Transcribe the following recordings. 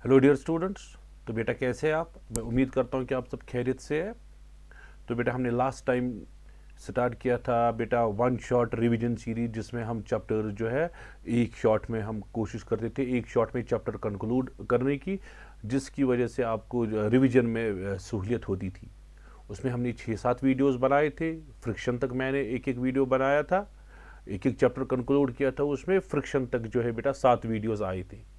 Hello dear students. तो बेटा कैसे हैं आप? मैं उम्मीद करता हूं कि आप सब खैरियत से हैं। तो बेटा हमने लास्ट टाइम स्टार्ट किया था बेटा वन शॉट रिवीजन सीरीज, जिसमें हम चैप्टर जो है एक शॉट में हम कोशिश करते थे एक शॉट में चैप्टर कंक्लूड करने की, जिसकी वजह से आपको रिवीजन में सहूलियत होती थी। उसमें हमने 6-7 वीडियोस बनाए थे। फ्रिक्शन तक मैंने एक एक वीडियो बनाया था, एक एक चैप्टर कंक्लूड किया था। उसमें फ्रिक्शन तक जो है बेटा 7 वीडियोस आए थे।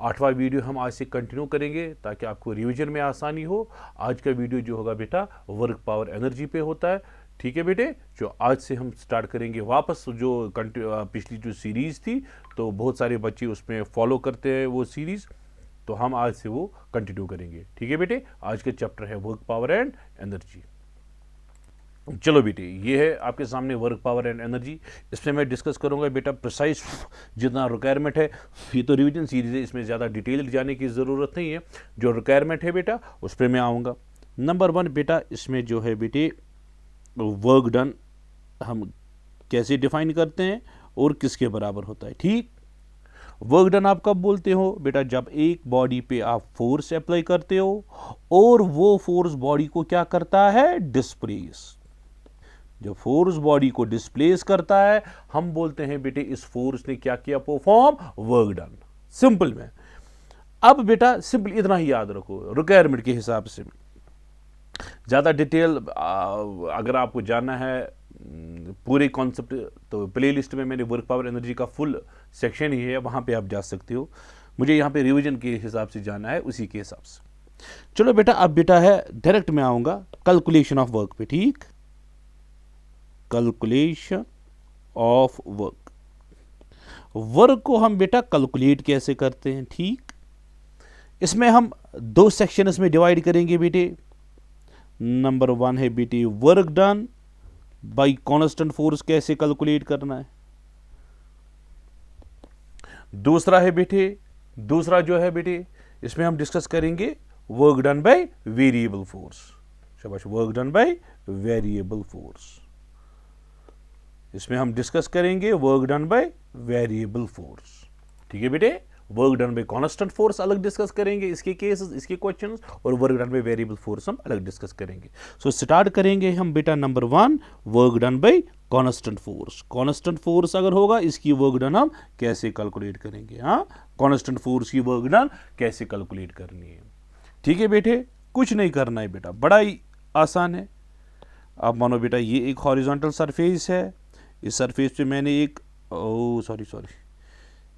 8वां वीडियो हम आज से कंटिन्यू करेंगे ताकि आपको रिवीजन में आसानी हो। आज का वीडियो जो होगा बेटा वर्क पावर एनर्जी पे होता है। ठीक है बेटे, जो आज से हम स्टार्ट करेंगे वापस जो पिछली जो सीरीज़ थी, तो बहुत सारे बच्चे उसमें फॉलो करते हैं वो सीरीज़, तो हम आज से वो कंटिन्यू करेंगे। ठीक है बेटे, आज के चैप्टर है वर्क पावर एंड एनर्जी। चलो बेटे, ये है आपके सामने वर्क पावर एंड एनर्जी। इसमें मैं डिस्कस करूंगा बेटा प्रिसाइज जितना रिक्वायरमेंट है। ये तो रिवीजन सीरीज है, इसमें ज़्यादा डिटेल जाने की ज़रूरत नहीं है। जो रिक्वायरमेंट है बेटा उस पर मैं आऊँगा। नंबर 1 बेटा, इसमें जो है बेटे वर्क डन हम कैसे डिफाइन करते हैं और किसके बराबर होता है। ठीक, वर्क डन आप कब बोलते हो बेटा? जब एक बॉडी पे आप फोर्स अप्लाई करते हो और वो फोर्स बॉडी को क्या करता है? डिस्प्लेस। जब फोर्स बॉडी को डिस्प्लेस करता है, हम बोलते हैं बेटे इस फोर्स ने क्या किया? Perform, work done. सिंपल में अब बेटा सिंपल इतना ही याद रखो रिक्वायरमेंट के हिसाब से। ज़्यादा डिटेल अगर आपको जानना है पूरे कॉन्सेप्ट, तो प्लेलिस्ट में मैंने वर्क पावर एनर्जी का फुल सेक्शन ही है, वहाँ पे आप जा सकते हो। मुझे यहाँ पे रिवीजन के हिसाब से जाना है, उसी के हिसाब से। चलो बेटा, अब बेटा है डायरेक्ट में आऊँगा कैलकुलेशन ऑफ वर्क पे। ठीक, कैलकुलेशन ऑफ वर्क। वर्क को हम बेटा कैलकुलेट कैसे करते हैं? ठीक, इसमें हम 2 सेक्शन में डिवाइड करेंगे बेटे। नंबर 1 है बेटे work done by constant force, कैसे कैलकुलेट करना है। दूसरा है बेटे, दूसरा जो है बेटे इसमें हम डिस्कस करेंगे work done by variable force. शाबाश, work done by variable force. इसमें हम डिस्कस करेंगे work done by variable force. ठीक है बेटे, work done by constant force अलग डिस्कस करेंगे, इसके केसेस, इसके क्वेश्चंस, और work done by variable force हम अलग डिस्कस करेंगे। सो स्टार्ट करेंगे हम बेटा number 1, work done by constant force. Constant force अगर होगा, इसकी वर्क डन हम कैसे कैलकुलेट करेंगे? हाँ, कांस्टेंट फोर्स की वर्क डन कैसे कैलकुलेट करनी है। ठीक है बेटे, कुछ नहीं करना है बेटा, बड़ा ही आसान है। अब मानो बेटा ये एक हॉरिजॉन्टल सरफेस है, इस सरफेस पे मैंने एक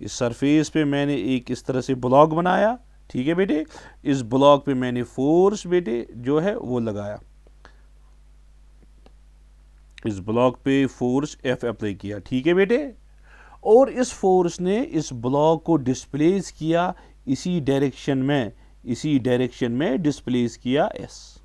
इस सरफेस पे मैंने एक इस तरह से ब्लॉक बनाया। ठीक है बेटे, इस ब्लॉक पे मैंने फोर्स बेटे जो है वो लगाया, इस ब्लॉक पे फोर्स F अप्लाई किया। ठीक है बेटे, और इस फोर्स ने इस ब्लॉक को डिस्प्लेस किया इसी डायरेक्शन में डिस्प्लेस किया S।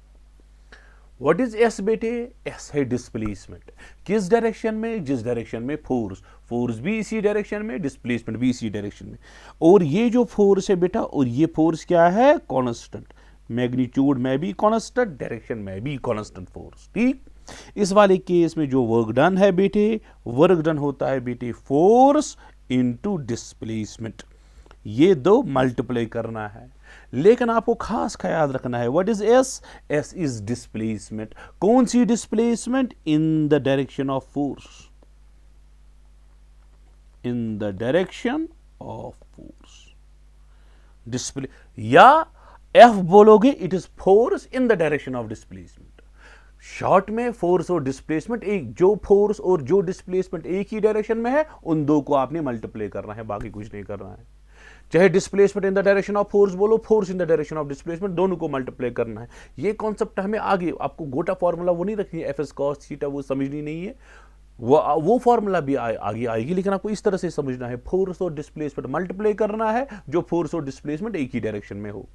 व्हाट इज एस बेटे? एस है डिस्प्लेसमेंट। किस डायरेक्शन में? जिस डायरेक्शन में फोर्स भी इसी डायरेक्शन में, डिस्प्लेसमेंट भी इसी डायरेक्शन में। और ये जो फोर्स है बेटा, और ये फोर्स क्या है? कांस्टेंट। मैग्नीट्यूड में भी कांस्टेंट, डायरेक्शन में भी कांस्टेंट फोर्स। ठीक, इस वाले केस में जो वर्क डन है बेटे, वर्क डन होता है बेटे फोर्स इंटू डिस्प्लेसमेंट। ये 2 मल्टीप्लाई करना है, लेकिन आपको खास ख्याल रखना है what is S? S is displacement. कौन सी displacement? In the direction of force, in the direction of force. Display या एफ बोलोगे, it is force in the direction of displacement. Short में फोर्स और डिस्प्लेसमेंट एक, जो फोर्स और जो डिस्प्लेसमेंट एक ही डायरेक्शन में है, उन 2 को आपने मल्टीप्लाई करना है, बाकी कुछ नहीं करना है। चाहे displacement in the direction of force बोलो, force in the direction of displacement, दोनों को मल्टीप्लाई करना है। ये कॉन्सेप्ट हमें आगे, आपको गोटा फॉर्मूला वो नहीं रखनी है, एफ एस कॉस थीटा वो समझनी नहीं है, वो फॉर्मूला भी आगे आएगी, लेकिन आपको इस तरह से समझना है, फोर्स और डिस्प्लेसमेंट मल्टीप्लाई करना है, जो फोर्स और डिस्प्लेसमेंट एक ही डायरेक्शन में हो।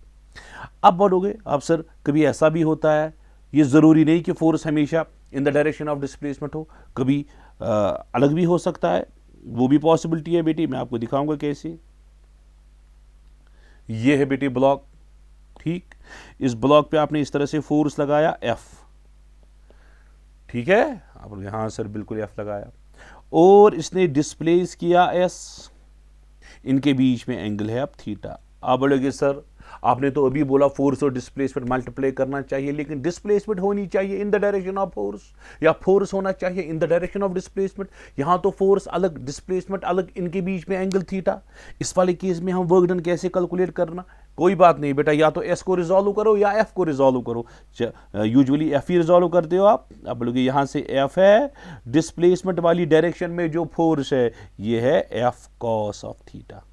अब बोलोगे आप सर कभी ऐसा भी होता है, ये जरूरी नहीं कि फोर्स हमेशा इन द डायरेक्शन ऑफ डिस्प्लेसमेंट हो, कभी अलग भी हो सकता है, वो भी पॉसिबिलिटी है बेटी, मैं आपको दिखाऊंगा कैसे। ये है बेटी ब्लॉक। ठीक, इस ब्लॉक पे आपने इस तरह से फोर्स लगाया F। ठीक है, आप हाँ सर बिल्कुल F लगाया, और इसने डिस्प्लेस किया S। इनके बीच में एंगल है अब थीटा। आप बोलोगे सर आपने तो अभी बोला फोर्स और डिस्प्लेसमेंट मल्टीप्लाई करना चाहिए, लेकिन डिस्प्लेसमेंट होनी चाहिए इन द डायरेक्शन ऑफ फोर्स, या फोर्स होना चाहिए इन द डायरेक्शन ऑफ डिस्प्लेसमेंट। यहां तो फोर्स अलग, डिस्प्लेसमेंट अलग, इनके बीच में एंगल थीटा। इस वाले केस में हम वर्क डन कैसे कैलकुलेट करना? कोई बात नहीं बेटा, या तो एस को रिजॉल्व करो या एफ को रिजॉल्व करो। यूजुअली एफ ही रिजॉल्व करते हो आप। अब बोलोगे यहां से एफ है, डिस्प्लेसमेंट वाली डायरेक्शन में जो फोर्स है ये है एफ कॉस ऑफ थीटा।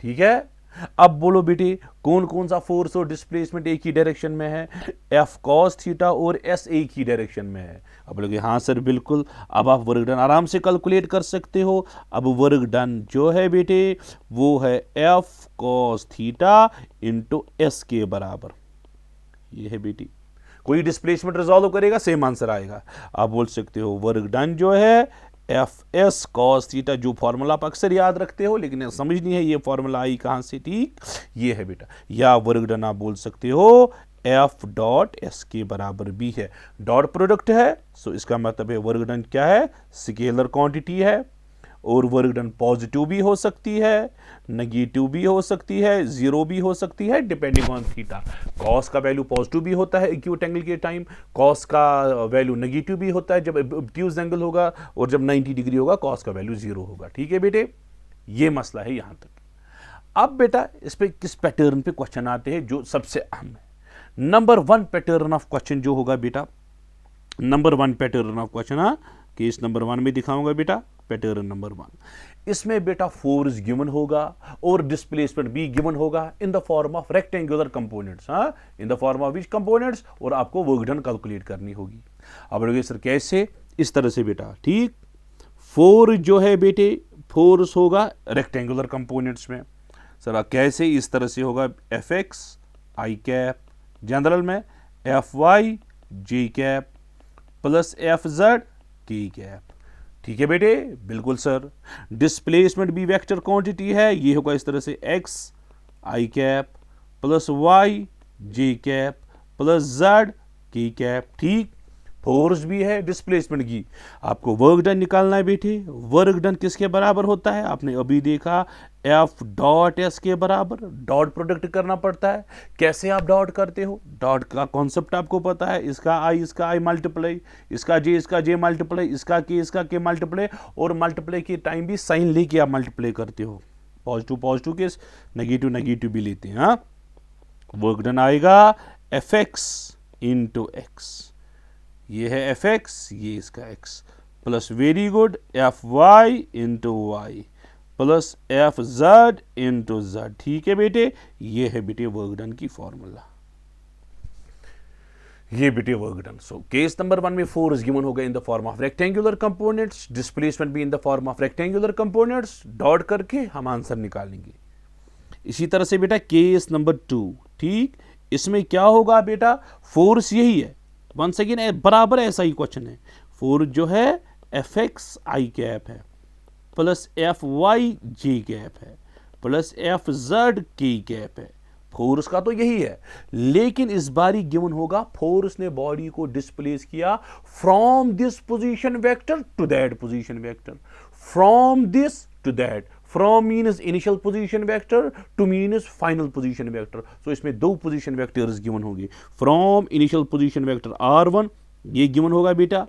ठीक है, अब बोलो बेटे कौन कौन सा फोर्स और डिस्प्लेसमेंट एक ही डायरेक्शन में है? एफ कॉस थीटा और एस एक ही डायरेक्शन में है। अब बोलोगे हाँ सर बिल्कुल। अब आप वर्क डन आराम से कैलकुलेट कर सकते हो। अब वर्क डन जो है बेटे वो है F cos theta into S के बराबर। ये है बेटी, कोई डिस्प्लेसमेंट रिजॉल्व करेगा सेम आंसर आएगा। आप बोल सकते हो वर्क डन जो है एफ एस कॉस थीटा, जो फॉर्मूला आप अक्सर याद रखते हो लेकिन समझ नहीं है ये फॉर्मूला आई कहां से, ठीक ये है बेटा। या वर्क डन आप बोल सकते हो एफ डॉट एस के बराबर भी है, डॉट प्रोडक्ट है, सो इसका मतलब है वर्क डन क्या है? स्केलर क्वांटिटी है। और वर्क डन पॉजिटिव भी हो सकती है, नेगेटिव भी हो सकती है, जीरो भी हो सकती है, डिपेंडिंग ऑन थीटा। कॉस का वैल्यू पॉजिटिव भी होता है एक्यूट एंगल के टाइम, कॉस का वैल्यू नेगेटिव भी होता है जब ऑब्ट्यूज एंगल होगा, और जब 90 डिग्री होगा कॉस का वैल्यू जीरो होगा। ठीक है बेटे, ये मसला है यहां तक। अब बेटा इस पे किस पैटर्न पे क्वेश्चन आते हैं जो सबसे अहम है। नंबर 1 पैटर्न ऑफ क्वेश्चन जो होगा बेटा, नंबर 1 पैटर्न ऑफ क्वेश्चन, हाँ केस नंबर 1 में दिखाऊंगा बेटा पैटर्न नंबर 1। इसमें बेटा फोर्स गिवन होगा और डिस्प्लेसमेंट भी गिवन होगा in the form of rectangular components, हाँ in the form of which components, और आपको वर्क डन कैलकुलेट करनी होगी। अब बोलोगे सर कैसे? इस तरह से बेटा, ठीक फोर्स जो है बेटे फोर्स होगा रेक्टेंगुलर कंपोनेंट्स में। सर कैसे? इस तरह से होगा F X I cap, general में F Y J cap plus F Z K cap. ठीक है बेटे, बिल्कुल सर। डिस्प्लेसमेंट भी वेक्टर क्वांटिटी है, ये होगा इस तरह से x I cap plus Y J cap plus Z K cap. ठीक, फोर्स भी है, डिस्प्लेसमेंट की। आपको वर्क डन निकालना है बेटे। वर्क डन किसके बराबर होता है? आपने अभी देखा एफ डॉट एस के बराबर। डॉट प्रोडक्ट करना पड़ता है। कैसे आप डॉट करते हो? डॉट का कॉन्सेप्ट आपको पता है, इसका आई मल्टीप्लाई, इसका जे मल्टीप्लाई, इसका के मल्टीप्लाई, और मल्टीप्लाई के टाइम भी साइन लेके आप मल्टीप्लाई करते हो। पॉजिटिव केस, नेगेटिव भी लेते हैं। हाँ, वर्क डन आएगा एफ एक्स इंटू एक्स, ये है एफ एक्स, ये इसका x, plus very good f y into y plus F z into z. ठीक है बेटे, ये है बेटे वर्क डन की फॉर्मूला, ये बेटे work done. So case number 1 में फोर्स गिवन होगा in the form of rectangular components, displacement भी in the form of rectangular components, dot करके हम आंसर निकालेंगे। इसी तरह से बेटा केस नंबर 2, ठीक इसमें क्या होगा बेटा? फोर्स यही है, वंस अगेन बराबर ऐसा ही क्वेश्चन है। फोर्स जो है एफ एक्स आई कैप है plus F Y J cap है plus F Z K cap है। फोर्स का तो यही है, लेकिन इस बारी गिवन होगा फोर्स ने बॉडी को डिस्प्लेस किया from this position vector to that position vector, from this to that. From means initial position vector, to means final position vector. So इसमें दो पोजीशन वेक्टर्स गिवन होंगे। From initial position vector R1 ये गिवन होगा बेटा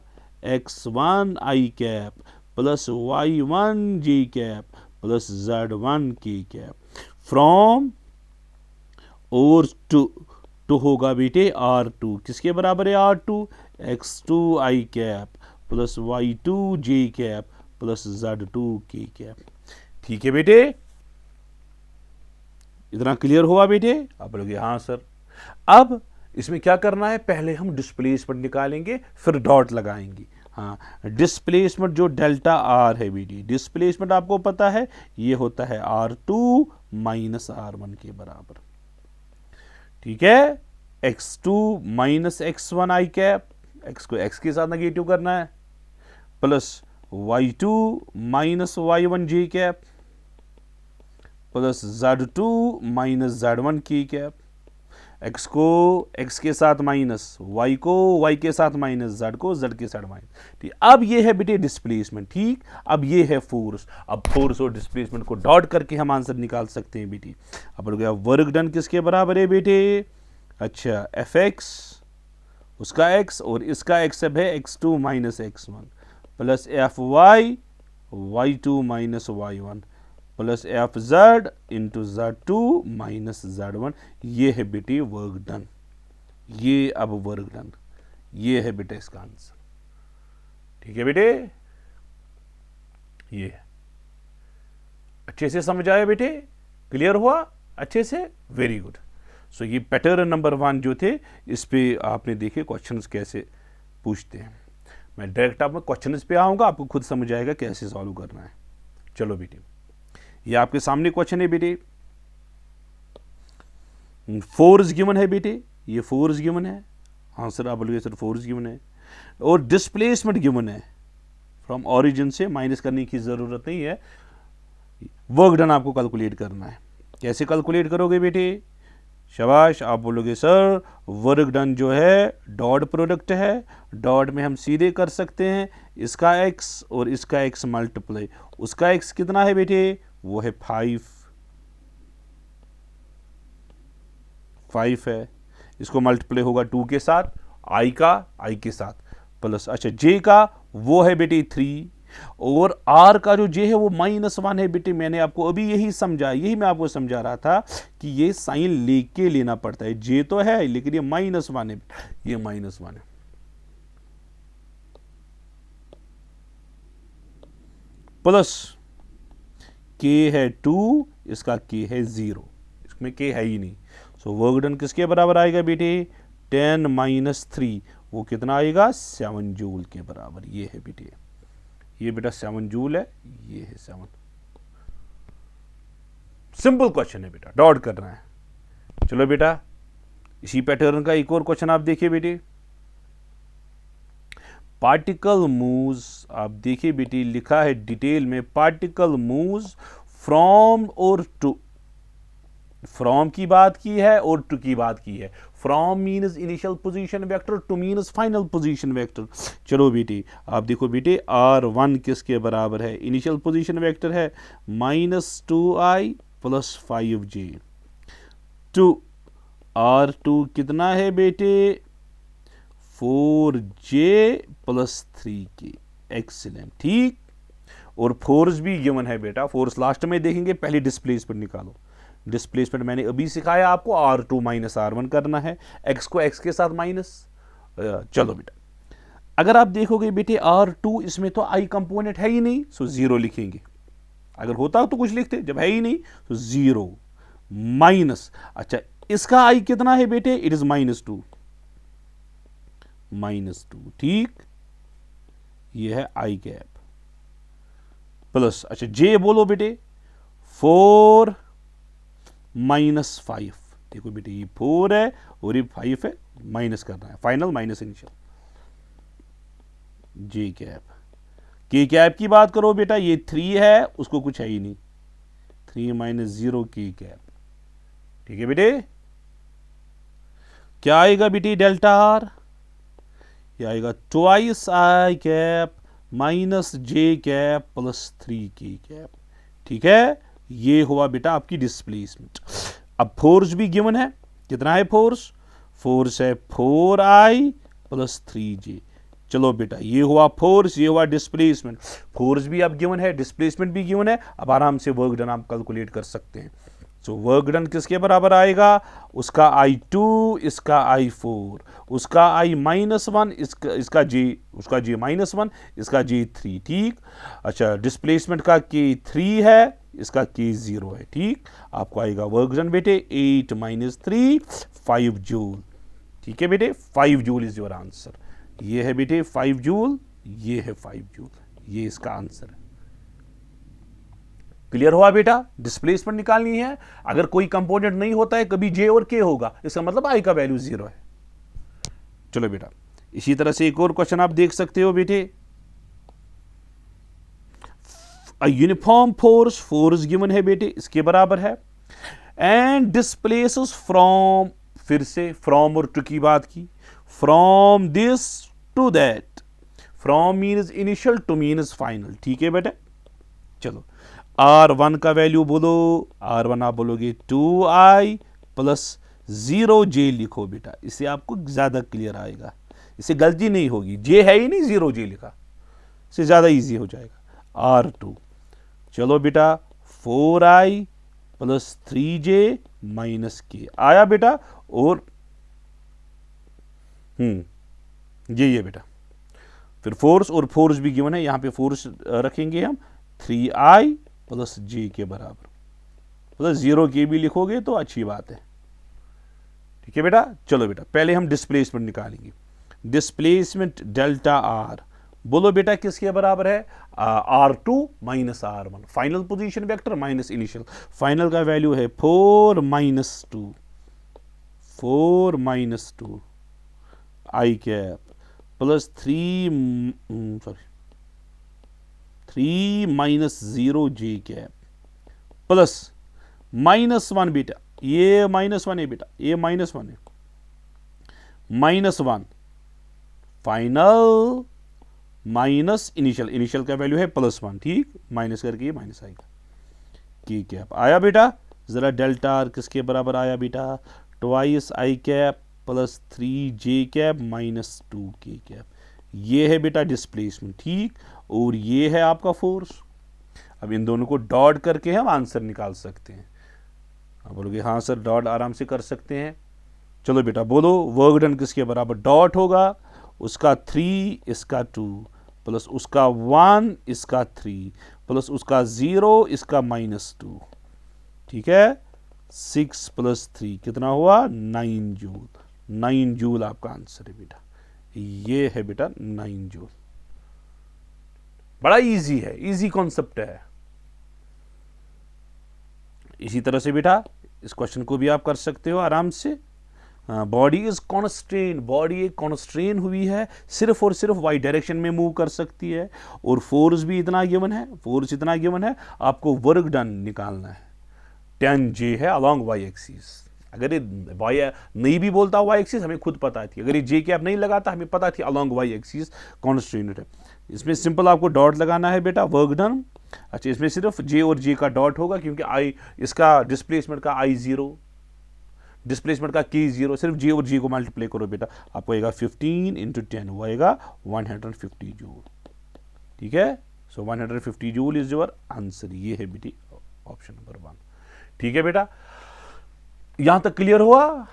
x1 I cap plus y1 J cap plus z1 K cap. From और to होगा बेटे R2, किसके बराबर है R2? x2 आई कैप प्लस y2 जे कैप प्लस z2 के कैप। ठीक है बेटे, इतना क्लियर हुआ बेटे? आप बोलोगे हाँ सर। अब इसमें क्या करना है? पहले हम डिस्प्लेसमेंट निकालेंगे फिर डॉट लगाएंगे। हाँ, डिस्प्लेसमेंट जो डेल्टा आर है बेटी, डिस्प्लेसमेंट आपको पता है ये होता है R2 माइनस R1 के बराबर। ठीक है, x2 minus x1 I cap, x को x के साथ नेगेटिव करना है, plus y2 minus y1 J cap plus z2 minus z1 K cap. x को x के साथ माइनस, y को y के साथ माइनस, z को z के साथ माइनस। ठीक, अब ये है बेटे डिस्प्लेसमेंट। ठीक, अब ये है फोर्स। अब फोर्स और डिस्प्लेसमेंट को डॉट करके हम आंसर निकाल सकते हैं बेटे। अब हो गया वर्क डन किसके बराबर है बेटे? अच्छा, fx उसका x और इसका x सब है x2 minus x1 plus fy y2 minus y1 plus fz into z2 minus z1। ये है बेटे वर्क डन। ये अब वर्क डन, ये है बेटे इसका आंसर। ठीक है बेटे, ये अच्छे से समझ आया बेटे? क्लियर हुआ अच्छे से? Very good. सो ये पैटर्न नंबर 1 जो थे, इस पे आपने देखे क्वेश्चंस कैसे पूछते हैं। मैं डायरेक्ट आप क्वेश्चंस पे आऊँगा, आपको खुद समझ आएगा कैसे सॉल्व करना है। चलो बेटे, ये आपके सामने क्वेश्चन है बेटे। फोर्स गिवन है बेटे, ये फोर्स गिवन है, आंसर आप बोलोगे सर फोर्स गिवन है, और डिस्प्लेसमेंट गिवन है। फ्रॉम ओरिजिन से माइनस करने की ज़रूरत नहीं है, वर्क डन आपको कैलकुलेट करना है। कैसे कैलकुलेट करोगे बेटे? शाबाश, आप बोलोगे सर वर्क डन जो है डॉट प्रोडक्ट है, डॉट में हम सीधे कर सकते हैं इसका x और इसका x मल्टीप्लाई। उसका x कितना है बेटे? वो है 5 है। इसको मल्टीप्लाई होगा 2 के साथ, i का i के साथ प्लस, अच्छा j का वो है बेटे 3, और r का जो j है वो -1 है बेटे। मैंने आपको अभी यही समझा, यही मैं आपको समझा रहा था कि ये साइन लेके लेना पड़ता है। j तो है लेकिन ये -1 है, ये -1 है। प्लस k है 2, इसका k है 0, इसमें k है ही नहीं। सो वर्क डन किसके बराबर आएगा बेटे? 10 माइनस 3, वो कितना आएगा? 7 जूल के बराबर। ये है बेटे, ये बेटा 7 जूल है, ये है 7। सिंपल क्वेश्चन है बेटा, डॉट करना है। चलो बेटा, इसी पैटर्न का एक और क्वेश्चन आप देखिए बेटे। पार्टिकल मूव्स, आप देखिए बेटे लिखा है डिटेल में, पार्टिकल मूव्स फ्रॉम और टू। फ्रॉम की बात की है और टू की बात की है। From means initial position vector, to means final position vector. चलो बेटे, आप देखो बेटे r1 किसके बराबर है? इनिशियल पोजीशन वेक्टर है -2i plus 5j, to r2 कितना है बेटे? 4j plus 3k। एक्सीलेंट, ठीक। और फोर्स भी गिवन है बेटा, फोर्स लास्ट में देखेंगे, पहले डिस्प्लेसमेंट निकालो। डिस्प्लेसमेंट मैंने अभी सिखाया आपको, r2 माइनस r1 करना है, x को x के साथ माइनस। चलो बेटा, अगर आप देखोगे बेटे r2, इसमें तो i कंपोनेंट है ही नहीं, सो 0 लिखेंगे। अगर होता तो कुछ लिखते, जब है ही नहीं तो 0 माइनस। अच्छा, इसका i कितना है बेटे? इट इज -2, ठीक। ये है i कैप प्लस, अच्छा j बोलो बेटे 4 माइनस 5। देखो बेटे ये 4 है और ये 5 है, माइनस करना है, फाइनल माइनस इनिशियल। जे कैप, के कैप की बात करो बेटा, ये 3 है, उसको कुछ है ही नहीं, 3 माइनस 0 के कैप। ठीक है बेटे, क्या आएगा बेटे? डेल्टा आर, ये आएगा twice I cap minus J cap plus 3 के कैप। ठीक है, ये हुआ बेटा आपकी डिस्प्लेसमेंट। अब फोर्स भी गिवन है, कितना है फोर्स? फोर्स है 4i प्लस 3j। चलो बेटा, ये हुआ फोर्स, ये हुआ डिस्प्लेसमेंट। फोर्स भी अब गिवन है, डिस्प्लेसमेंट भी गिवन है। अब आराम से वर्क डन आप कैलकुलेट कर सकते हैं। सो वर्क डन किसके बराबर आएगा? उसका i2, इसका i4, उसका i -1, इसका j, उसका j -1, इसका j3। ठीक। अच्छा, डिस्प्लेसमेंट का k3 है, इसका k0 है। ठीक, आपको आएगा वर्क डन बेटे 8 माइनस 3 5 जूल। ठीक है बेटे, 5 जूल इज योर आंसर। ये है बेटे 5 जूल, ये है 5 जूल, ये इसका आंसर है। क्लियर हुआ बेटा? डिस्प्लेसमेंट निकालनी है। अगर कोई कंपोनेंट नहीं होता है, कभी जे और के होगा, इसका मतलब आई का वैल्यू 0 है। चलो बेटा, इसी तरह से एक और क्वेश्चन आप देख सकते हो बेटे। यूनिफॉर्म फोर्स, फोर्स गिवन है बेटे, इसके बराबर है, एंड डिस्प्लेसेस फ्रॉम फिर से फ्रॉम और टू की बात की, from this to that, from means initial, to means final, ठीक है बेटा। चलो R1 का वैल्यू बोलो, R1 आप बोलोगे 2i प्लस 0j लिखो बेटा, इससे आपको ज्यादा क्लियर आएगा, इससे गलती नहीं होगी, j है ही नहीं, 0j लिखा, इससे ज्यादा इजी हो जाएगा। R2 चलो बेटा 4i प्लस 3j माइनस के आया बेटा, और ये बेटा, फिर फोर्स, और फोर्स भी गिवन है, यहां पे फोर्स रखेंगे हम 3i प्लस j के बराबर, प्लस 0 के भी लिखोगे तो अच्छी बात है, ठीक है बेटा। चलो बेटा पहले हम डिस्प्लेसमेंट निकालेंगे, डिस्प्लेसमेंट डेल्टा आर, बोलो बेटा किसके बराबर है, R2 minus R1, final position vector minus initial, final का वैल्यू है 4 माइनस 2, 4 माइनस 2 आई कैप प्लस 3 माइनस 0 जे कैप प्लस -1 बेटा, ये -1 है बेटा, ये -1 है, -1 फाइनल माइनस इनिशियल, इनिशियल का वैल्यू है +1, ठीक, माइनस करके ये माइनस आएगा, की कैप आया बेटा। जरा डेल्टा आर किसके बराबर आया बेटा, twice I cap plus 3j cap minus 2 के कैप, ये है बेटा डिस्प्लेसमेंट, ठीक, और ये है आपका फोर्स। अब इन दोनों को डॉट करके हम आंसर निकाल सकते हैं, आप बोलोगे हाँ सर डॉट आराम से कर सकते हैं। चलो बेटा बोलो वर्क डन किसके बराबर, डॉट होगा उसका 3 इसका 2 प्लस उसका 1 इसका 3 प्लस उसका 0 इसका -2, ठीक है, 6 प्लस 3 कितना हुआ 9 जूल, 9 जूल आपका आंसर है बेटा, ये है बेटा 9 जूल। बड़ा इजी है, इजी कॉन्सेप्ट है। इसी तरह से बेटा इस क्वेश्चन को भी आप कर सकते हो आराम से, बॉडी इज कॉन्स्ट्रेन, बॉडी एक कॉन्स्ट्रेन हुई है, सिर्फ और सिर्फ वाई डायरेक्शन में मूव कर सकती है, और फोर्स भी इतना गिवन है, फोर्स इतना गिवन है, आपको वर्क डन निकालना है, 10J है अलॉन्ग वाई एक्सिस। अगर ये वाई नहीं भी बोलता वाई एक्सिस हमें खुद पता थी, अगर ये जे कैप नहीं लगाता हमें पता थी अलॉन्ग वाई एक्सिस कॉन्स्ट्रेंट है। इसमें सिंपल आपको डॉट लगाना है बेटा, वर्क डन। अच्छा इसमें सिर्फ जे और जे का डॉट होगा क्योंकि आई इसका डिस्प्लेसमेंट का I0, डिस्प्लेसमेंट का K0, सिर्फ जे और जे को मल्टीप्लाई करो बेटा, आपको आएगा 15 × 10, वो आएगा 150 जूल, ठीक है। सो 150 जूल इज योर आंसर, ये है बेटी ऑप्शन नंबर 1, ठीक है बेटा, यहां तक क्लियर हुआ।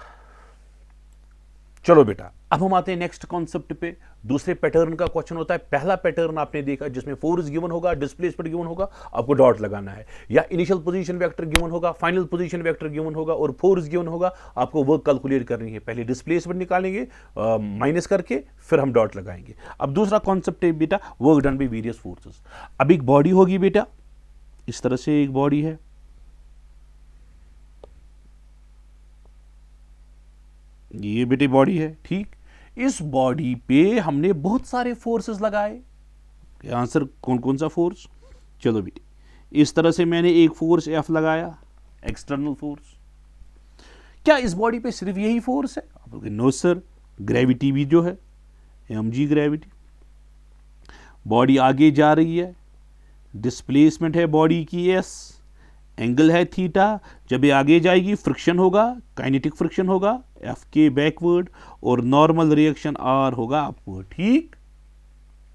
चलो बेटा अब हम आते हैं नेक्स्ट कॉन्सेप्ट पे। दूसरे पैटर्न का क्वेश्चन होता है, पहला पैटर्न आपने देखा जिसमें फोर्स गिवन होगा, डिस्प्लेसमेंट गिवन होगा, आपको डॉट लगाना है, या इनिशियल पोजीशन वेक्टर गिवन होगा, फाइनल पोजीशन वेक्टर गिवन होगा और फोर्स गिवन होगा, आपको वर्क कैलकुलेट करनी है। पहले डिस्प्लेसमेंट निकालेंगे माइनस करके, फिर हम डॉट लगाएंगे। अब दूसरा कॉन्सेप्ट है बेटा work done by various forces. अब एक बॉडी होगी बेटा, इस तरह से एक बॉडी है, ये बेटे बॉडी है, ठीक, इस बॉडी पे हमने बहुत सारे फोर्सेस लगाए, आंसर कौन कौन सा फोर्स, चलो बेटे इस तरह से मैंने एक फोर्स F लगाया, एक्सटर्नल फोर्स। क्या इस बॉडी पे सिर्फ यही फोर्स है, आप बोलोगे नो सर, ग्रेविटी भी जो है mg ग्रेविटी, बॉडी आगे जा रही है, डिस्प्लेसमेंट है बॉडी की S, एंगल है थीटा, जब ये आगे जाएगी फ्रिक्शन होगा, काइनेटिक फ्रिक्शन होगा F के बैकवर्ड, और नॉर्मल रिएक्शन R होगा अपवर्ड, ठीक,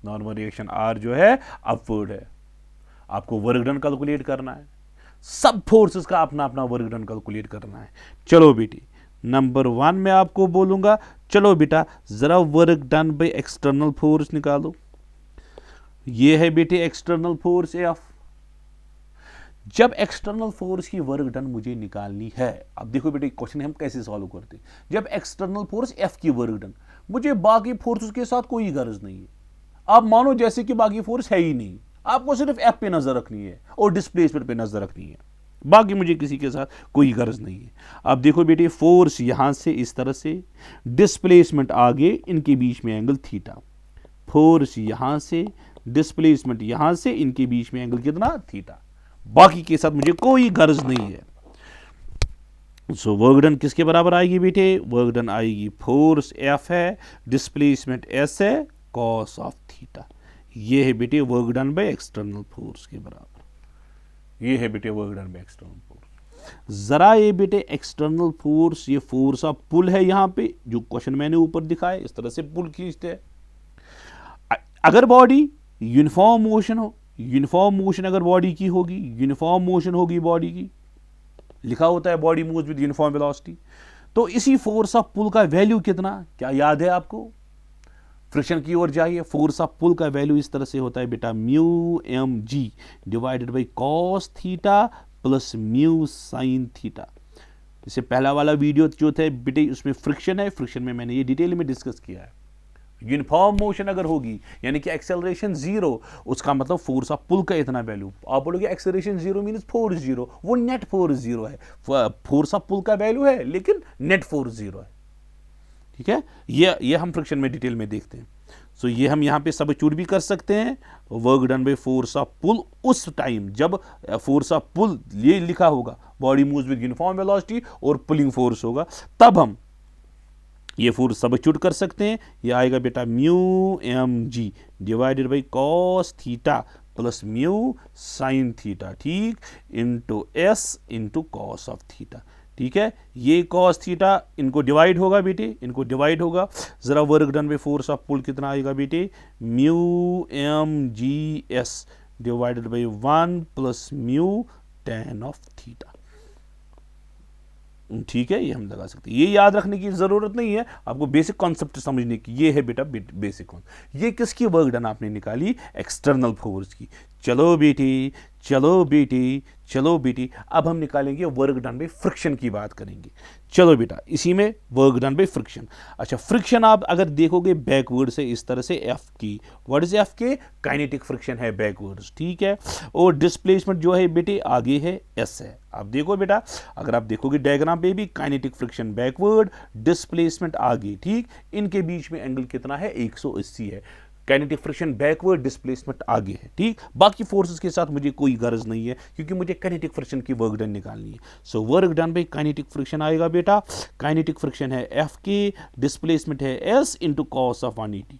नॉर्मल रिएक्शन R जो है अपवर्ड है। आपको वर्क डन कैलकुलेट करना है, सब फोर्सेस का अपना अपना वर्क डन कैलकुलेट करना है। चलो बेटी नंबर 1 में आपको बोलूंगा, चलो बेटा जरा work done by external force निकालो, ये है बेटे एक्सटर्नल फोर्स F। जब एक्सटर्नल फोर्स की वर्क डन मुझे निकालनी है, अब देखो बेटे क्वेश्चन हम कैसे सॉल्व करते हैं, जब एक्सटर्नल फोर्स F की वर्क डन, मुझे बाकी फोर्सेस के साथ कोई गरज नहीं है, आप मानो जैसे कि बाकी फोर्स है ही नहीं, आपको सिर्फ F पे नजर रखनी है और डिस्प्लेसमेंट पे नजर रखनी है, बाकी मुझे किसी के साथ कोई गरज नहीं है। अब देखो बेटे फोर्स यहां से इस तरह से, डिस्प्लेसमेंट आगे, इनके बीच में एंगल थीटा, फोर्स यहां से, डिस्प्लेसमेंट यहां से, इनके बीच में एंगल कितना थीटा, बाकी के साथ मुझे कोई गर्ज नहीं है। सो वर्क डन किसके बराबर आएगी बेटे, वर्क डन आएगी, फोर्स एफ है, डिस्प्लेसमेंट एस है, कॉस ऑफ थीटा। ये है बेटे work done by external force के बराबर। ये है बेटे work done by external force. जरा ये बेटे एक्सटर्नल फोर्स, ये फोर्स ऑफ पुल है यहां पे, जो क्वेश्चन मैंने ऊपर दिखाया इस तरह से पुल खींचते हैं। अगर बॉडी यूनिफॉर्म मोशन हो, यूनिफॉर्म मोशन अगर बॉडी की होगी, यूनिफॉर्म मोशन होगी बॉडी की, लिखा होता है body moves with uniform velocity, तो इसी फोर्स ऑफ पुल का वैल्यू कितना, क्या याद है आपको? फ्रिक्शन की ओर जाइए, फोर्स ऑफ पुल का वैल्यू इस तरह से होता है बेटा, mu M G divided by cos theta plus mu sine theta. इससे पहला वाला वीडियो जो थे बेटे उसमें फ्रिक्शन है, फ्रिक्शन में मैंने ये डिटेल में डिस्कस किया है। यूनिफॉर्म मोशन अगर होगी यानी कि एक्सेलरेशन जीरो, उसका मतलब फोर्स ऑफ पुल का इतना वैल्यू। आप बोलोगे acceleration zero means force zero, वो नेट फोर्स जीरो है, फोर्स ऑफ पुल का वैल्यू है लेकिन नेट फोर्स जीरो है। ठीक है, ये हम फ्रिक्शन में डिटेल में देखते हैं। सो ये हम यहाँ पे सबस्टिट्यूट भी कर सकते हैं, work done by force of pull उस टाइम जब फोर्स ऑफ पुल ये लिखा होगा body moves with uniform velocity और पुलिंग फोर्स होगा, तब हम ये फोर्स सबस्टिट्यूट कर सकते हैं। ये आएगा बेटा mu M G divided by cos theta plus mu sine theta, ठीक, into S into cos of theta. ठीक है, ये कॉस थीटा इनको डिवाइड होगा बेटे, इनको डिवाइड होगा। जरा work done by force of pull कितना आएगा बेटे, mu M G S divided by 1 plus mu tan of theta. ठीक है, ये हम लगा सकते हैं, ये याद रखने की जरूरत नहीं है, आपको बेसिक कॉन्सेप्ट समझने की। ये है बेटा बेसिक कॉन्सेप्ट। ये किसकी वर्क डन आपने निकाली, एक्सटर्नल फोर्स की। चलो बेटी, चलो बेटी, चलो बेटी, अब हम निकालेंगे वर्क डन बाय फ्रिक्शन की बात करेंगे। चलो बेटा, इसी में वर्क डन बाय फ्रिक्शन। अच्छा, फ्रिक्शन आप अगर देखोगे बैकवर्ड से इस तरह से एफ की, व्हाट इज एफ के, काइनेटिक फ्रिक्शन है बैकवर्ड्स, ठीक है। और डिस्प्लेसमेंट जो है बेटे आगे है एस है। आप देखो बेटा, अगर आप देखोगे डायग्राम पे भी काइनेटिक फ्रिक्शन बैकवर्ड, डिस्प्लेसमेंट आगे, ठीक, इनके बीच में एंगल कितना है, 180 है। काइनेटिक फ्रिक्शन बैकवर्ड, डिस्प्लेसमेंट आगे है, ठीक। बाकी फोर्सेस के साथ मुझे कोई गरज नहीं है क्योंकि मुझे काइनेटिक फ्रिक्शन की वर्क डन निकालनी है। So work done by kinetic friction आएगा बेटा, काइनेटिक फ्रिक्शन है एफ के, डिस्प्लेसमेंट है S into cos of 180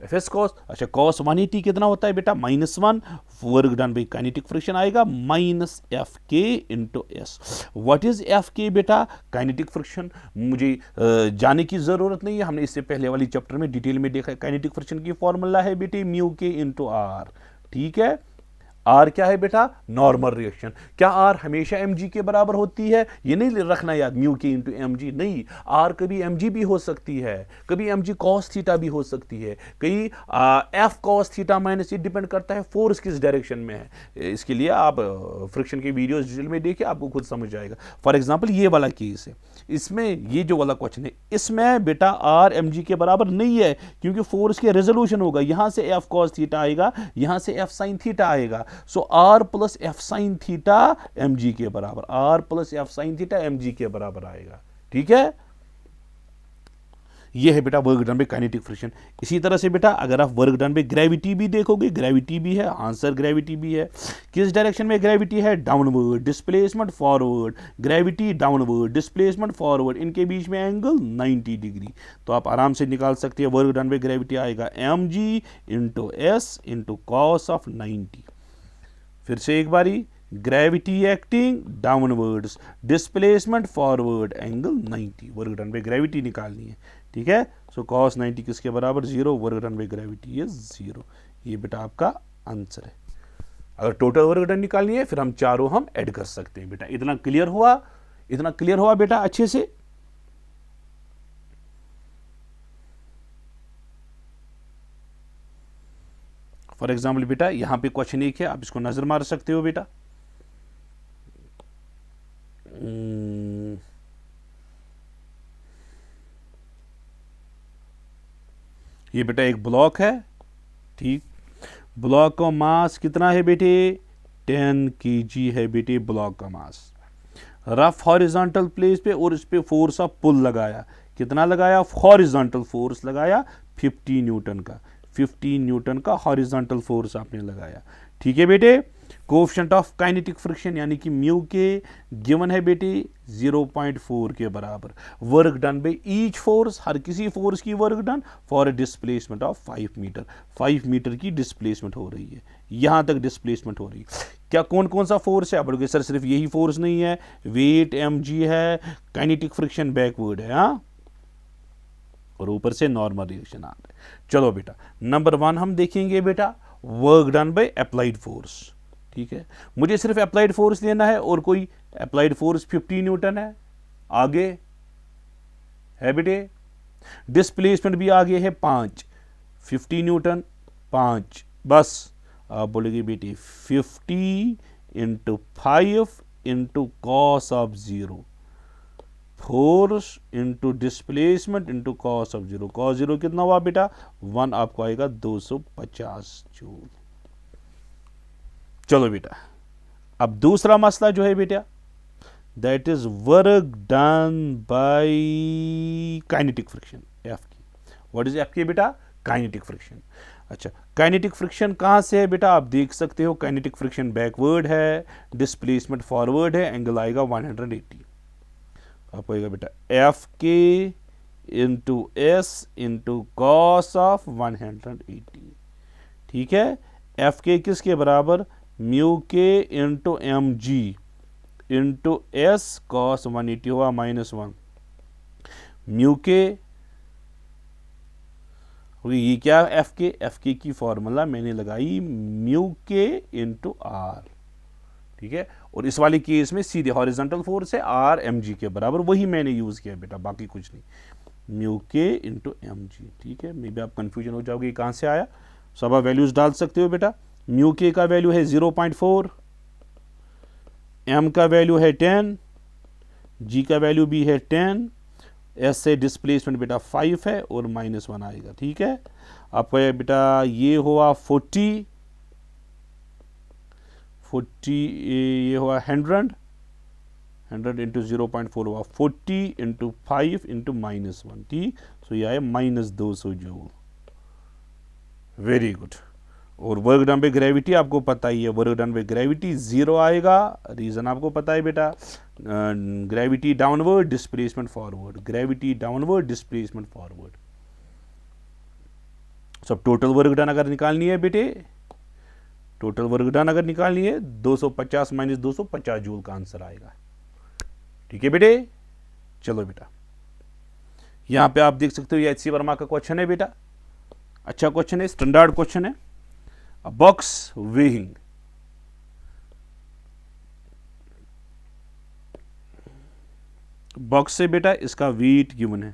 F S cos. अच्छा, कॉस 180 कितना होता है बेटा, -1, work done by kinetic friction आएगा माइनस एफ के into S. What is F के बेटा, काइनेटिक फ्रिक्शन मुझे जाने की जरूरत नहीं है, हमने इससे पहले वाली चैप्टर में डिटेल में देखा है। काइनेटिक फ्रिक्शन की फॉर्मूला है बेटे म्यू के इंटू आर, ठीक है। आर क्या है बेटा, नॉर्मल रिएक्शन। क्या आर हमेशा एम जी के बराबर होती है, ये नहीं रखना याद, म्यू के इंटू एम जी नहीं, आर कभी एम जी भी हो सकती है, कभी एम जी कॉस थीटा भी हो सकती है, कहीं एफ कॉस थीटा माइनस, ये डिपेंड करता है फोर्स किस डायरेक्शन में है। इसके लिए आप फ्रिक्शन के वीडियोस डिटेल में देखिए, आपको खुद समझ जाएगा। फॉर एग्जाम्पल ये वाला केस है, इसमें ये जो वाला क्वेश्चन है, इसमें बेटा आर एम जी के बराबर नहीं है क्योंकि फोर्स के रेजोल्यूशन होगा, यहां से एफ कॉस थीटा आएगा, यहां से एफ साइन थीटा आएगा। So R plus F sine theta M G के बराबर, R plus F sine theta M G के बराबर आएगा, ठीक है। ये है बेटा work done by kinetic friction. इसी तरह से बेटा अगर आप वर्क डन बाय ग्रेविटी भी देखोगे, ग्रेविटी भी है, आंसर ग्रेविटी भी है। किस डायरेक्शन में ग्रेविटी है, downward, displacement forward, gravity downward, displacement forward, इनके बीच में एंगल 90 डिग्री। तो आप आराम से निकाल सकते हैं, वर्क डन बाय ग्रेविटी आएगा m g into S into cos of 90। फिर से एक बारी, gravity acting downwards, displacement forward, angle 90, work done by gravity निकालनी है, ठीक है। सो कॉस 90 किसके बराबर, 0, work done by gravity is 0। ये बेटा आपका आंसर है। अगर टोटल वर्क डन निकालनी है फिर हम चारों हम ऐड कर सकते हैं बेटा। इतना क्लियर हुआ, इतना क्लियर हुआ बेटा अच्छे से। फॉर एग्जाम्पल बेटा यहां पे क्वेश्चन एक है, आप इसको नजर मार सकते हो बेटा। ये बेटा एक ब्लॉक है, ठीक। ब्लॉक का मास कितना है बेटे, 10 kg है बेटे ब्लॉक का मास। रफ हॉरिजॉन्टल प्लेस पे और इस पे फोर्स ऑफ पुल लगाया, कितना लगाया, हॉरिजॉन्टल फोर्स लगाया 50 न्यूटन का, 50 न्यूटन का हॉरिजॉन्टल फोर्स आपने लगाया, ठीक है बेटे। कोएफिशिएंट ऑफ काइनेटिक फ्रिक्शन यानी कि म्यू के गिवन है बेटे 0.4 के बराबर। Work done by each force, हर किसी फोर्स की work done for a displacement of 5 metre. 5 metre की डिस्प्लेसमेंट हो रही है, यहां तक डिस्प्लेसमेंट हो रही है। क्या कौन कौन सा फोर्स है? आप बोलोगे सर सिर्फ यही फोर्स नहीं है, वेट mg है, काइनेटिक फ्रिक्शन बैकवर्ड है, हाँ, और ऊपर से नॉर्मल रिएक्शन आ रहा है। चलो बेटा नंबर 1 हम देखेंगे बेटा work done by applied force. ठीक है, मुझे सिर्फ अप्लाइड फोर्स लेना है और कोई अप्लाइड फोर्स 50 न्यूटन है, आगे है बेटे, डिस्प्लेसमेंट भी आगे है 5, 50 न्यूटन 5, बस आप बोलेंगे बेटे 50 into 5 into cos of 0, force into displacement into cos of 0। Cos 0 कितना हुआ बेटा 1, आपको आएगा 250 जूल। चलो बेटा अब दूसरा मसला जो है बेटा that is work done by kinetic friction, f की। व्हाट इज एफ की बेटा? Kinetic friction. अच्छा, काइनेटिक फ्रिक्शन कहां से है बेटा? आप देख सकते हो काइनेटिक फ्रिक्शन बैकवर्ड है, डिस्प्लेसमेंट फॉरवर्ड है, एंगल आएगा 180। आपको आएगा बेटा एफ के into S into cos of 180। ठीक है, एफ के किसके बराबर? म्यू के into m g into s cos 180 हुआ -1। म्यू के ये क्या? एफ के की फॉर्मूला मैंने लगाई म्यू के इंटू आर। ठीक है, और इस वाले केस में सीधे हॉरिजॉन्टल फोर्स है आर एम जी के बराबर, वही मैंने यूज किया बेटा, बाकी कुछ नहीं। म्यू के इंटू एम जी। ठीक है, मे बी आप कंफ्यूजन हो जाओगे कहां से आया, सब आप वैल्यूज डाल सकते हो बेटा। म्यू के का वैल्यू है 0.4, एम का वैल्यू है 10, जी का वैल्यू भी है 10, एस से डिस्प्लेसमेंट बेटा 5 है और -1 आएगा। ठीक है, आपका बेटा ये हुआ 40, ये हुआ 100 इंटू 0.4 हुआ 40 इंटू 5 इंटू -1। ठीक, सो ये आया -200 जूल। Very good. और वर्क डन बाय ग्रेविटी आपको पता ही है, वर्क डन बाय ग्रेविटी 0 आएगा। रीजन आपको पता है बेटा, gravity downward displacement forward, gravity downward displacement forward. सब टोटल वर्क डन अगर निकालनी है बेटे, टोटल वर्क डन अगर निकालनी है 250 - 250 जूल का आंसर आएगा। ठीक है बेटे, चलो बेटा यहां पे आप देख सकते हो ये एच सी वर्मा का क्वेश्चन है बेटा, अच्छा क्वेश्चन है, स्टैंडर्ड क्वेश्चन है। बॉक्स वेइंग, बॉक्स से बेटा इसका वेट गिवन है,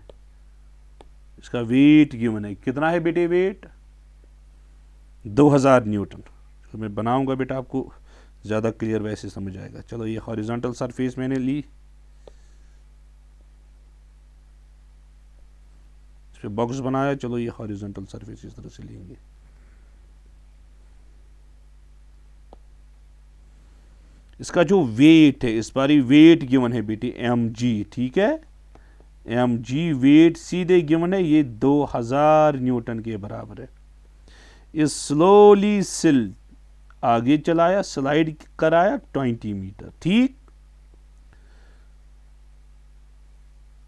इसका वेट गिवन है, कितना है बेटे वेट? 2000 न्यूटन। तो मैं बनाऊंगा बेटा, आपको ज़्यादा क्लियर वैसे समझ आएगा। चलो ये हॉरिजॉन्टल सरफेस मैंने ली, इस पर बॉक्स बनाया। चलो ये हॉरिजॉन्टल सरफेस इस तरह से लेंगे। इसका जो वेट है, इस बार वेट गिवन है बेटी mg। ठीक है, mg वेट सीधे गिवन है, ये 2000 न्यूटन के बराबर है। इस स्लोली सिल आगे चलाया, स्लाइड कराया 20 मीटर। ठीक,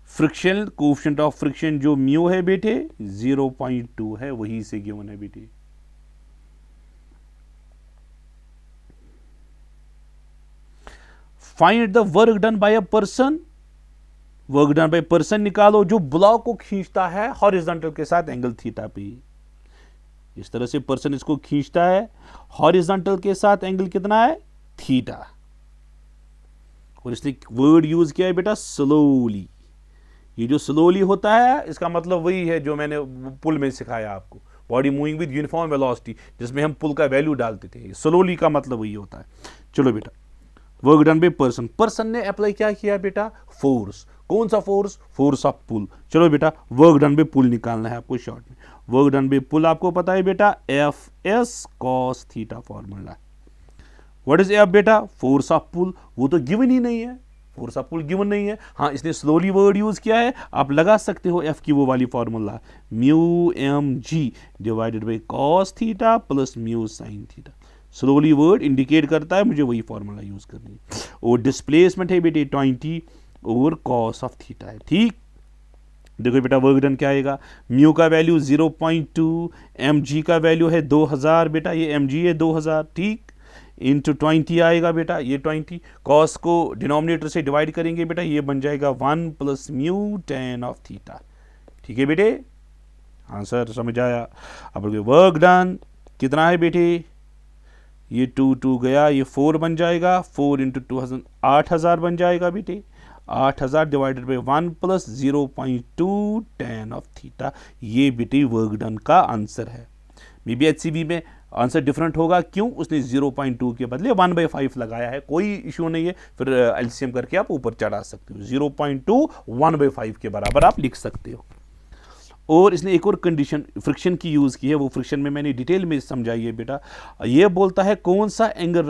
फ्रिक्शन कोएफिशिएंट ऑफ फ्रिक्शन जो म्यू है बेटे 0.2 है, वही से गिवन है बेटे। Find the work done bye a person, work done by person निकालो जो ब्लॉक को खींचता है हॉरिजॉन्टल के साथ एंगल थीटा पे। इस तरह से पर्सन इसको खींचता है, हॉरिजॉन्टल के साथ एंगल कितना है? थीटा। और इसने वर्ड यूज किया है बेटा स्लोली। ये जो स्लोली होता है इसका मतलब वही है जो मैंने पुल में सिखाया आपको, body moving with uniform velocity, जिसमें हम पुल का वैल्यू डालते थे। स्लोली का मतलब वही होता है। चलो बेटा work done by person, person ने अप्लाई क्या किया बेटा? फोर्स। कौन सा फोर्स? फोर्स ऑफ पुल। चलो बेटा वर्क डन बाय पुल निकालना है आपको शॉर्ट में। वर्क डन बाय पुल आपको पता है बेटा F S cos theta formula. What is F बेटा? फोर्स ऑफ पुल। वो तो गिवन ही नहीं है, फोर्स ऑफ पुल गिवन नहीं है। हाँ, इसने स्लोली वर्ड यूज किया है, आप लगा सकते हो एफ की वो वाली formula mu M G divided by cos theta plus mu sine theta. Slowly word indicate करता है मुझे वही फॉर्मूला यूज करनी है। और डिस्प्लेसमेंट है बेटे 20 और कॉस ऑफ थीटा है। ठीक, देखो बेटा वर्क डन क्या आएगा, म्यू का वैल्यू 0.2, mg का वैल्यू है 2000 बेटा, ये mg है 2000। ठीक, इंटू 20 आएगा बेटा, ये 20 कॉस को डिनोमिनेटर से डिवाइड करेंगे बेटा, ये बन जाएगा 1 plus mu tan of theta. ठीक है बेटे, आंसर समझ आया। अब वर्क डन कितना है बेटे, ये 2 गया, ये 4 बन जाएगा, 4 इंटू 2000 8000 बन जाएगा बेटे, 8000 divided by 1 plus 0.2 tan of theta. ये बेटे वर्क डन का आंसर है। मे बी HCB में आंसर डिफरेंट होगा, क्यों, उसने 0.2 के बदले 1/5 लगाया है, कोई इश्यू नहीं है, फिर LCM करके आप ऊपर चढ़ा सकते हो, 0.2 1/5 के बराबर आप लिख सकते हो। और इसने एक और कंडीशन फ्रिक्शन की यूज़ की है, वो फ्रिक्शन में मैंने डिटेल में समझाई है बेटा। ये बोलता है कौन सा एंगल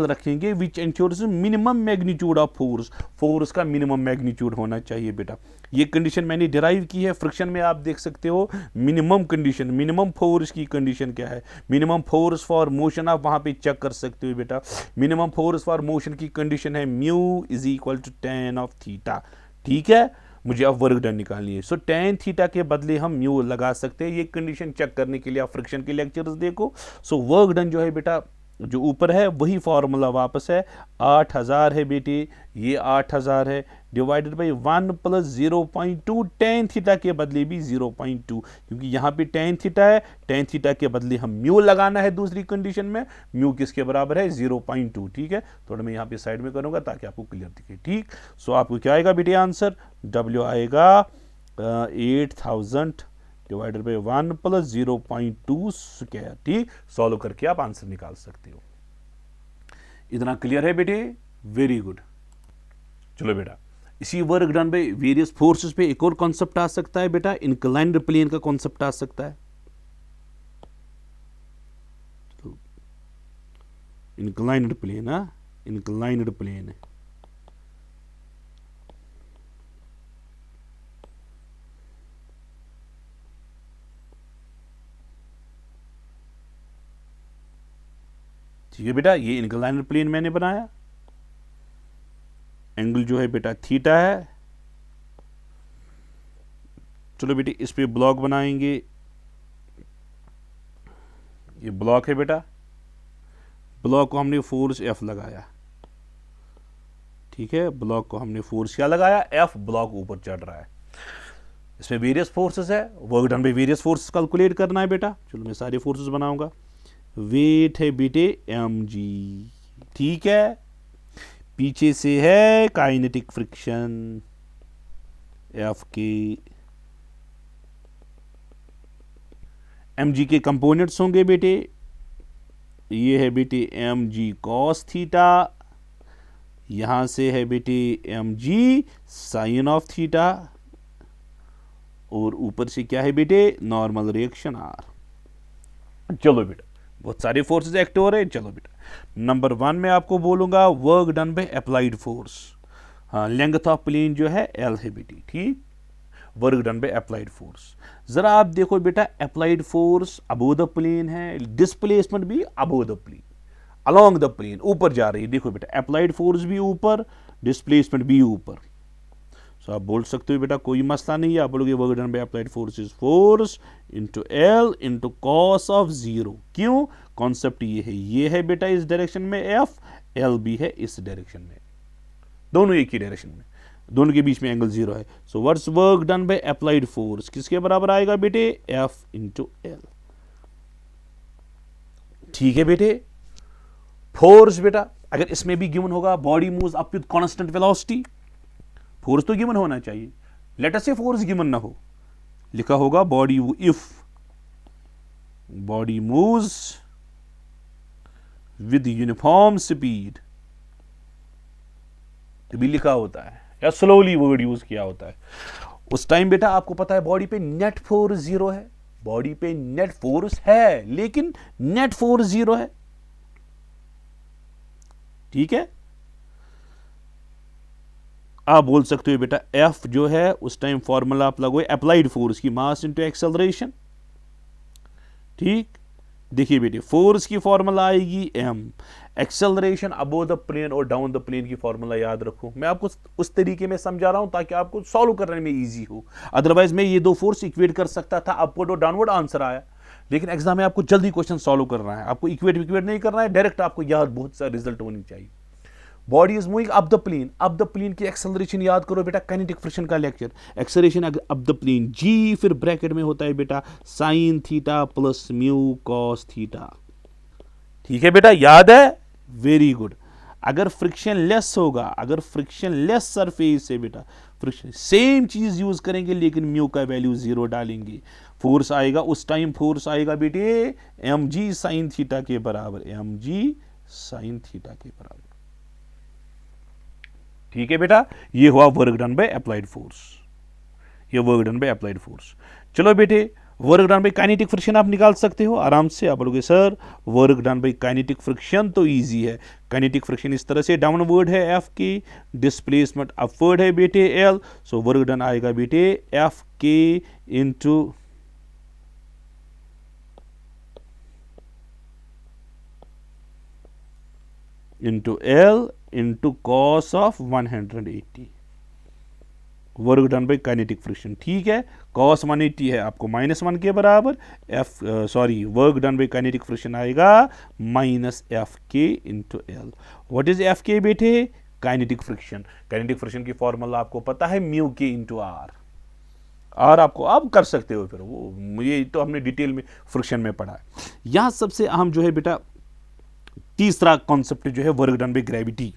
रखेंगे which ensures minimum magnitude of force का मिनिमम मैग्नीट्यूड होना चाहिए बेटा। ये कंडीशन मैंने डिराइव की है फ्रिक्शन में, आप देख सकते हो मिनिमम कंडीशन, मिनिमम फोर्स की कंडीशन क्या है, मिनिमम फोर्स फॉर मोशन आप वहाँ पे चेक कर सकते हो बेटा। मिनिमम फोर्स फॉर मोशन की कंडीशन है mu is equal to tan of theta. ठीक है, मुझे अब वर्क डन निकालनी है। सो tan थीटा के बदले हम म्यू लगा सकते हैं। ये कंडीशन चेक करने के लिए आप फ्रिक्शन के लेक्चर्स देखो। सो वर्क डन जो है बेटा, जो ऊपर है वही फॉर्मूला वापस है, 8000 है बेटे, ये 8000 है, divided by 1 plus 0.2 tan theta के बदले भी 0.2, क्योंकि यहाँ पे tan थीटा है, tan थीटा के बदले हम म्यू लगाना है दूसरी कंडीशन में, म्यू किसके बराबर है 0.2। ठीक है, थोड़ा मैं यहाँ पे साइड में करूँगा ताकि आपको क्लियर दिखे। ठीक, सो आपको क्या आएगा बेटे आंसर, W आएगा 8000 डिवाइडेड बाई 1 प्लस 0.2 स्क्वायर। ठीक, सॉल्व करके आप आंसर निकाल सकते हो। इतना क्लियर है बेटे, वेरी गुड। चलो बेटा, इसी work done by various forces पे एक और कॉन्सेप्ट आ सकता है बेटा, इंक्लाइंड प्लेन का कॉन्सेप्ट आ सकता है। इंक्लाइंड प्लेन, इंक्लाइंड प्लेन है, ठीक है बेटा। ये इंक्लाइंड प्लेन मैंने बनाया, एंगल जो है बेटा थीटा है। चलो बेटे इस पे ब्लॉक बनाएंगे, ये ब्लॉक है बेटा, ब्लॉक को हमने फोर्स F लगाया। ठीक है, ब्लॉक को हमने फोर्स क्या लगाया, F, ब्लॉक ऊपर चढ़ रहा है, इसमें वेरियस फोर्सेस है, work done by various forces calculate करना है बेटा। चलो मैं सारे फोर्सेस बनाऊंगा। वेट है बेटे mg, ठीक है, पीछे से है काइनेटिक फ्रिक्शन F के, mg के कंपोनेंट्स होंगे बेटे, ये है बेटे mg cos थीटा, यहां से है बेटे mg sin ऑफ थीटा, और ऊपर से क्या है बेटे नॉर्मल रिएक्शन R। चलो बेटा बहुत सारे फोर्सेस एक्ट हो रहे हैं। चलो बेटा नंबर 1 में आपको बोलूंगा work done by applied force. हाँ, लेंथ ऑफ प्लेन जो है L है बेटी। ठीक, work done by applied force. जरा आप देखो बेटा, applied force above the plane है, डिस्प्लेसमेंट भी above the plane, along the plane, ऊपर जा रही है। देखो बेटा अप्लाइड फोर्स भी ऊपर, डिस्प्लेसमेंट भी ऊपर। सो आप बोल सकते हो बेटा कोई मसला नहीं है, आप बोलोगे work done by applied force is force into L into cos of 0। क्यों, कॉन्सेप्ट ये है बेटा इस डायरेक्शन में F, L भी है इस डायरेक्शन में, दोनों एक ही डायरेक्शन में, दोनों के बीच में एंगल 0 है। So what's work done by applied force किसके बराबर आएगा बेटे, F इंटू L। ठीक है बेटे, फोर्स बेटा अगर इसमें भी गिवन होगा, body moves up with constant velocity, force तो गिवन होना चाहिए। लेट अस से फोर्स गिवन ना हो, लिखा होगा body, if body moves with uniform speed, भी लिखा होता है, या स्लोली वर्ड यूज किया होता है। उस टाइम बेटा आपको पता है बॉडी पे नेट फोर्स 0 है, बॉडी पे नेट फोर्स है लेकिन नेट फोर्स 0 है। ठीक है, आप बोल सकते हो बेटा F जो है उस टाइम फॉर्मूला आप लगोगे अप्लाइड फोर्स की, मास इनटू एक्सेलरेशन। ठीक, देखिए बेटे, फोर्स की फॉर्मूला आएगी m, acceleration above the plane और डाउन द प्लेन की फॉर्मूला याद रखो। मैं आपको उस तरीके में समझा रहा हूं ताकि आपको सॉल्व करने में इजी हो। अदरवाइज मैं ये दो फोर्स इक्वेट कर सकता था, अपवर्ड और डाउनवर्ड आंसर आया, लेकिन एग्जाम में आपको जल्दी क्वेश्चन सॉल्व करना है, आपको इक्वेट नहीं करना है, डायरेक्ट आपको याद बहुत सा रिजल्ट होनी चाहिए। Body is moving up the plane, up the plane की एक्सेलरेशन याद करो बेटा, काइनेटिक फ्रिक्शन का lecture, acceleration up the plane, G फिर ब्रैकेट में होता है बेटा sine theta plus mu cos theta. ठीक है बेटा, याद है, वेरी गुड। अगर फ्रिक्शन लेस होगा, अगर फ्रिक्शन लेस सरफेस है बेटा, फ्रिक्शन सेम चीज यूज करेंगे लेकिन म्यू का वैल्यू 0 डालेंगे, फोर्स आएगा उस टाइम, फोर्स आएगा बेटे एम जी साइन थीटा के बराबर, एम जी साइन थीटा के बराबर। ठीक है बेटा, ये हुआ work done by applied force, ये work done by applied force. चलो बेटे, work done by kinetic friction आप निकाल सकते हो आराम से। आप बोलोगे sir work done by kinetic friction तो इजी है, काइनेटिक फ्रिक्शन इस तरह से, डाउनवर्ड है एफ के, डिस्प्लेसमेंट अपवर्ड है बेटे एल, सो वर्क डन आएगा बेटे एफ के into L into cos of 180, work done by kinetic friction. ठीक है, कॉस 180 है आपको -1 के बराबर, work done by kinetic friction आएगा माइनस एफ के into L. What is F के बेटे? Kinetic friction. काइनेटिक फ्रिक्शन की फॉर्मूला आपको पता है, म्यू के इंटू आर। आर आपको आप कर सकते हो, फिर वो मुझे तो हमने डिटेल में फ्रिक्शन में पढ़ा है। यहां सबसे अहम जो है बेटा तीसरा कॉन्सेप्ट जो है वर्क डन बाय ग्रेविटी।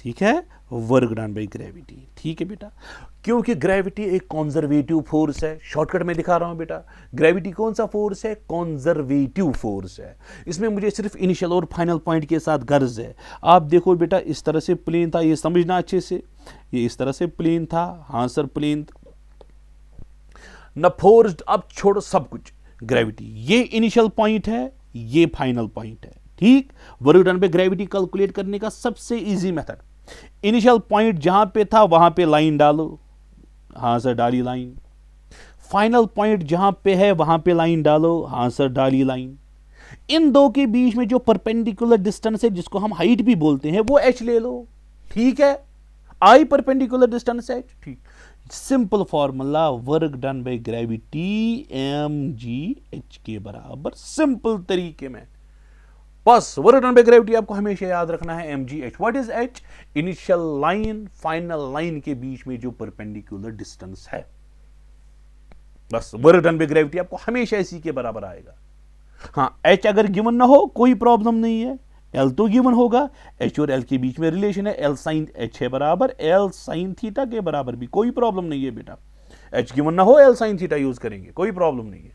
ठीक है, वर्क डन बाय ग्रेविटी। ठीक है बेटा, क्योंकि ग्रेविटी एक कॉन्जर्वेटिव फोर्स है, शॉर्टकट में दिखा रहा हूं बेटा, ग्रेविटी कौन सा फोर्स है? कॉन्जर्वेटिव फोर्स है। इसमें मुझे सिर्फ इनिशियल और फाइनल पॉइंट के साथ गर्ज है। आप देखो बेटा, इस तरह से प्लेन था, ये समझना अच्छे से, ये इस तरह से प्लेन था, हाँ सर प्लेन न फोर्स्ड, अब छोड़ो सब कुछ, ग्रेविटी ये इनिशियल पॉइंट है, ये फाइनल पॉइंट है। ठीक, work done by gravity calculate करने का सबसे इजी मेथड, इनिशियल पॉइंट जहां पे था वहां पे लाइन डालो, हां सर डाली लाइन, फाइनल पॉइंट जहां पे है वहां पे लाइन डालो, हां सर डाली लाइन, इन दो के बीच में जो परपेंडिकुलर डिस्टेंस है जिसको हम हाइट भी बोलते हैं वो h ले लो। ठीक है, आई परपेंडिकुलर डिस्टेंस h। ठीक, simple formula work done by gravity m ji h के बराबर, सिंपल तरीके में। बस वर्क डन बाय ग्रेविटी आपको हमेशा याद रखना है m ji h. What is h? Initial line final line के बीच में जो परपेंडिकुलर डिस्टेंस है। बस वर्क डन बाय ग्रेविटी आपको हमेशा इसी के बराबर आएगा। हाँ, एच अगर गिवन ना हो कोई प्रॉब्लम नहीं है, एल तो गिवन होगा, एच और एल के बीच में रिलेशन है, एल साइन एच है बराबर एल साइन थीटा के बराबर, भी कोई प्रॉब्लम नहीं है बेटा। एच गिवन ना हो, एल साइन थीटा यूज करेंगे, कोई प्रॉब्लम नहीं है।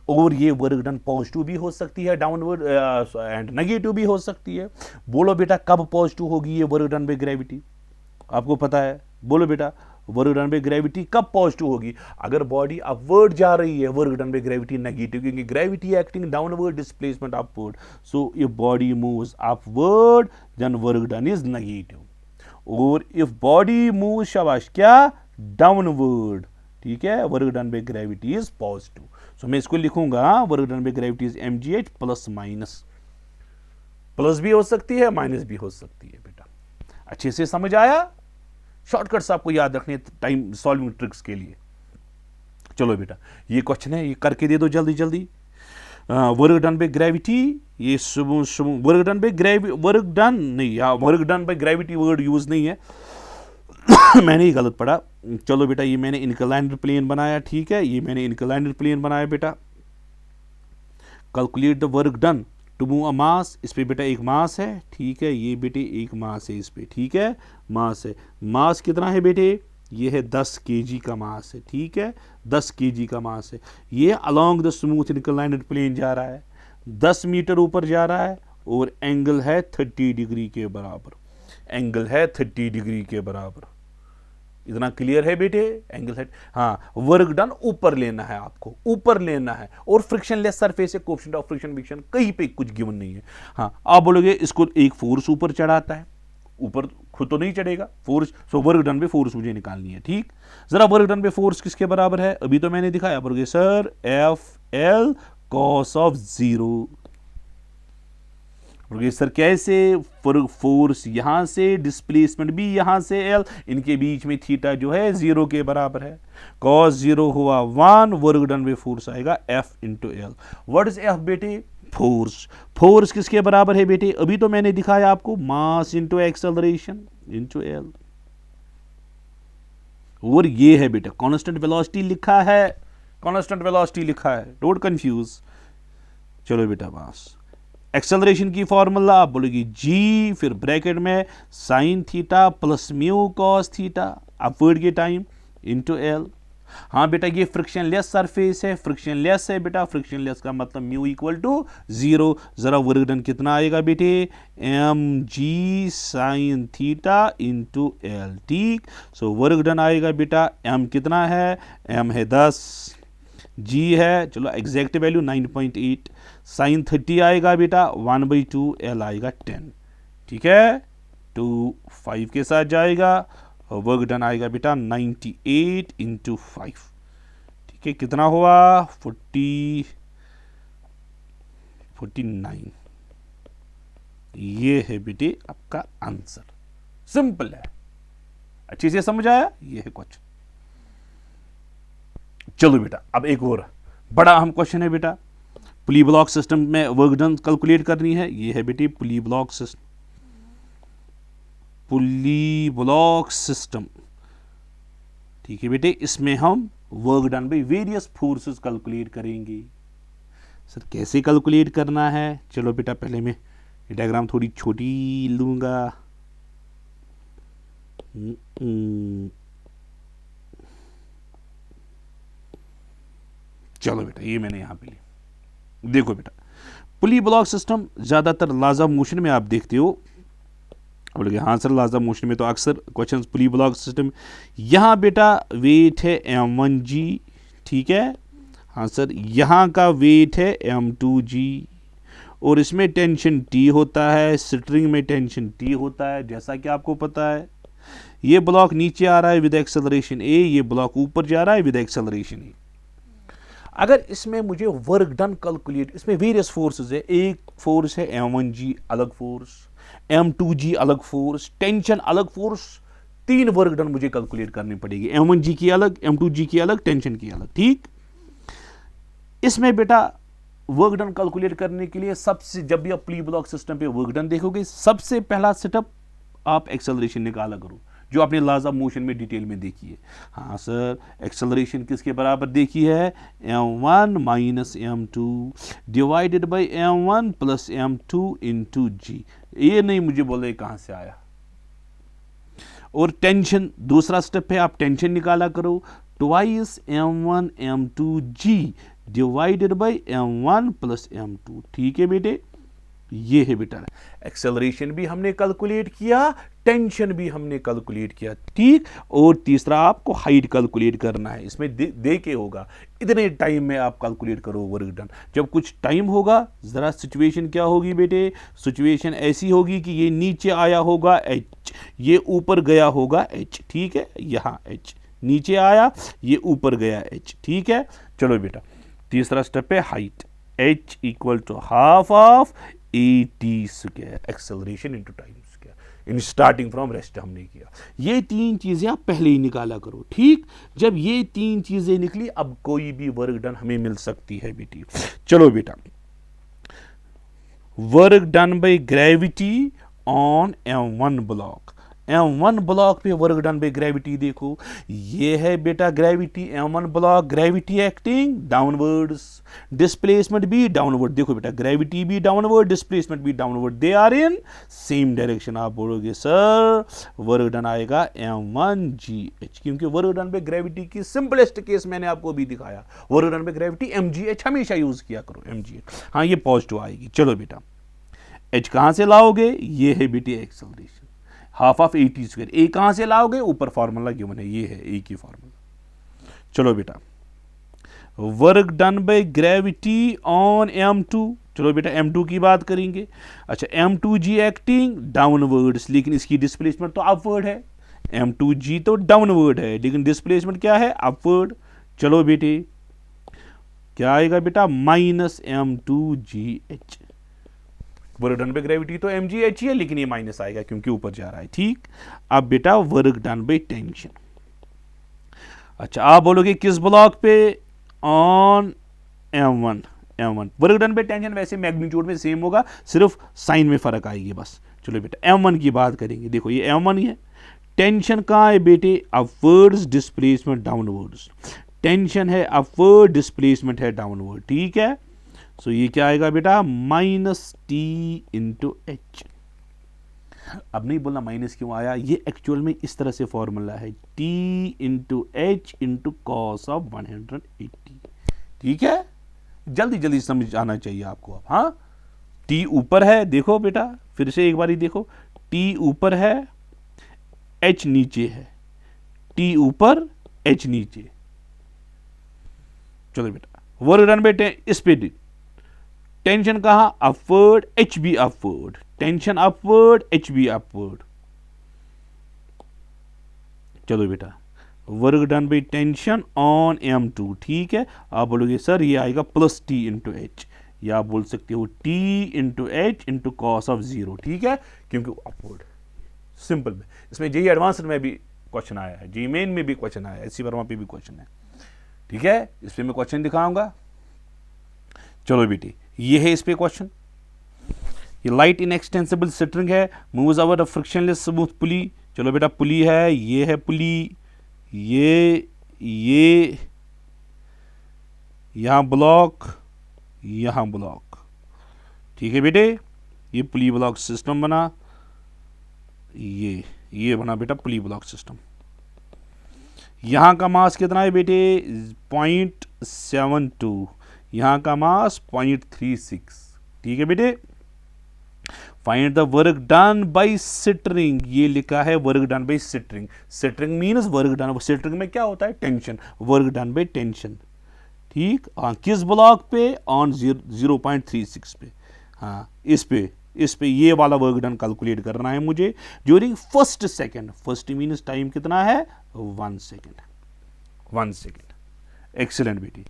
और ये वर्क डन पॉजिटिव भी हो सकती है, डाउनवर्ड एंड नेगेटिव भी हो सकती है। बोलो बेटा कब पॉजिटिव होगी ये वर्क डन बाय ग्रेविटी? आपको पता है, बोलो बेटा वर्क डन बाय ग्रेविटी कब पॉजिटिव होगी? अगर बॉडी अपवर्ड जा रही है, work done by gravity negative, क्योंकि gravity acting downward, displacement upward, so if body moves upward then work done is negative, और इफ बॉडी मूव शाबाश क्या डाउनवर्ड, ठीक है, work done by gravity is positive. So मैं इसको लिखूंगा work done by gravity is M ji H plus minus, plus भी हो सकती है माइनस भी हो सकती है बेटा। अच्छे से समझ आया? शॉर्टकट्स आपको याद रखने टाइम सॉल्विंग ट्रिक्स के लिए। चलो बेटा, ये क्वेश्चन है, ये करके दे दो जल्दी जल्दी। वर्क डन बाय ग्रेविटी, ये work done by gravity, work done नहीं, या work done by gravity word use नहीं है मैंने ही गलत पढ़ा। चलो बेटा, ये मैंने इंक्लाइंड प्लेन बनाया, ठीक है, ये मैंने इंक्लाइंड प्लेन बनाया बेटा। Calculate the work done to move a mass, इस पे बेटा एक मास है, ठीक है, ये बेटे एक मास है इस पे, ठीक है, मास है। मास कितना है बेटे? ये है 10 kg का मास है, ठीक है, 10 kg का मास है। ये along the smooth inclined plane जा रहा है, 10 मीटर ऊपर जा रहा है, और एंगल है 30 डिग्री के बराबर, एंगल है 30 डिग्री के बराबर। इतना क्लियर है बेटे? एंगल है, हाँ, वर्क डन ऊपर लेना है आपको, ऊपर लेना है, और फ्रिक्शन लेस सरफेस है, कोएफिशिएंट ऑफ फ्रिक्शन विक्शन कहीं पे कुछ गिवन नहीं है। हाँ, आप बोलोगे इसको एक फोर्स ऊपर चढ़ाता है, ऊपर खुद तो नहीं चढ़ेगा फोर्स, सो वर्क डन पे फोर्स मुझे निकालनी है। ठीक, जरा वर्क डन पे फोर्स किसके बराबर है? अभी तो मैंने दिखाया, बोलोगे sir F L cos of 0। Sir कैसे, फोर्स यहां से, डिस्प्लेसमेंट भी यहां से L, इनके बीच में थीटा जो है 0 के बराबर है। cos 0 हुआ 1, वर्क डन बाय फोर्स आएगा F into L। What is F बेटे? फोर्स। फोर्स किसके बराबर है बेटे? अभी तो मैंने दिखाया आपको, mass into acceleration into L। और ये है बेटा कांस्टेंट वेलोसिटी लिखा है, कांस्टेंट वेलोसिटी लिखा है, डोंट कंफ्यूज। चलो बेटा बस एक्सेलरेशन की फॉर्मूला आप बोलोगी जी, फिर ब्रैकेट में sign theta plus mu cos theta upward के टाइम इंटू L। हाँ बेटा ये फ्रिक्शन लेस सरफेस है, फ्रिक्शन लेस है बेटा, फ्रिक्शन लेस का मतलब म्यू इक्वल टू 0। जरा वर्क डन कितना आएगा बेटे? mg sine theta into L। ठीक, सो वर्क डन आएगा बेटा, m कितना है? m है 10, g है, चलो एग्जैक्ट वैल्यू 9.8, साइन 30 आएगा बेटा 1/2, L आएगा 10। ठीक है, 2 5 के साथ जाएगा, वर्क डन आएगा बेटा 98 इंटू 5। ठीक है, कितना हुआ? 49। ये है बेटे आपका आंसर, सिंपल है, अच्छे से समझ आया? ये है क्वेश्चन। चलो बेटा अब एक और बड़ा अहम क्वेश्चन है बेटा, पुली ब्लॉक सिस्टम में वर्क डन कैलकुलेट करनी है। ये है बेटे पुली ब्लॉक सिस्टम, पुली ब्लॉक सिस्टम। ठीक है बेटे, इसमें हम work done by various forces calculate करेंगे। सर कैसे कैलकुलेट करना है? चलो बेटा पहले मैं ये डायग्राम थोड़ी छोटी लूंगा। चलो बेटा ये मैंने यहां पे ली। देखो बेटा पुली ब्लॉक सिस्टम ज्यादातर लाजा मोशन में आप देखते हो। बोलोगे हाँ सर लाजा मोशन में तो अक्सर क्वेश्चंस पुली ब्लॉक सिस्टम। यहाँ बेटा वेट है m1g, ठीक है, हाँ सर, यहाँ का वेट है m2g, और इसमें टेंशन T होता है, स्ट्रिंग में टेंशन T होता है, जैसा कि आपको पता है। ये ब्लॉक नीचे आ रहा है विद एक्सेलरेशन A, ये ब्लॉक ऊपर जा रहा है विद एक्सेलरेशन A। अगर इसमें मुझे वर्क डन कैलकुलेट, इसमें वेरियस फोर्सेस है, एक फोर्स है m1g अलग फोर्स, m2g अलग फोर्स, टेंशन अलग फोर्स, 3 वर्क डन मुझे कैलकुलेट करनी पड़ेगी, m1g की अलग, m2g की अलग, टेंशन की अलग। ठीक, इसमें बेटा वर्क डन कैलकुलेट करने के लिए सबसे, जब भी आप पुली ब्लॉक सिस्टम पे वर्क डन देखोगे, सबसे पहला सेटअप आप एक्सेलरेशन निकाला करो, जो आपने लॉज ऑफ मोशन में डिटेल में देखी है। हाँ सर, एक्सेलरेशन किसके बराबर देखी है? m1 minus m2 divided by m1 plus m2 into G. ये नहीं मुझे बोले कहां से आया। और टेंशन दूसरा स्टेप है, आप टेंशन निकाला करो, twice m1 m2g divided by m1 plus m2। ठीक है बेटे, ये है बेटा एक्सेलरेशन भी हमने कैलकुलेट किया, टेंशन भी हमने कैलकुलेट किया। ठीक, और तीसरा आपको हाइट कैलकुलेट करना है, इसमें दे के होगा इतने टाइम में आप कैलकुलेट करो वर्क डन। जब कुछ टाइम होगा, जरा सिचुएशन क्या होगी बेटे? सिचुएशन ऐसी होगी कि ये नीचे आया होगा h, ये ऊपर गया होगा h। ठीक है, यहाँ h नीचे आया, ये ऊपर गया h। ठीक है, चलो बेटा तीसरा स्टेप है height, h equal to half of AT square, acceleration into time square, इन स्टार्टिंग फ्रॉम रेस्ट हमने किया। ये 3 चीजें आप पहले ही निकाला करो। ठीक, जब ये 3 चीजें निकली, अब कोई भी वर्क डन हमें मिल सकती है बेटी। चलो बेटा, work done by gravity on m1 block, m1 block पे वर्क डन बाय ग्रेविटी देखो, ये है बेटा gravity, m1 block, gravity acting downwards, displacement भी डाउनवर्ड। देखो बेटा ग्रेविटी भी डाउनवर्ड, डिस्प्लेसमेंट भी downward, they are in same direction. आप बोलोगे सर वर्क डन आएगा m1gh, क्योंकि वर्क डन बाय ग्रेविटी की सिंपलेस्ट केस मैंने आपको भी दिखाया, work done by gravity mgh हमेशा यूज किया करो, mgh। हाँ ये पॉजिटिव आएगी। चलो बेटा h कहां से लाओगे? ये है बेटी acceleration, half of AT square. A कहां से लाओगे? ऊपर फॉर्मूला गिवन है, ये है ए की फॉर्मूला। चलो बेटा work done by gravity on m2, चलो बेटा m2 की बात करेंगे। अच्छा, m2g एक्टिंग डाउनवर्ड्स, लेकिन इसकी डिस्प्लेसमेंट तो अपवर्ड है, m2g तो डाउनवर्ड है, लेकिन डिस्प्लेसमेंट क्या है? अपवर्ड। चलो बेटे क्या आएगा बेटा, -m2gh। Work done by gravity तो mgh ही है, लेकिन ये माइनस आएगा क्योंकि ऊपर जा रहा है। ठीक। अब बेटा वर्क डन बाय टेंशन। अच्छा आप बोलोगे किस ब्लॉक पे, on m1। Work done by tension वैसे मैग्नीट्यूड में सेम होगा, सिर्फ साइन में फर्क आएगी बस। चलो बेटा m1 की बात करेंगे। देखो ये m1 ही है। टेंशन कहाँ है बेटे, अपवर्ड्स, डिस्प्लेसमेंट डाउनवर्ड्स। टेंशन है अपवर्ड, डिस्प्लेसमेंट है डाउनवर्ड। ठीक है, सो ये क्या आएगा बेटा, -t/h। अब नहीं बोलना माइनस क्यों आया, ये एक्चुअल में इस तरह से फॉर्मूला है, t/h × cos ऑफ 180। ठीक है, जल्दी जल्दी समझ आना चाहिए आपको अब। हाँ, t ऊपर है, देखो बेटा फिर से एक बार ही देखो, t ऊपर है, h नीचे है, t ऊपर h नीचे। चलो बेटा वर्क डन बाय इस पे टेंशन कहा, upward, H be upward, tension upward, H be upward. चलो बेटा work done by tension on m2। ठीक है, आप बोलोगे सर ये आएगा +t/h, या आप बोल सकते हो t/h × cos ऑफ 0। ठीक है, क्योंकि अपवर्ड सिंपल में, इसमें जेई एडवांस्ड में भी क्वेश्चन आया है, जेई मेन में भी क्वेश्चन आया है, एससी वर्मा पे भी क्वेश्चन है। ठीक है, इस पे मैं क्वेश्चन दिखाऊंगा। चलो बेटी ये है इस पे क्वेश्चन। ये लाइट इनएक्सटेंसिबल स्ट्रिंग है, moves over the frictionless smooth pulley. चलो बेटा पुली है, ये है पुली, ये यहां ब्लॉक, यहां ब्लॉक। ठीक है बेटे, ये पुली ब्लॉक सिस्टम बना, ये बना बेटा पुली ब्लॉक सिस्टम। यहां का मास कितना है बेटे, 0.72, यहां का मास 0.36। ठीक है बेटे, find the work done bye string, ये लिखा है work done bye string. String means work done, string में क्या होता है, tension, work done by tension. ठीक, किस ब्लॉक पे, ऑन 0.36 पे। हाँ इस पे ये वाला वर्क डन कैलकुलेट करना है मुझे during first second. First means time कितना है, 1 सेकेंड। 1 सेकेंड, एक्सीलेंट बेटी।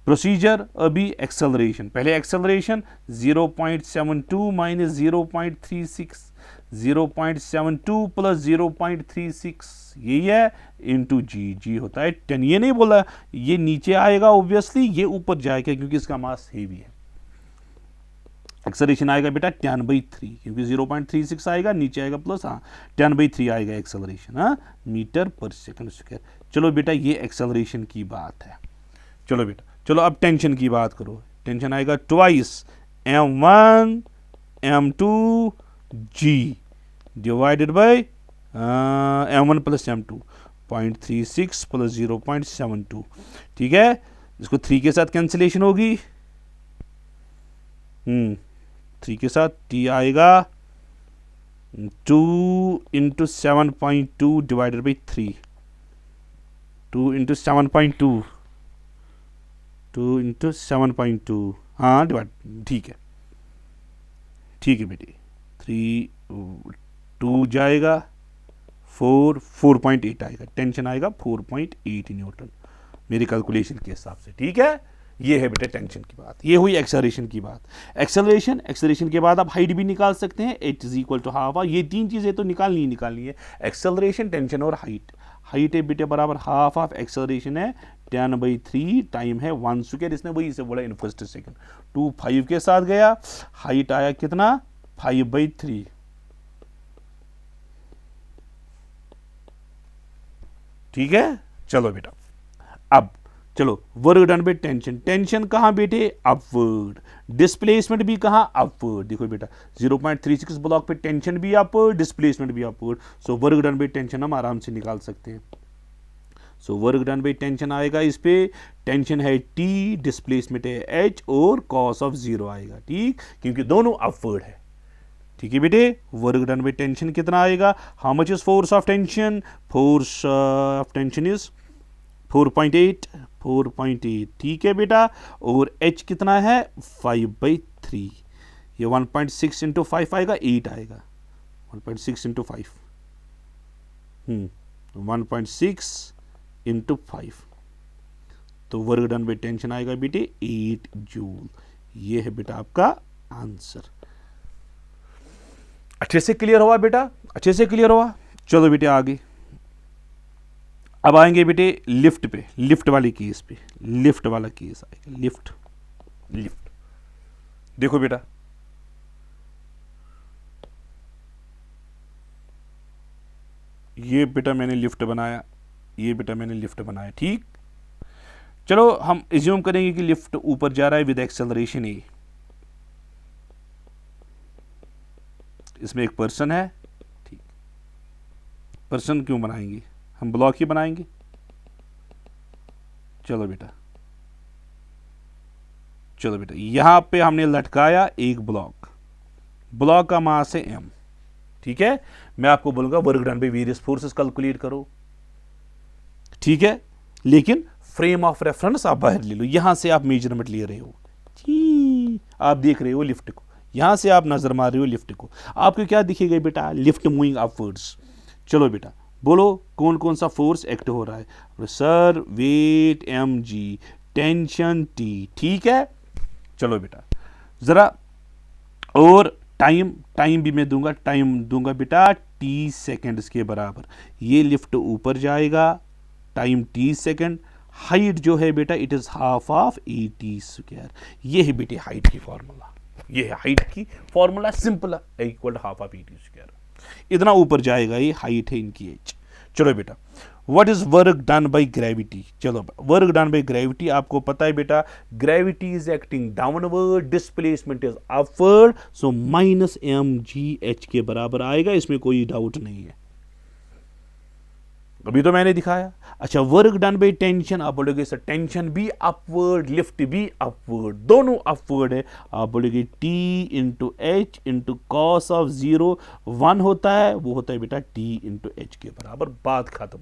प्रोसीजर अभी एक्सेलरेशन, पहले एक्सेलरेशन 0.72 माइनस 0.36, 0.72 प्लस 0.36 यही है, इंटू जी होता है 10। ये नहीं बोला ये नीचे आएगा, ऑब्वियसली ये ऊपर जाएगा क्योंकि इसका मास हेवी है। एक्सेलरेशन आएगा बेटा 10/3, क्योंकि 0.36 आएगा, नीचे आएगा प्लस, हाँ 10/3 आएगा एक्सेलरेशन, हाँ मीटर पर सेकंड स्क्वायर। चलो बेटा ये एक्सेलरेशन की बात है। चलो बेटा चलो अब टेंशन की बात करो। टेंशन आएगा twice m1 m2g divided by m1 plus m2, 0.36 plus 0.72। ठीक है, इसको 3 के साथ कैंसिलेशन होगी, 3 के साथ t आएगा 2 × 7.2 डिवाइडेड बाई 3, 2 × 7.2, 2 × 7.2, हाँ डिवाइड। ठीक है बेटी, 3 2 जाएगा 4.8 आएगा, टेंशन आएगा 4.8 न्यूटन मेरी कैलकुलेशन के हिसाब से। ठीक है, ये है बेटे टेंशन की बात, ये हुई एक्सेलरेशन की बात। एक्सेलरेशन के बाद आप हाइट भी निकाल सकते हैं, h = ½ ये 3 चीजें तो निकालनी है, एक्सेलरेशन, टेंशन और हाइट। हाइट है बेटे बराबर ½ ऑफ एक्सेलरेशन है 10/3, टाइम है 1 स्क्वायर, इसने वही से बोला इन फर्स्ट सेकंड। 2 5 के साथ गया, हाइट आया कितना 5/3। ठीक है, चलो बेटा अब चलो work done by tension. Tension कहां बेटे, अपवर्ड, डिस्प्लेसमेंट भी कहां, अपवर्ड। देखो बेटा 0.36 ब्लॉक पे टेंशन भी अपवर्ड, डिस्प्लेसमेंट भी upward, so work done by tension हम आराम से निकाल सकते हैं। सो वर्क डन बाय टेंशन आएगा, इस पे टेंशन है T, डिस्प्लेसमेंट है H और cos ऑफ 0 आएगा। ठीक, क्योंकि दोनों अपवर्ड है। ठीक है बेटे, वर्क डन बाय टेंशन कितना आएगा, how much is force of tension, force of tension is 4.8। ठीक है बेटा, और H कितना है 5/3, ये 1.6 × 5 आएगा, 8 आएगा, 1.6 × 5, 1.6 × 5, तो वर्क डन बाई टेंशन आएगा बेटे 8 जूल। ये है बेटा आपका आंसर। अच्छे से क्लियर हुआ बेटा, अच्छे से क्लियर हुआ। चलो बेटे आगे, अब आएंगे बेटे लिफ्ट पे, लिफ्ट वाले केस पे, लिफ्ट वाला केस आएगा। लिफ्ट, लिफ्ट देखो बेटा, ये बेटा मैंने लिफ्ट बनाया, ये बेटा मैंने लिफ्ट बनाया, ठीक। चलो हम एज्यूम करेंगे कि लिफ्ट ऊपर जा रहा है विद एक्सेलरेशन ए। इसमें एक पर्सन है, ठीक। पर्सन क्यों बनाएंगे, हम ब्लॉक ही बनाएंगे। चलो बेटा, चलो बेटा, यहां पे हमने लटकाया एक ब्लॉक, ब्लॉक का मास है m, ठीक है। मैं आपको बोलूंगा work done by various forces calculate करो, ठीक है। लेकिन फ्रेम ऑफ रेफरेंस आप बाहर ले लो, यहां से आप मेजरमेंट ले रहे हो, जी, आप देख रहे हो लिफ्ट को, यहां से आप नजर मार रहे हो लिफ्ट को, आपको क्या दिखेगा बेटा, लिफ्ट मूविंग अपवर्ड्स। चलो बेटा बोलो कौन कौन सा फोर्स एक्ट हो रहा है। Sir weight mg, tension t, ठीक है। चलो बेटा जरा, और टाइम, टाइम भी मैं दूंगा, टाइम दूंगा बेटा t सेकेंड्स के बराबर। ये लिफ्ट ऊपर जाएगा, टाइम t सेकेंड, हाइट जो है बेटा it is half of AT square. ये है बेटे हाइट की फॉर्मूला, ये है हाइट की फॉर्मूला, सिंपल है, equal half of AT square. इतना ऊपर जाएगा, ये हाइट है इनकी एज। चलो बेटा, what is work done by gravity. चलो वर्क डन बाय ग्रेविटी आपको पता है बेटा, gravity is acting downward, displacement is upward, so minus mgh के बराबर आएगा, इसमें कोई डाउट नहीं है, अभी तो मैंने दिखाया। अच्छा, वर्क डन बाय टेंशन, आप बोलोगे सर टेंशन भी अपवर्ड, लिफ्ट भी अपवर्ड, दोनों अपवर्ड है। आप बोलोगे T into H into cos of 0 1 होता है, वो होता है बेटा T इंटू एच के बराबर, बात खत्म।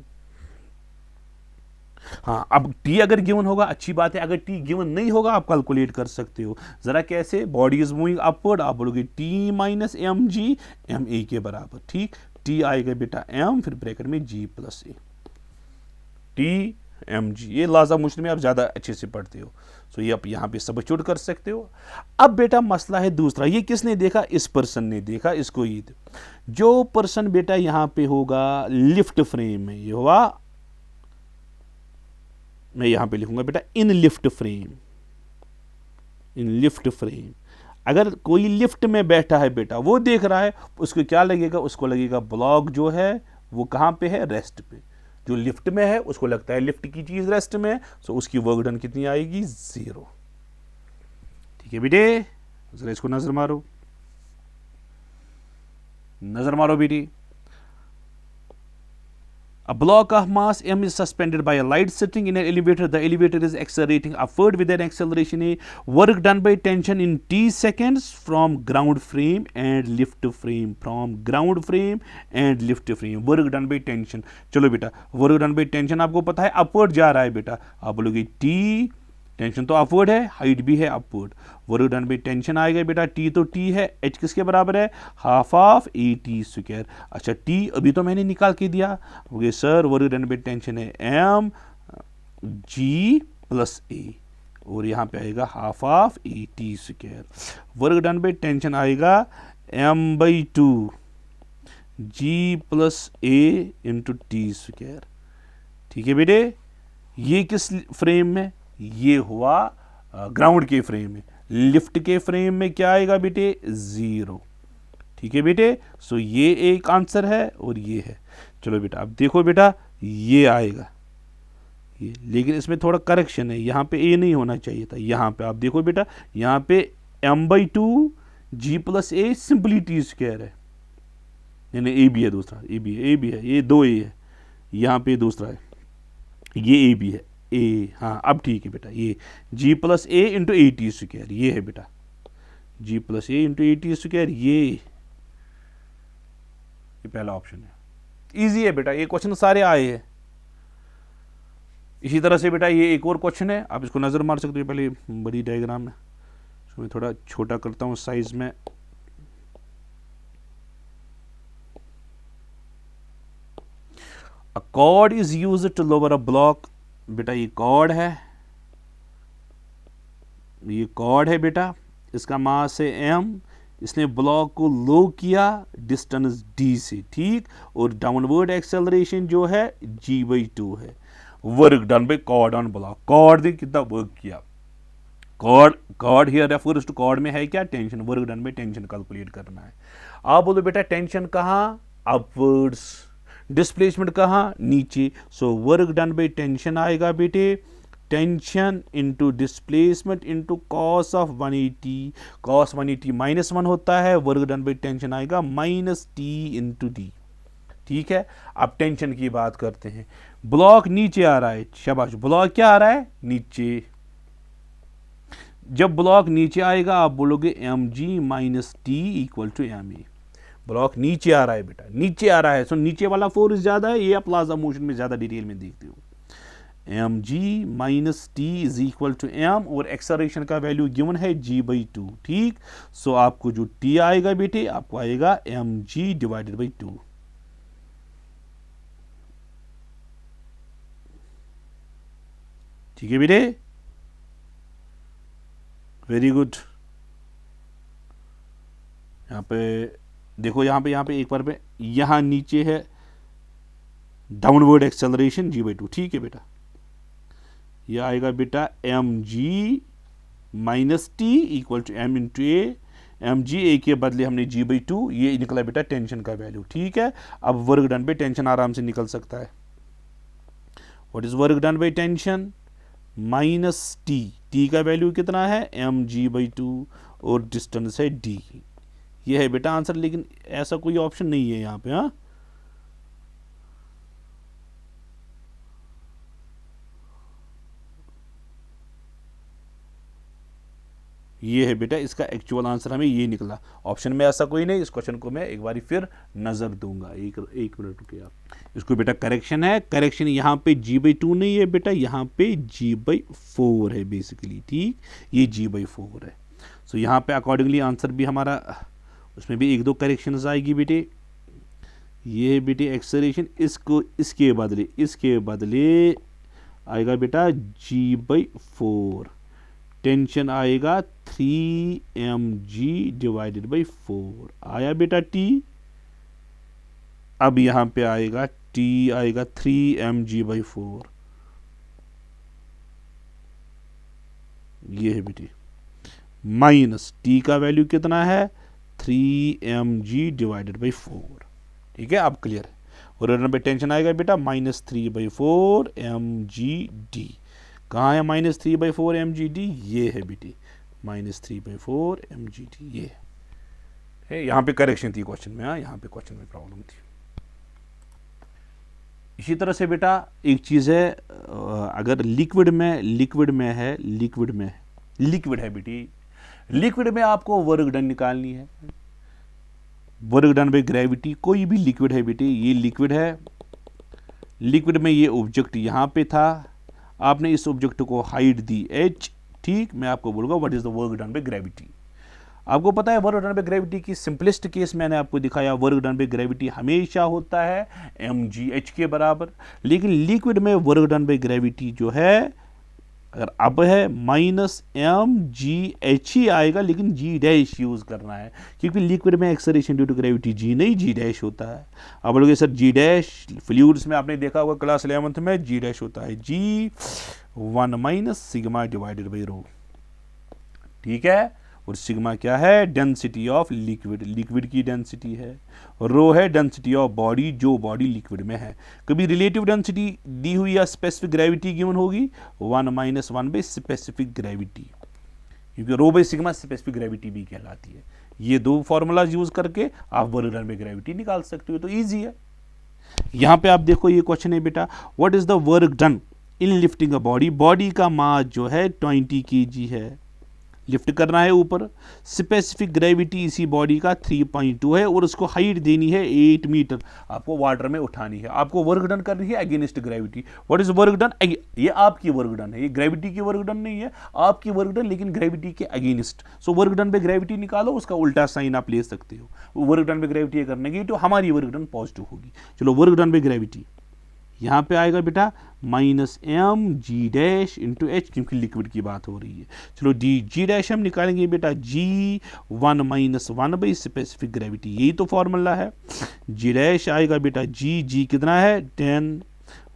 हाँ, अब T अगर गिवन होगा अच्छी बात है, अगर T गिवन नहीं होगा आप कैलकुलेट कर सकते हो। जरा कैसे, बॉडी इज मूविंग अपवर्ड, आप बोलोगे T माइनस mg ma के बराबर, ठीक। T आएगा बेटा m, फिर ब्रैकेट में g plus a, T mg। ये लाजा मुश्किल में आप ज्यादा अच्छे से पढ़ते हो, सो ये आप यहाँ पे सब्स्टिट्यूट कर सकते हो। अब बेटा मसला है दूसरा, ये किसने देखा, इस पर्सन ने देखा, इसको ये जो पर्सन बेटा यहाँ पे होगा लिफ्ट फ्रेम में, ये हुआ, मैं यहां पे लिखूंगा बेटा in lift frame, in lift frame. अगर कोई लिफ्ट में बैठा है बेटा, वो देख रहा है, उसको क्या लगेगा, उसको लगेगा ब्लॉक जो है वो कहां पे है, रेस्ट पे। जो लिफ्ट में है उसको लगता है लिफ्ट की चीज रेस्ट में है, सो उसकी वर्क डन कितनी आएगी, 0। ठीक है बेटे, जरा इसको नजर मारो, नजर मारो बेटी। A block of mass m is suspended by a light sitting in an elevator. The elevator is accelerating upward with an acceleration a. Work done by tension in t seconds from ground frame and lift frame. From ground frame and lift frame. Work done by tension. चलो बेटा, work done by tension आपको पता है upward जा रहा है बेटा, आप बोलोगे t, टेंशन तो अपवर्ड है, हाइट भी है upward, work done by tension आएगा बेटा, टी तो टी है, एच किसके बराबर है, हाफ ऑफ AT स्क्वायर। अच्छा, टी अभी तो मैंने निकाल के दिया, okay sir work done by tension है m g प्लस a, और यहाँ पे आएगा half of AT square. Work done by tension आएगा m/2 g plus a into T square. ठीक है बेटे, ये किस फ्रेम में, ये हुआ ग्राउंड के फ्रेम में। लिफ्ट के फ्रेम में क्या आएगा बेटे, 0। ठीक है बेटे, सो ये एक आंसर है और ये है। चलो बेटा अब देखो बेटा, ये आएगा ये, लेकिन इसमें थोड़ा करेक्शन है, यहाँ पे ए नहीं होना चाहिए था, यहाँ पे आप देखो बेटा, यहाँ पे m/2 g plus a simply T square है, यानी ए भी है, दूसरा ए भी है, ए भी है, ये 2 a है, यहाँ पे दूसरा है, ये ए भी है, ए, हाँ अब ठीक है बेटा, ये g plus a into AT square, ये है बेटा g plus a into AT square, ये पहला ऑप्शन है। इजी है बेटा, ये क्वेश्चन सारे आए हैं। इसी तरह से बेटा ये एक और क्वेश्चन है, आप इसको नजर मार सकते हो, पहले बड़ी डायग्राम है, इसको मैं थोड़ा छोटा करता हूँ साइज में। A cord is used to lower a block, बेटा ये कॉर्ड है, ये कॉर्ड है बेटा, इसका मास है m, इसने ब्लॉक को लो किया डिस्टेंस d से, ठीक, और डाउनवर्ड एक्सेलरेशन जो है g/2 है। Work done by cord on block, cord ने कितना वर्क किया, cord here refers to cord में है क्या, tension, work done by tension calculate करना है। आप बोलो बेटा टेंशन कहाँ, अपवर्ड्स, डिस्प्लेसमेंट कहाँ, नीचे, सो वर्क डन बाय टेंशन आएगा बेटे tension into displacement into cos of 180, cos 180 -1 होता है, वर्क डन बाय टेंशन आएगा -t इंटू डी, ठीक है। अब टेंशन की बात करते हैं, ब्लॉक नीचे आ रहा है, शाबाश, ब्लॉक क्या आ रहा है, नीचे। जब ब्लॉक नीचे आएगा आप बोलोगे mg - t equal to ma, block नीचे आ रहा है बेटा, नीचे आ रहा है, सो नीचे वाला फोर्स ज्यादा है, ये आप प्लाजा मोशन में ज्यादा डिटेल में देखते हो। mg - t is equal to m, और एक्सेलरेशन का वैल्यू गिवन है g/2, ठीक, सो आपको जो t आएगा बेटे, आपको आएगा mg डिवाइडेड बाई 2। ठीक है बेटे, वेरी गुड। यहाँ पे देखो, यहाँ पे एक बार पे, यहाँ नीचे है डाउनवर्ड एक्सेलरेशन g/2, ठीक है बेटा, यह आएगा बेटा mg - t equal to m into a, mg a के बदले हमने g/2, ये निकला बेटा टेंशन का वैल्यू, ठीक है। अब वर्क डन बाय टेंशन आराम से निकल सकता है। What is work done by tension, -t का वैल्यू कितना है, mg/2, और डिस्टेंस है d, ये है बेटा आंसर, लेकिन ऐसा कोई ऑप्शन नहीं है यहाँ पे, हाँ, ये है बेटा इसका एक्चुअल आंसर, हमें ये निकला, ऑप्शन में ऐसा कोई नहीं। इस क्वेश्चन को मैं एक बार फिर नजर दूंगा, एक मिनट रुकिए आप, इसको बेटा करेक्शन है, करेक्शन यहाँ पे g/2 नहीं है बेटा, यहाँ पे g/4 है बेसिकली, ठीक, ये g/4 है। सो यहाँ पे अकॉर्डिंगली आंसर भी हमारा, उसमें भी 1-2 करेक्शंस आएगी बेटे। ये है बेटे एक्सेलरेशन, इसको इसके बदले आएगा बेटा g/4, टेंशन आएगा 3mg डिवाइडेड बाई 4, आया बेटा t। अब यहां पे आएगा t आएगा 3mg/4, ये है बेटे, माइनस t का वैल्यू कितना है, 3mg डिवाइडेड बाई 4, ठीक है, अब क्लियर है। और नंबर पे टेंशन आएगा बेटा -3/4 mgd, कहाँ है -3/4 mgd, ये है बेटी -3/4 mgd, ये है। यहाँ पे करेक्शन थी क्वेश्चन में, हाँ, यहाँ पे क्वेश्चन में प्रॉब्लम थी। इसी तरह से बेटा एक चीज़ है, अगर लिक्विड में है बेटी, लिक्विड में आपको वर्क डन निकालनी है, वर्क डन बाय ग्रेविटी, कोई भी लिक्विड है बेटी, ये लिक्विड है, लिक्विड में ये ऑब्जेक्ट यहाँ पे था, आपने इस ऑब्जेक्ट को हाइट दी h, ठीक, मैं आपको बोलूँगा what is the work done by gravity. आपको पता है वर्क डन बाय ग्रेविटी की सिंपलेस्ट केस मैंने आपको दिखाया, वर्क डन बाय ग्रेविटी हमेशा होता है mgh के बराबर, लेकिन लिक्विड में वर्क डन बाय ग्रेविटी जो है, अगर अब है -mgh ही आएगा, लेकिन g' यूज करना है, क्योंकि लिक्विड में acceleration due to gravity g नहीं g' होता है। अब बोलोगे सर g', फ्लूइड्स में आपने देखा होगा क्लास 11th में g' होता है g1 - sigma divided by rho, ठीक है। और सिग्मा क्या है, डेंसिटी ऑफ लिक्विड की डेंसिटी है, रो है डेंसिटी ऑफ बॉडी, जो बॉडी लिक्विड में है। कभी रिलेटिव डेंसिटी दी हुई या स्पेसिफिक ग्रेविटी गिवन होगी, 1 - 1 बाई स्पेसिफिक ग्रेविटी, क्योंकि रो बाई सिग्मा स्पेसिफिक ग्रेविटी भी कहलाती है। ये दो फॉर्मूलाज यूज करके आप वर्क डन बाय ग्रेविटी निकाल सकते हो, तो ईजी है। यहाँ पे आप देखो ये क्वेश्चन है बेटा, what is the work done in lifting a body, body का मास जो है 20 kg है, लिफ्ट करना है ऊपर, स्पेसिफिक ग्रेविटी इसी बॉडी का 3.2 है, और उसको हाइट देनी है 8 मीटर, आपको वाटर में उठानी है, आपको वर्क डन करनी है against gravity. What is work done, ये आपकी वर्क डन है, ये ग्रेविटी की वर्क डन नहीं है, आपकी वर्क डन, लेकिन ग्रेविटी के against. So work done by gravity निकालो, उसका उल्टा साइन आप ले सकते हो, वर्क डन बाय ग्रेविटी अगर नेगेटिव, हमारी वर्क डन पॉजिटिव होगी। चलो वर्क डन बाय ग्रेविटी, यहाँ पे आएगा बेटा minus m g dash into h, क्योंकि लिक्विड की बात हो रही है। चलो डी जी डैश हम निकालेंगे बेटा जी 1 - 1 स्पेसिफिक ग्रेविटी, यही तो फॉर्मूला है। जी डैश आएगा बेटा जी कितना है 10,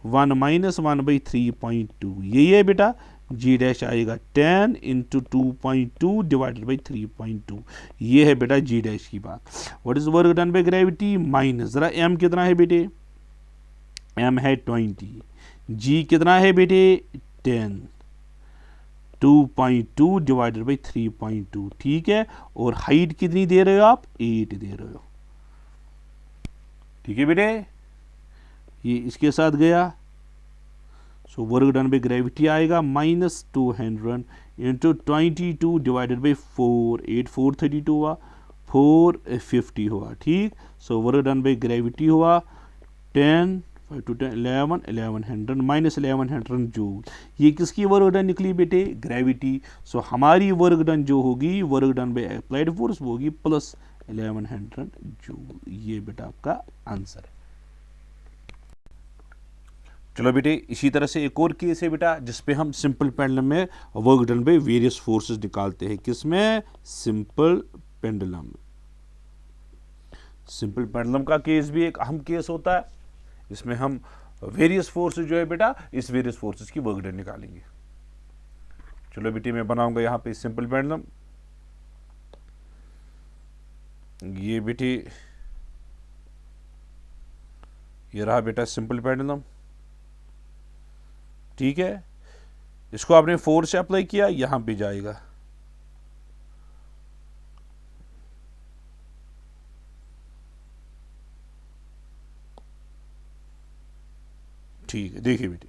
1 - 1/3.2, यही है बेटा। जी डैश आएगा 10 इंटू 2.2 डिवाइडेड बाई 3.2, ये है बेटा जी डैश की बात। What is work done by gravity minus, जरा एम कितना है बेटे, एम है 20, जी कितना है बेटे 10, 2.2 डिवाइडेड बाई 3.2, ठीक है। और हाइट कितनी दे रहे हो आप, 8 दे रहे हो, ठीक है बेटे। ये इसके साथ गया, सो वर्क डन बाई ग्रेविटी आएगा -200 इंटू 22 डिवाइडेड बाई 4, 8 4 32 हुआ, 450 हुआ, ठीक। सो वर्क डन बाई ग्रेविटी हुआ 10 5 to 10 1100 -1100 जूल। ये किसकी वर्क डन निकली बेटे, ग्रेविटी। सो हमारी वर्क डन जो होगी, work done by applied force, वो होगी प्लस 1100 जूल। ये बेटा आपका आंसर है। चलो बेटे, इसी तरह से एक और केस है बेटा जिसपे हम सिंपल पेंडुलम में work done by various forces निकालते हैं। किसमें, सिंपल पेंडुलम। सिंपल पेंडुलम का केस भी एक अहम केस होता है, इसमें हम वेरियस फोर्सेस जो है बेटा, इस वेरियस फोर्सेस की वर्क डन निकालेंगे। चलो बेटे, मैं बनाऊंगा यहां पे सिंपल पेंडुलम। ये बेटे, ये रहा बेटा सिंपल पेंडुलम, ठीक है। इसको आपने फोर्स से अप्लाई किया, यहां पे जाएगा, ठीक है। देखिए बेटे,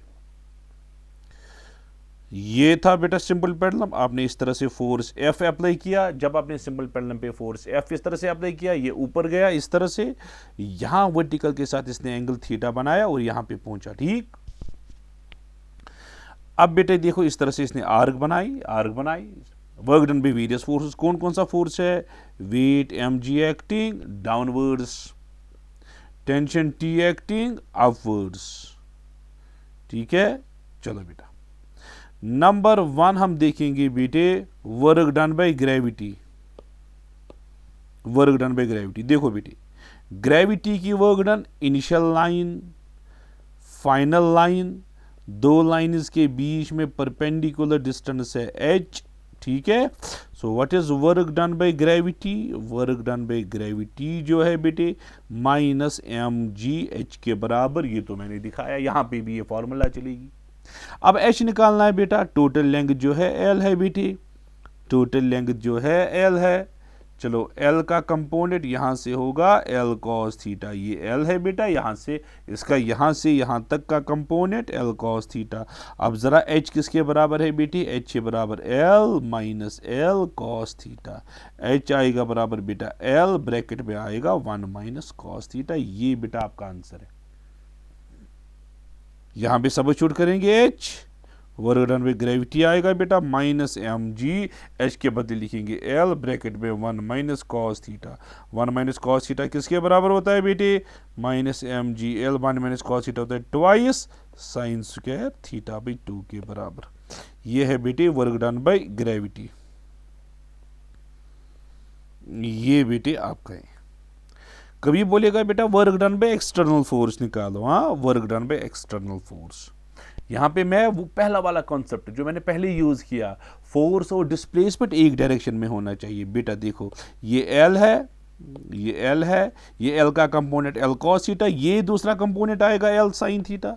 ये था बेटा सिंपल पेंडुलम, आपने इस तरह से फोर्स एफ अप्लाई किया। जब आपने सिंपल पेंडुलम पे फोर्स एफ इस तरह से अप्लाई किया, ये ऊपर गया इस तरह से, यहां वर्टिकल के साथ इसने एंगल थीटा बनाया और यहां पे पहुंचा, ठीक। अब बेटे देखो, इस तरह से इसने आर्क बनाई, work done by various forces. कौन कौन सा फोर्स है, weight m g acting downwards, tension T acting upwards, ठीक है। चलो बेटा, नंबर 1 हम देखेंगे बेटे work done by gravity. Work done by gravity देखो बेटे, ग्रेविटी की work done, initial line, final line, दो लाइन्स के बीच में परपेंडिकुलर डिस्टेंस है h, ठीक है। So what is work done by gravity, work done by gravity जो है बेटे -mgh के बराबर, ये तो मैंने दिखाया, यहां पे भी ये फॉर्मूला चलेगी। अब h निकालना है बेटा, टोटल लेंथ जो है l है बेटे, टोटल लेंथ जो है l है। चलो L का कंपोनेंट यहां से होगा L cos थीटा, ये L है बेटा, यहां से इसका यहां से यहां तक का कंपोनेंट L cos थीटा। अब जरा H किसके बराबर है बेटी, H के बराबर L minus L cos theta. H आएगा बराबर बेटा L, ब्रैकेट में आएगा 1 माइनस cos थीटा। ये बेटा आपका आंसर है। यहां पे सब्स्टिट्यूट करेंगे H, work done by gravity आएगा बेटा -mg, h के बदले लिखेंगे L, ब्रैकेट में 1 minus cos theta. 1 minus cos theta किसके बराबर होता है बेटे, -mg L, 1 minus cos theta होता है twice sine square theta by 2 के बराबर। ये है बेटे वर्क डन बाई ग्रेविटी। ये बेटे आपका है। कभी बोलेगा बेटा work done by external force निकालो, हाँ, work done by external force. यहां पे मैं वो पहला वाला कॉन्सेप्ट जो मैंने पहले यूज किया, फोर्स और डिस्प्लेसमेंट एक डायरेक्शन में होना चाहिए। बेटा देखो, ये L है, ये L है, ये L का कंपोनेंट L cos थीटा, ये दूसरा कंपोनेंट आएगा L sin थीटा।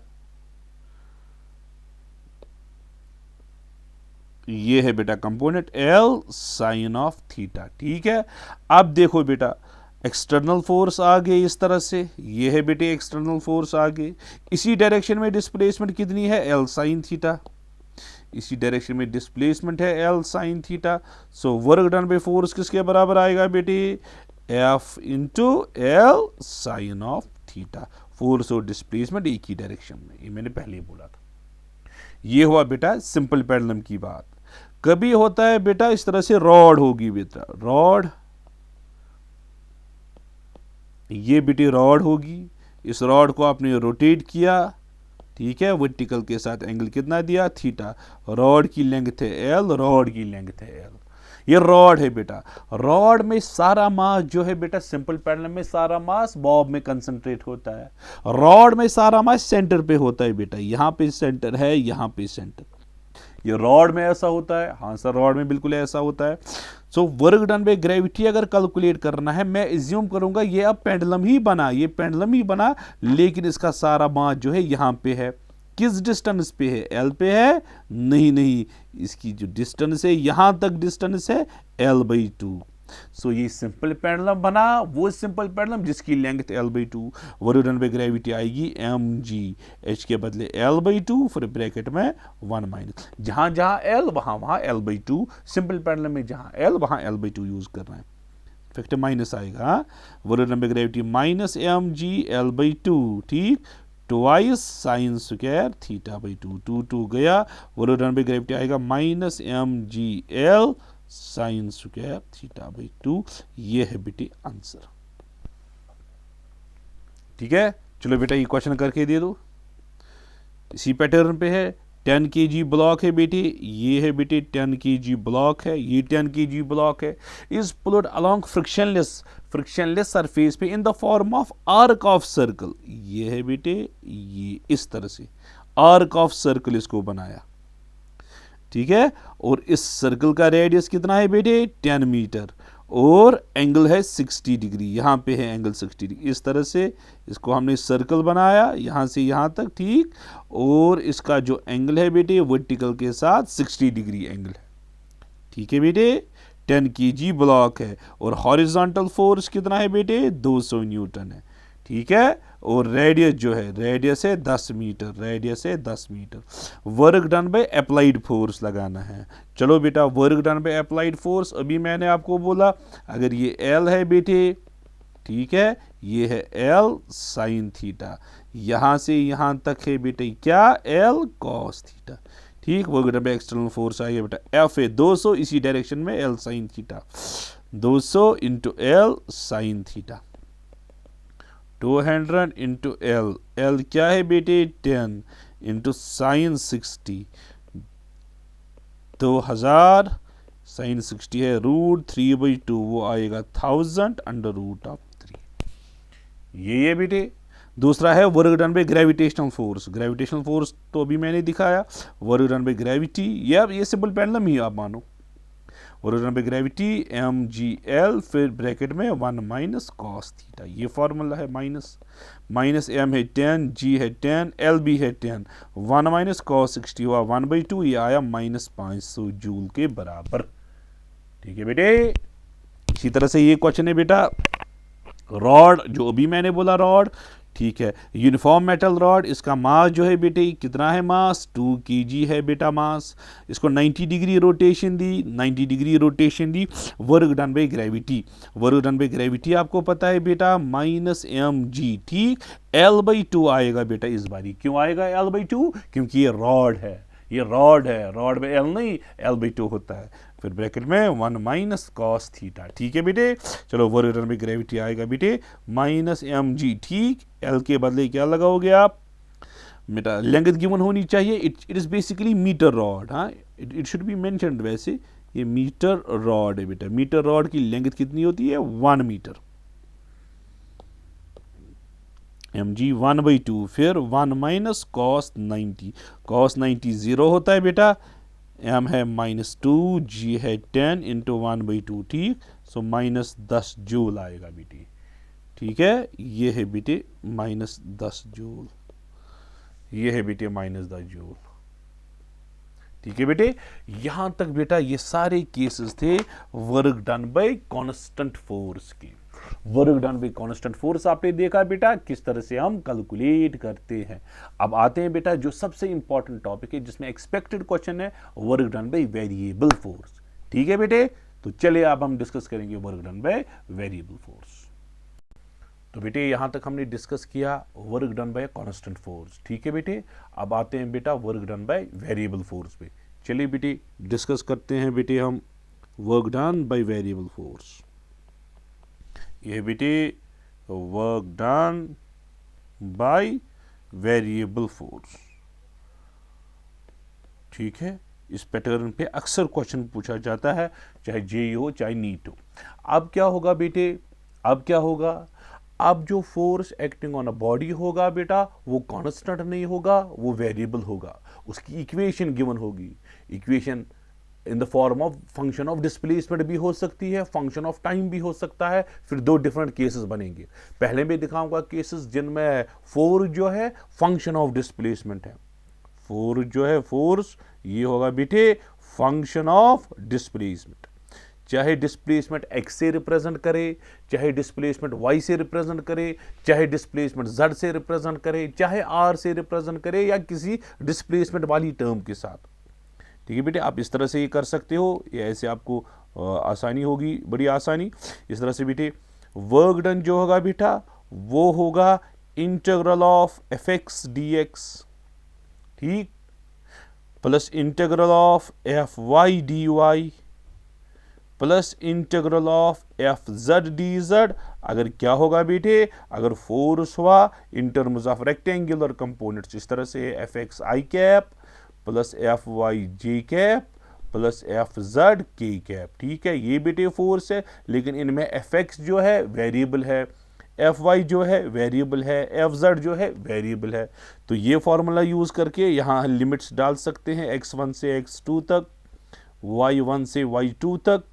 ये है बेटा component L sin of theta, ठीक है। अब देखो बेटा, एक्सटर्नल फोर्स आ गए इस तरह से, ये है बेटे एक्सटर्नल फोर्स आ गए, इसी डायरेक्शन में डिस्प्लेसमेंट कितनी है L sin थीटा, इसी डायरेक्शन में डिस्प्लेसमेंट है L sin theta. So work done by force किसके बराबर आएगा बेटे, F into L sin of theta. Force और डिस्प्लेसमेंट एक ही डायरेक्शन में, ये मैंने पहले ही बोला था। ये हुआ बेटा सिंपल पेंडुलम की बात। कभी होता है बेटा इस तरह से रॉड होगी बेटा, रॉड, ये बेटी रॉड होगी, इस रॉड को आपने रोटेट किया, ठीक है, वर्टिकल के साथ एंगल कितना दिया, थीटा। रॉड की लेंथ है एल, रॉड की लेंथ है एल। ये रॉड है बेटा। रॉड में सारा मास जो है बेटा, सिंपल पेंडुलम में सारा मास बॉब में कंसंट्रेट होता है, रॉड में सारा मास सेंटर पे होता है बेटा। यहां पे सेंटर है, यहां पे सेंटर। ये रॉड में ऐसा होता है, हाँ सर रॉड में बिल्कुल ऐसा होता है। So work done by gravity अगर कैलकुलेट करना है, मैं एज्यूम करूंगा ये अब पेंडुलम ही बना, ये पेंडुलम ही बना, लेकिन इसका सारा मास जो है यहां पे है। किस डिस्टेंस पे है, एल पे है? नहीं नहीं, इसकी जो डिस्टेंस है यहां तक डिस्टेंस है L/2। सो ये सिंपल पेंडुलम बना, वो सिंपल पेंडुलम जिसकी length L/2। Work done by gravity आएगी mg, h के बदले L/2, फिर ब्रैकेट में 1 माइनस, जहां जहां L वहां वहां L/2। सिंपल पेंडुलम में जहां L वहां L/2 यूज करना है। इफेक्ट माइनस आएगा, work done by gravity minus mg L/2, ठीक, ट्वाइस साइन स्क्वायर θ/2, 2 गया, वर्क डन बाय ग्रेविटी आएगा माइनस mg/L साइन स्क्वायर θ/2। ये है बेटे आंसर। ठीक है, चलो बेटा ये क्वेश्चन करके दे दो। इसी पैटर्न पे है, 10 kg ब्लॉक है बेटे, ये है बेटे 10 kg ब्लॉक है, ये 10 kg ब्लॉक है, is pulled along frictionless surface पे in the form of arc of circle. ये है बेटे, ये इस तरह से आर्क ऑफ सर्कल इसको बनाया, ठीक है, और इस सर्कल का रेडियस कितना है बेटे, 10 मीटर, और एंगल है 60 डिग्री, यहां पे है एंगल 60 डिग्री। इस तरह से इसको हमने सर्कल बनाया यहां से यहां तक, ठीक, और इसका जो एंगल है बेटे वर्टिकल के साथ 60 डिग्री एंगल है। ठीक है बेटे, 10 kg ब्लॉक है, और हॉरिजॉन्टल फोर्स कितना है बेटे, 200 न्यूटन है। ठीक है, और रेडियस जो है, रेडियस है 10 मीटर, रेडियस है 10 metre. Work done by applied force लगाना है। चलो बेटा, work done by applied force, अभी मैंने आपको बोला अगर ये L है बेटे, ठीक है, ये है L साइन थीटा, यहां से यहां तक है बेटे क्या, L कॉस थीटा। ठीक, work done by external force आएगा बेटा, F है 200, इसी डायरेक्शन में L sine theta, 200 into L sine theta, 200 into L, L क्या है बेटे 10 इंटू साइन 60, 2000 साइन 60 है √3/2, वो आएगा 1000 अंडर रूट ऑफ 3। ये बेटे। दूसरा है work done by gravitational force. Gravitational force तो अभी मैंने दिखाया, वर्क डन बाय ग्रेविटी, ये सिंपल पेंडुलम ही आप मानो। Work done by gravity mg/L, फिर ब्रैकेट में 1 माइनस कॉस थीटा, ये फॉर्मूला है, माइनस m है 10, g है 10, L भी है 10, 1 माइनस कॉस 60 हुआ 1/2, ये आया -500 जूल के बराबर। ठीक है बेटे, इसी तरह से ये क्वेश्चन है बेटा, रॉड जो अभी मैंने बोला रॉड, ठीक है, यूनिफॉर्म मेटल रॉड, इसका मास जो है बेटे कितना है, मास 2 kg है बेटा मास। इसको 90 degree rotation the, 90 degree rotation the. Work done by gravity, work done by gravity आपको पता है बेटा -mg, ठीक, L/2 आएगा बेटा इस बारी। क्यों आएगा L/2? क्योंकि ये रॉड है, ये रॉड है, रॉड में L नहीं L/2 होता है, फिर ब्रैकेट में 1 माइनस कॉस थीटा। ठीक है बेटे, चलो वर्क डन बाय ग्रेविटी आएगा बेटे -mg, ठीक, L के बदले क्या लगाओगे आप बेटा, लेंथ गिवन होनी चाहिए, it is basically metre rod, हाँ इट शुड बी मेंशन्ड, वैसे ये मीटर रॉड है बेटा। मीटर रॉड की लेंथ कितनी होती है, 1 मीटर, mg 1/2, फिर 1 माइनस कॉस 90, कॉस 90 0 होता है बेटा, m है -2, g है 10 इंटू 1/2, ठीक, सो -10 जूल आएगा बेटे। ठीक है, ये है बेटे -10 जूल, ये है बेटे -10 जूल। ठीक है बेटे, यहां तक बेटा ये सारे केसेस थे work done by constant force के। Work done by constant force आपने देखा बेटा किस तरह से हम कैलकुलेट करते हैं। अब आते हैं बेटा जो सबसे इंपॉर्टेंट टॉपिक है जिसमें एक्सपेक्टेड क्वेश्चन है, work done by variable force. ठीक है बेटे, तो चलिए अब हम डिस्कस करेंगे work done by variable force. तो बेटे यहां तक हमने डिस्कस किया work done by constant force. ठीक है बेटे, अब आते हैं बेटा work done by variable force पे। चलिए बेटे डिस्कस करते हैं बेटे हम work done by variable force. ये बेटे work done by variable force. ठीक है, इस पैटर्न पे अक्सर क्वेश्चन पूछा जाता है, चाहे जेई हो चाहे नीट हो। अब क्या होगा बेटे, अब क्या होगा, अब जो force acting on a body होगा बेटा वो कांस्टेंट नहीं होगा, वो वेरिएबल होगा। उसकी इक्वेशन गिवन होगी, equation in the form of function of displacement भी हो सकती है, फंक्शन ऑफ टाइम भी हो सकता है। फिर दो डिफरेंट केसेस बनेंगे। पहले मैं दिखाऊंगा केसेस जिनमें फोर्स जो है फंक्शन ऑफ डिस्प्लेसमेंट है। फोर्स जो है, फोर्स ये होगा बेटे फंक्शन ऑफ डिस्प्लेसमेंट। चाहे डिस्प्लेसमेंट एक्स से रिप्रेजेंट करे, चाहे डिस्प्लेसमेंट वाई से रिप्रेजेंट करे, चाहे डिस्प्लेसमेंट जेड से रिप्रेजेंट करे, चाहे आर से रिप्रेजेंट करे, या किसी डिस्प्लेसमेंट वाली टर्म के साथ। ठीक है बेटे, आप इस तरह से ये कर सकते हो, या ऐसे आपको आसानी होगी, बड़ी आसानी। इस तरह से बेटे वर्क डन जो होगा बेटा वो होगा integral of F x D X, ठीक, plus integral of F Y D Y plus integral of F Z D Z. अगर क्या होगा बेटे, अगर फोर्स हुआ in terms of rectangular components, इस तरह से F X I cap plus F Y J cap plus F Z K cap. ठीक है, ये बेटे फोर्स है, लेकिन इनमें एफ एक्स जो है वेरिएबल है, एफ वाई जो है वेरिएबल है, एफ जेड जो है वेरिएबल है। तो ये फॉर्मूला यूज करके यहाँ लिमिट्स डाल सकते हैं, x1 से x2 तक, y1 से y2 तक,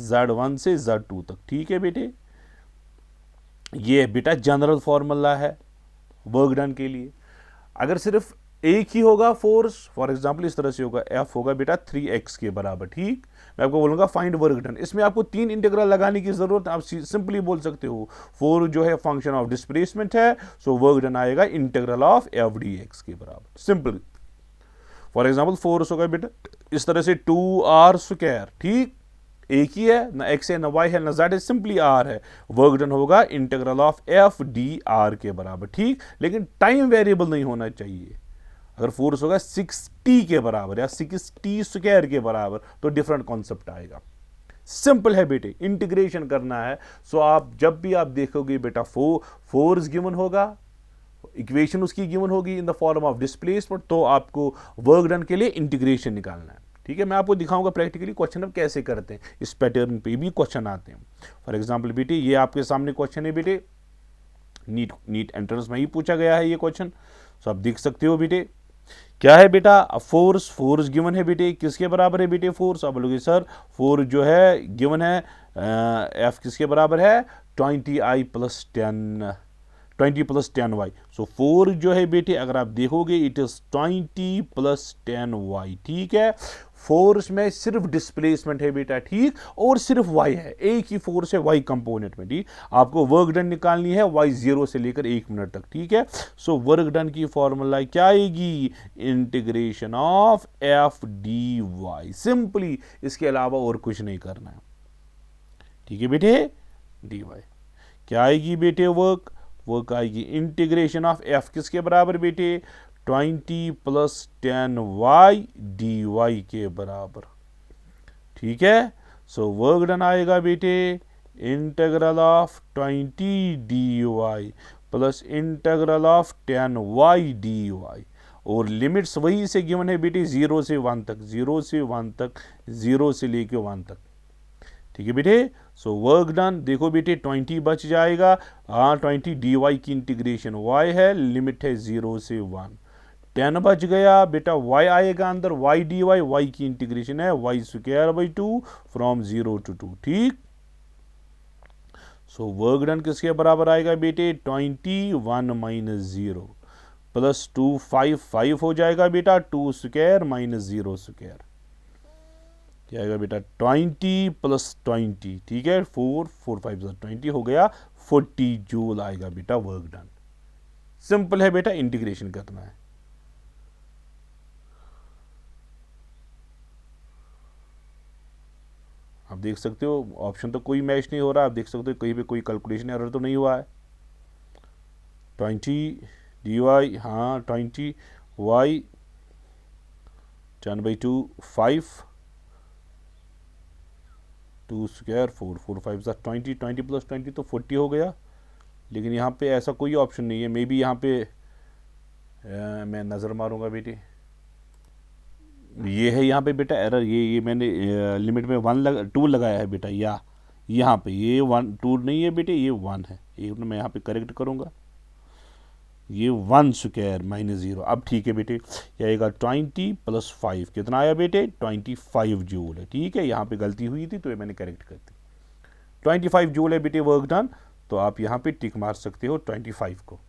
z1 से z2 तक। ठीक है बेटे, ये बेटा जनरल फॉर्मूला है वर्क डन के लिए। अगर सिर्फ एक ही होगा फोर्स, फॉर एग्जांपल इस तरह से होगा, एफ होगा बेटा 3x के बराबर। ठीक, मैं आपको बोलूंगा फाइंड वर्क डन। इसमें आपको 3 इंटीग्रल लगाने की जरूरत, आप सिंपली बोल सकते हो फोर्स जो है फंक्शन ऑफ डिस्प्लेसमेंट है, सो वर्क डन आएगा integral of F d x के बराबर, सिंपल। फॉर एग्जाम्पल फोर्स होगा बेटा इस तरह से 2r स्क्वायर, ठीक, एक ही है, ना एक्स है ना वाई है ना जेड है, सिंपली आर है। वर्क डन होगा integral of F D R के बराबर। ठीक, लेकिन टाइम वेरिएबल नहीं होना चाहिए। अगर फोर्स होगा 6t के बराबर या 6t स्क्वायर के बराबर तो डिफरेंट कॉन्सेप्ट आएगा। सिंपल है बेटे, इंटीग्रेशन करना है। सो आप जब भी आप देखोगे बेटा फोर्स गिवन होगा, इक्वेशन उसकी गिवन होगी इन द फॉर्म ऑफ डिस्प्लेसमेंट, तो आपको वर्क डन के लिए इंटीग्रेशन निकालना है। ठीक है, मैं आपको दिखाऊंगा प्रैक्टिकली क्वेश्चन अब कैसे करते हैं। इस पैटर्न पे भी क्वेश्चन आते हैं। फॉर एग्जांपल बेटे ये आपके सामने क्वेश्चन है बेटे, नीट एंट्रेंस में ही पूछा गया है ये क्वेश्चन। सो आप देख सकते हो बेटे क्या है बेटा, फोर्स गिवन है बेटे, किसके बराबर है बेटे फोर्स। अब बोलोगे सर फोर्स जो है गिवन है एफ किसके बराबर है 20i plus 20 plus 10y। So force जो है बेटे अगर आप देखोगे इट इज 20 प्लस 10y। ठीक है, फोर्स में सिर्फ डिस्प्लेसमेंट है बेटा, ठीक, और सिर्फ y है, एक ही फोर्स है y कंपोनेंट में। ठीक, आपको वर्क डन निकालनी है y 0 से लेकर 1 मिनट तक। ठीक है, सो वर्क डन की फॉर्मूला क्या आएगी, integration of F d y, simply, इसके अलावा और कुछ नहीं करना है। ठीक है बेटे, डी वाई क्या आएगी बेटे, वर्क आएगी इंटीग्रेशन ऑफ एफ किसके बराबर बेटे 20 प्लस 10y dy के बराबर। ठीक है, सो वर्क डन आएगा बेटे integral of 20 dy plus integral of 10y dy, और लिमिट्स वही से गिवन है बेटे 0 से 1 तक, 0 से 1 तक, 0 से लेके 1 तक। ठीक है बेटे, सो वर्क डन देखो बेटे 20 बच जाएगा, हाँ 20 डी वाई की इंटीग्रेशन y है, लिमिट है 0 से 1, 10 बच गया बेटा, y आएगा अंदर, y dy, y की इंटीग्रेशन है y square by 2 from 0 to 2। ठीक, सो वर्क डन किसके बराबर आएगा बेटे 21 माइनस 0 प्लस 2 5 हो जाएगा बेटा, 2 स्क्वायर माइनस 0 स्क्वायर, क्या आएगा बेटा 20 प्लस 20। ठीक है, 4 5 20 हो गया 40 जूल आएगा बेटा वर्क डन। सिंपल है बेटा, इंटीग्रेशन करना है। आप देख सकते हो ऑप्शन तो कोई मैच नहीं हो रहा, आप देख सकते हो कहीं पे कोई कैलकुलेशन एरर तो नहीं हुआ है। 20 डी वाई, हाँ 20 वाई 10/2 5 2 स्क्वायर 4 5 20 20 प्लस 20 तो 40 हो गया, लेकिन यहाँ पे ऐसा कोई ऑप्शन नहीं है। मे बी यहाँ पे मैं नज़र मारूंगा बेटे, ये है यहाँ पे बेटा एरर, ये मैंने लिमिट में 2 लगाया है बेटा, या यहाँ पे ये 1 2 नहीं है बेटे, ये 1 है। एक मैं यहाँ पे करेक्ट करूँगा, ये 1 स्क्वायर माइनस 0। अब ठीक है बेटे, ये आएगा 20 + 5 कितना आया बेटे 25 जूल है। ठीक है, यहाँ पे गलती हुई थी तो ये मैंने करेक्ट कर दी। 25 जूल है बेटे वर्क डन, तो आप यहाँ पे टिक मार सकते हो 25 को।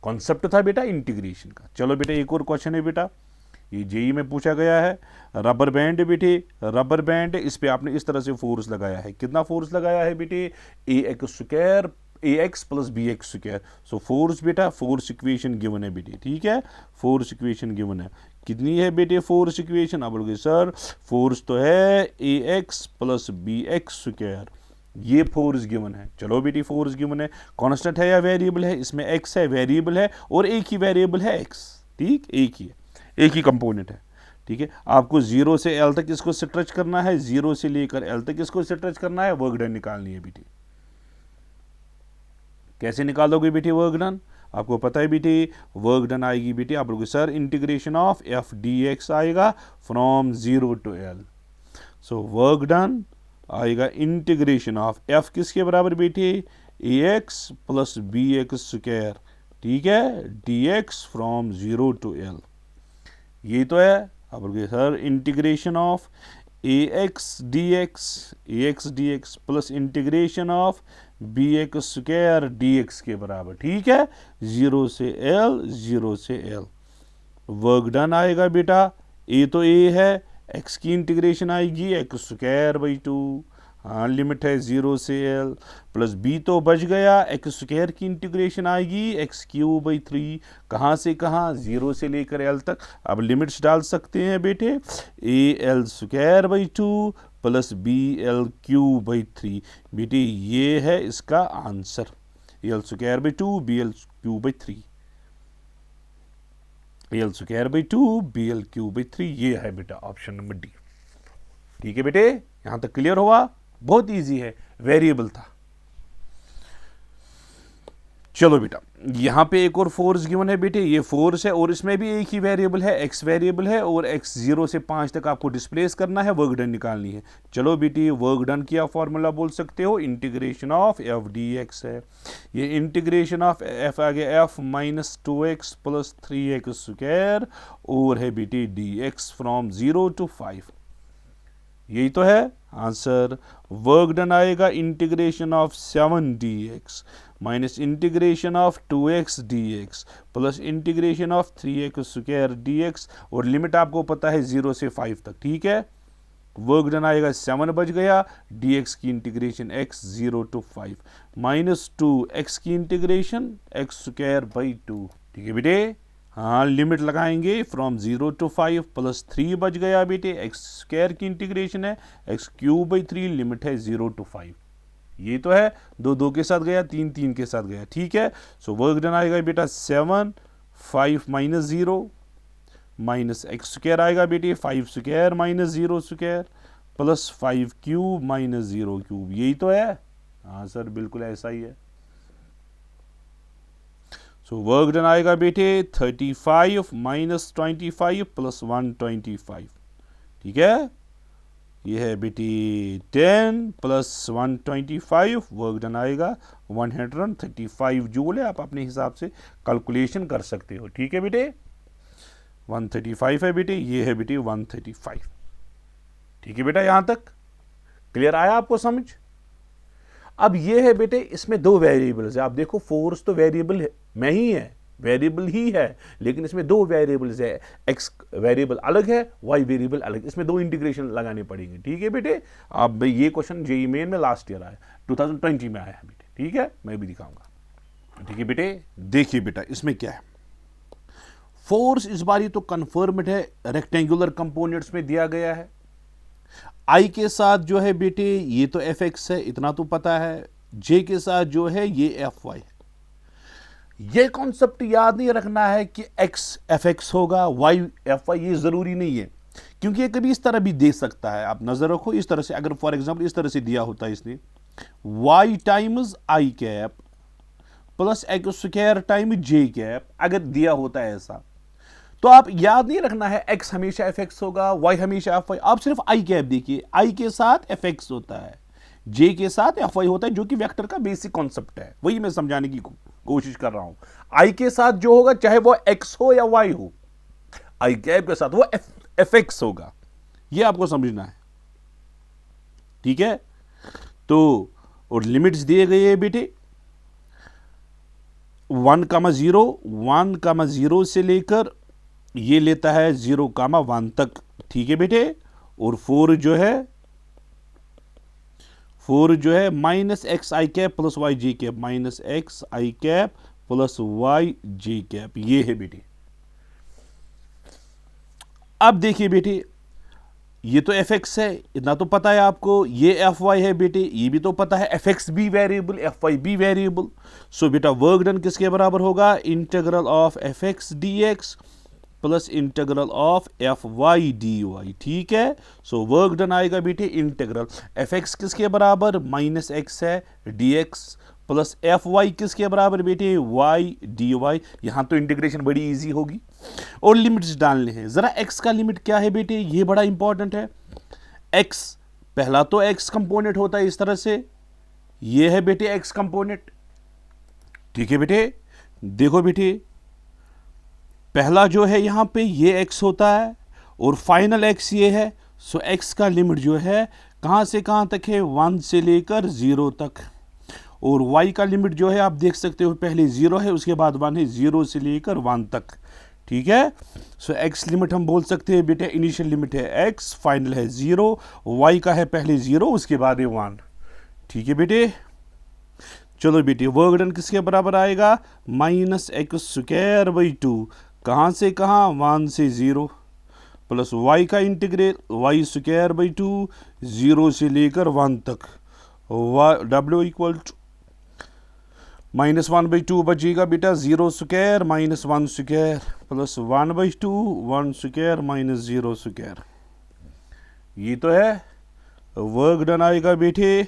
कॉन्सेप्ट था बेटा इंटीग्रेशन का। चलो बेटा एक और क्वेश्चन है बेटा, ये जेई में पूछा गया है। रबर बैंड है बेटे, रबर बैंड, इस पे आपने इस तरह से फोर्स लगाया है। कितना फोर्स लगाया है बेटे ax + bx²। सो फोर्स बेटा, फोर्स इक्वेशन गिवन है बेटे। ठीक है, फोर्स इक्वेशन गिवन है। कितनी है बेटे फोर्स इक्वेशन? आप बोलोगे सर फोर्स तो है ax + bx², ये फोर्स गिवन है। चलो बेटी फोर्स गिवन है, कांस्टेंट है या वेरिएबल है? इसमें x है, वेरिएबल है, और एक ही वेरिएबल है x। ठीक, एक ही है, एक ही कंपोनेंट है। ठीक है, आपको 0 से l तक इसको स्ट्रेच करना है, 0 से लेकर l तक इसको स्ट्रेच करना है, वर्क डन निकालनी है बेटी। कैसे निकालोगे बेटी वर्क डन? आपको पता है बेटी वर्क डन आएगी बेटी, आप लोग sir integration of f dx आएगा from 0 to l। So work done आएगा इंटीग्रेशन ऑफ f किसके बराबर बेटी ax + bx²। ठीक है, dx फ्रॉम 0 to l, ये तो है। आप बोलोगे sir integration of ax dx plus integration of bx² dx के बराबर। ठीक है, 0 से l, 0 से l। वर्क डन आएगा बेटा, a तो a है, x की इंटीग्रेशन आएगी x²/2, हाँ लिमिट है 0 से l, प्लस b तो बच गया, x² की इंटीग्रेशन आएगी x³ कहाँ से कहाँ, 0 से लेकर l तक। अब लिमिट्स डाल सकते हैं बेटे, al² प्लस bl³ बेटे ये है इसका answer, al² bl³, al² bl³, ये है बेटा ऑप्शन नंबर डी। ठीक है बेटे, यहां तक क्लियर हुआ? बहुत इजी है, वेरिएबल था। चलो बेटा यहां पे एक और फोर्स गिवन है बेटे, ये फोर्स है और इसमें भी एक ही वेरिएबल है, x वेरिएबल है, और x 0 से 5 तक आपको डिस्प्लेस करना है, वर्क डन निकालनी है। चलो बेटी वर्क डन किया फॉर्मूला बोल सकते हो, इंटीग्रेशन ऑफ f dx है। ये इंटीग्रेशन ऑफ f आ गया f - 2x + 3x², और है बेटी dx फ्रॉम 0 to 5, यही तो है आंसर। वर्क डन आएगा integration of 7 dx minus integration of 2x dx plus integration of 3x² dx, और लिमिट आपको पता है 0 से 5 तक। ठीक है, वर्क डन आएगा 7 बच गया, dx की integration x 0 to 5 minus 2x की इंटीग्रेशन x²/2। ठीक है बेटे, हाँ लिमिट लगाएंगे फ्रॉम 0 to 5, प्लस 3 बच गया बेटे, x² की इंटीग्रेशन है x³ लिमिट है 0 to 5, ये तो है। 2 2 के साथ गया, 3 3 के साथ गया। ठीक है, सो वर्क डन आएगा बेटा 7 5 - 0 माइनस x² आएगा बेटे 5² - 0² प्लस 5³ - 0³, यही तो है। हाँ सर बिल्कुल ऐसा ही है। सो वर्क डन आएगा बेटे 35 - 25 प्लस 125। ठीक है, ये है बेटी 10 प्लस 125, वर्क डन आएगा 135 जूल है। आप अपने हिसाब से कैलकुलेशन कर सकते हो। ठीक है बेटे, 135 है बेटे, ये है बेटे 135। ठीक है बेटा, यहां तक क्लियर आया आपको समझ? अब ये है बेटे, इसमें 2 वेरिएबल्स है। आप देखो फोर्स तो वेरिएबल में ही है, वेरिएबल ही है, लेकिन इसमें 2 वेरिएबल्स है, x वेरिएबल अलग है, y वेरिएबल अलग, इसमें 2 इंटीग्रेशन लगाने पड़ेंगे। ठीक है बेटे, अब ये क्वेश्चन जेईई मेन में लास्ट ईयर आया, 2020 में आया है बेटे। ठीक है, मैं भी दिखाऊंगा। ठीक है बेटे, देखिए बेटा इसमें क्या है, फोर्स इस बारी तो कन्फर्म्ड है, रेक्टेंगुलर कंपोनेंट्स में दिया गया है। I के साथ जो है बेटे ये तो fx है, इतना तो पता है। J के साथ जो है ये fy है। ये कॉन्सेप्ट याद नहीं रखना है कि x fx होगा, y fy, ये जरूरी नहीं है, क्योंकि ये कभी इस तरह भी दे सकता है। आप नजर रखो इस तरह से, अगर फॉर एग्जांपल इस तरह से दिया होता है इसने y times i cap plus x² time j cap, अगर दिया होता है ऐसा, तो आप याद नहीं रखना है x हमेशा fx होगा, y हमेशा fy। आप सिर्फ i कैप देखिए, i के साथ fx होता है, j के साथ fy होता है, जो कि वेक्टर का बेसिक कॉन्सेप्ट है, वही मैं समझाने की कोशिश कर रहा हूं। i के साथ जो होगा, चाहे वो x हो या y हो, i कैप के साथ वो fx होगा, ये आपको समझना है, ठीक है। तो और लिमिट्स दिए गए हैं बेटे 1,0 से लेकर ये लेता है 0,1 तक, ठीक है बेटे। और 4 जो है minus x I cap plus Y J cap, minus x I cap plus Y J cap, ये है बेटे। अब देखिए बेटे, ये तो एफ एक्स है, इतना तो पता है आपको, ये एफ वाई है बेटे, ये भी तो पता है, एफ एक्स भी वेरिएबल, एफ वाई भी वेरिएबल। सो बेटा वर्क डन किसके बराबर होगा, integral of F x D x plus integral of F Y D y, ठीक है। सो वर्क डन आएगा बेटे इंटीग्रल एफ एक्स किसके बराबर, माइनस एक्स है d x plus F y किसके बराबर बेटे, वाई डी वाई। यहां तो इंटीग्रेशन बड़ी इजी होगी और लिमिट्स डालने हैं। जरा एक्स का लिमिट क्या है बेटे, ये बड़ा इंपॉर्टेंट है। एक्स पहला तो एक्स कंपोनेंट होता है इस तरह से, ये है बेटे एक्स कंपोनेंट, ठीक है बेटे। देखो बेटे, पहला जो है यहां पे ये एक्स होता है और फाइनल एक्स ये है। सो एक्स का लिमिट जो है कहां से कहां तक है, 1 से लेकर 0 तक। और y का लिमिट जो है आप देख सकते हो, पहले 0 है उसके बाद 1 है, 0 से लेकर 1 तक, ठीक है। सो x लिमिट हम बोल सकते हैं बेटे, इनिशियल लिमिट है x, फाइनल है 0, y का है पहले 0 उसके बाद है 1, ठीक है बेटे। चलो बेटे वर्क डन किसके बराबर आएगा, माइनस एक्स स्क्वायर बाई 2, कहां से कहां, 1 से 0, प्लस y का इंटीग्रल y स्क्वायर बाई 2, 0 से लेकर 1 तक, w इक्वल टू माइनस 1/2 बचेगा बेटा, 0 square minus 1 square plus 1/2, 1 square minus 0 square. ये तो है वर्क डन आएगा बेटे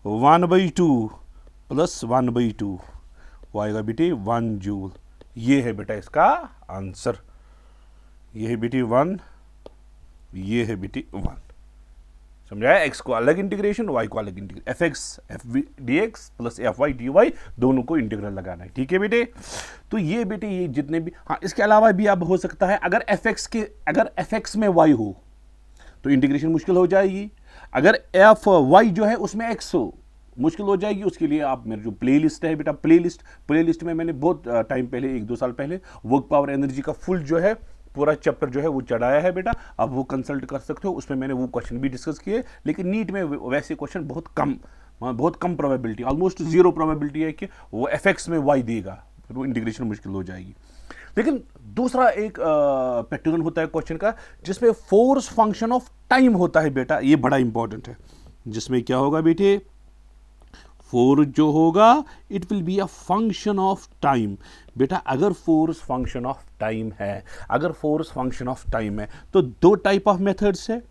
1/2 प्लस 1/2, वो आएगा बेटे 1 जूल। ये है बेटा इसका आंसर, ये है बेटे 1, ये है बेटे 1। समझाया, एक्स को अलग इंटीग्रेशन, वाई को अलग integration, F x F d x plus F Y D y, दोनों को इंटीग्रल लगाना है, ठीक है बेटे। तो ये बेटे ये जितने भी, हाँ इसके अलावा भी अब हो सकता है, अगर एफ एक्स में वाई हो तो इंटीग्रेशन मुश्किल हो जाएगी, अगर एफ वाई जो है उसमें एक्स हो मुश्किल हो जाएगी। उसके लिए आप मेरे जो प्ले लिस्ट है बेटा, प्ले लिस्ट में मैंने बहुत टाइम पहले, 1-2 साल पहले वर्क पावर एनर्जी का फुल जो है पूरा चैप्टर जो है वो चढ़ाया है बेटा, आप वो कंसल्ट कर सकते हो, उसमें मैंने वो क्वेश्चन भी डिस्कस किए। लेकिन नीट में वैसे क्वेश्चन बहुत कम प्रोबेबिलिटी, ऑलमोस्ट 0 प्रोबेबिलिटी है कि वो एफ एक्स में वाई देगा, फिर वो इंटीग्रेशन मुश्किल हो जाएगी। लेकिन दूसरा एक पैटर्न होता है क्वेश्चन का जिसमें फोर्स फंक्शन ऑफ टाइम होता है बेटा, ये बड़ा इंपॉर्टेंट है, जिसमें क्या होगा बेटे, फोर्स जो होगा it will be a function of time. बेटा अगर फोर्स फंक्शन ऑफ टाइम है, तो 2 टाइप ऑफ मेथड्स है।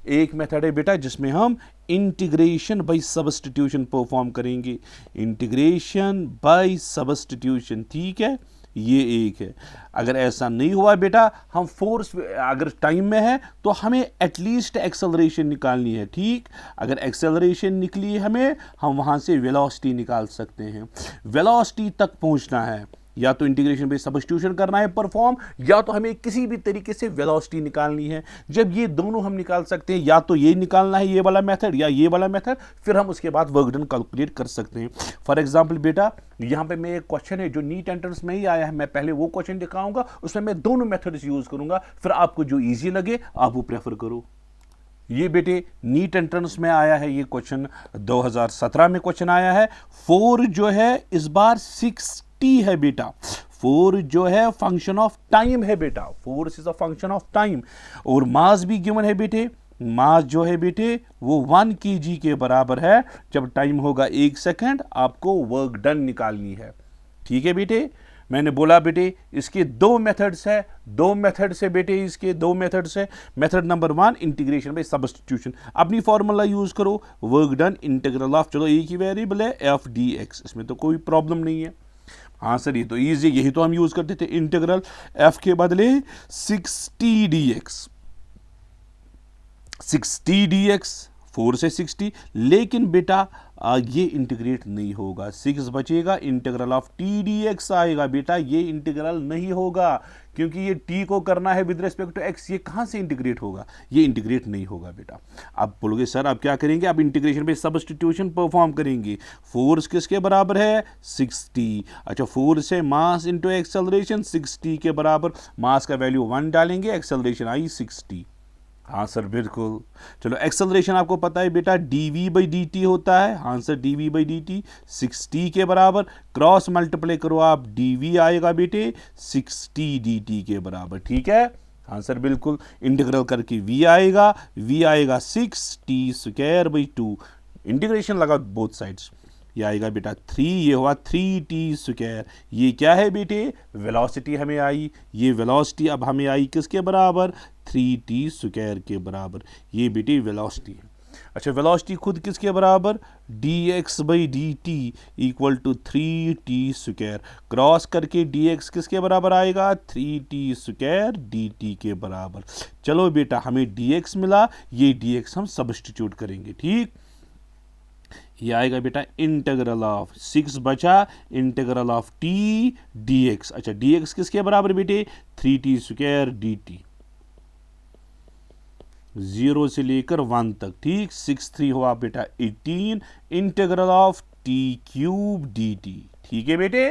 एक मेथड है बेटा जिसमें हम इंटीग्रेशन बाय सब्स्टिट्यूशन परफॉर्म करेंगे, इंटीग्रेशन बाय सब्स्टिट्यूशन, ठीक है, ये एक है। अगर ऐसा नहीं हुआ बेटा, हम फोर्स अगर टाइम में है तो हमें एटलीस्ट एक्सेलरेशन निकालनी है, ठीक। अगर एक्सेलरेशन निकली हमें, हम वहां से वेलोसिटी निकाल सकते हैं। वेलोसिटी तक पहुंचना है, या तो इंटीग्रेशन बाय सब्स्टिट्यूशन करना है परफॉर्म, या तो हमें किसी भी तरीके से वेलोसिटी निकालनी है। जब ये दोनों हम निकाल सकते हैं, या तो ये निकालना है ये वाला मेथड या ये वाला मेथड, फिर हम उसके बाद वर्क डन कैलकुलेट कर सकते हैं। फॉर एग्जांपल बेटा यहाँ पे मैं एक क्वेश्चन है जो नीट एंट्रेंस में ही आया है, मैं पहले वो क्वेश्चन दिखाऊंगा, उसमें मैं दोनों मेथड्स यूज करूंगा, फिर आपको जो ईजी लगे आप वो प्रेफर करो। ये बेटे नीट एंट्रेंस में आया है, ये क्वेश्चन 2017 में क्वेश्चन आया है। 4 जो है इस बार 60 है बेटा, 4 जो है फंक्शन ऑफ टाइम है बेटा, force is a function of time. और मास भी गिवन है बेटे, मास जो है बेटे वो 1 kg के बराबर है। जब टाइम होगा 1 सेकेंड, आपको वर्क डन निकालनी है, ठीक है बेटे। मैंने बोला बेटे इसके 2 मेथड्स है, 2 मेथड्स है बेटे, इसके 2 मेथड्स है। Method number 1 integration by substitution, अपनी फॉर्मूला यूज करो, वर्क डन इंटीग्रल ऑफ, चलो एक ही वेरिएबल है एफ डी एक्स, इसमें तो कोई प्रॉब्लम नहीं है। हाँ सर, ये तो ईजी, यही तो हम यूज करते थे, इंटीग्रल एफ के बदले 60 dx, 60 dx 4 से 60, लेकिन बेटा ये इंटीग्रेट नहीं होगा, 6 बचेगा, integral of T D x आएगा। बेटा ये इंटीग्रल नहीं होगा, क्योंकि ये t को करना है विद रिस्पेक्ट टू x, ये कहाँ से इंटीग्रेट होगा, ये इंटीग्रेट नहीं होगा बेटा। अब बोलोगे सर अब क्या करेंगे, अब इंटीग्रेशन पे सब्स्टिट्यूशन परफॉर्म करेंगे। फोर्स किसके बराबर है, 60। अच्छा, फोर्स है मास इंटू एक्सेलरेशन, 60 के बराबर मास का वैल्यू 1 डालेंगे, एक्सेलरेशन आई 60। हाँ सर बिल्कुल। चलो, एक्सेलरेशन आपको पता है बेटा dv/dt होता है। हाँ सर, dv/dt 60 के बराबर, क्रॉस मल्टीप्लाई करो आप, dv आएगा बेटे 60 dt के बराबर, ठीक है। हाँ सर बिल्कुल, इंटीग्रल करके v आएगा 6t²/2, इंटीग्रेशन लगा बोथ साइड्स, ये आएगा बेटा 3, ये हुआ 3t²। ये क्या है बेटे, वेलोसिटी हमें आई, ये वेलोसिटी अब हमें आई किसके बराबर, 3t² के बराबर, ये बेटे वेलोसिटी है। अच्छा, वेलोसिटी खुद किसके बराबर, dx/dt = 3t², क्रॉस करके dx किसके बराबर आएगा, 3t² dt के बराबर। चलो बेटा, हमें dx मिला, ये dx हम सब्स्टिट्यूट करेंगे, ठीक। ये आएगा बेटा इंटीग्रल ऑफ 6 बचा, इंटीग्रल ऑफ t dx। अच्छा, dx किसके बराबर बेटे, 3t² dt, 0 से लेकर 1 तक, ठीक। 6 3 हुआ बेटा 18, इंटीग्रल ऑफ t³ dt, ठीक है बेटे।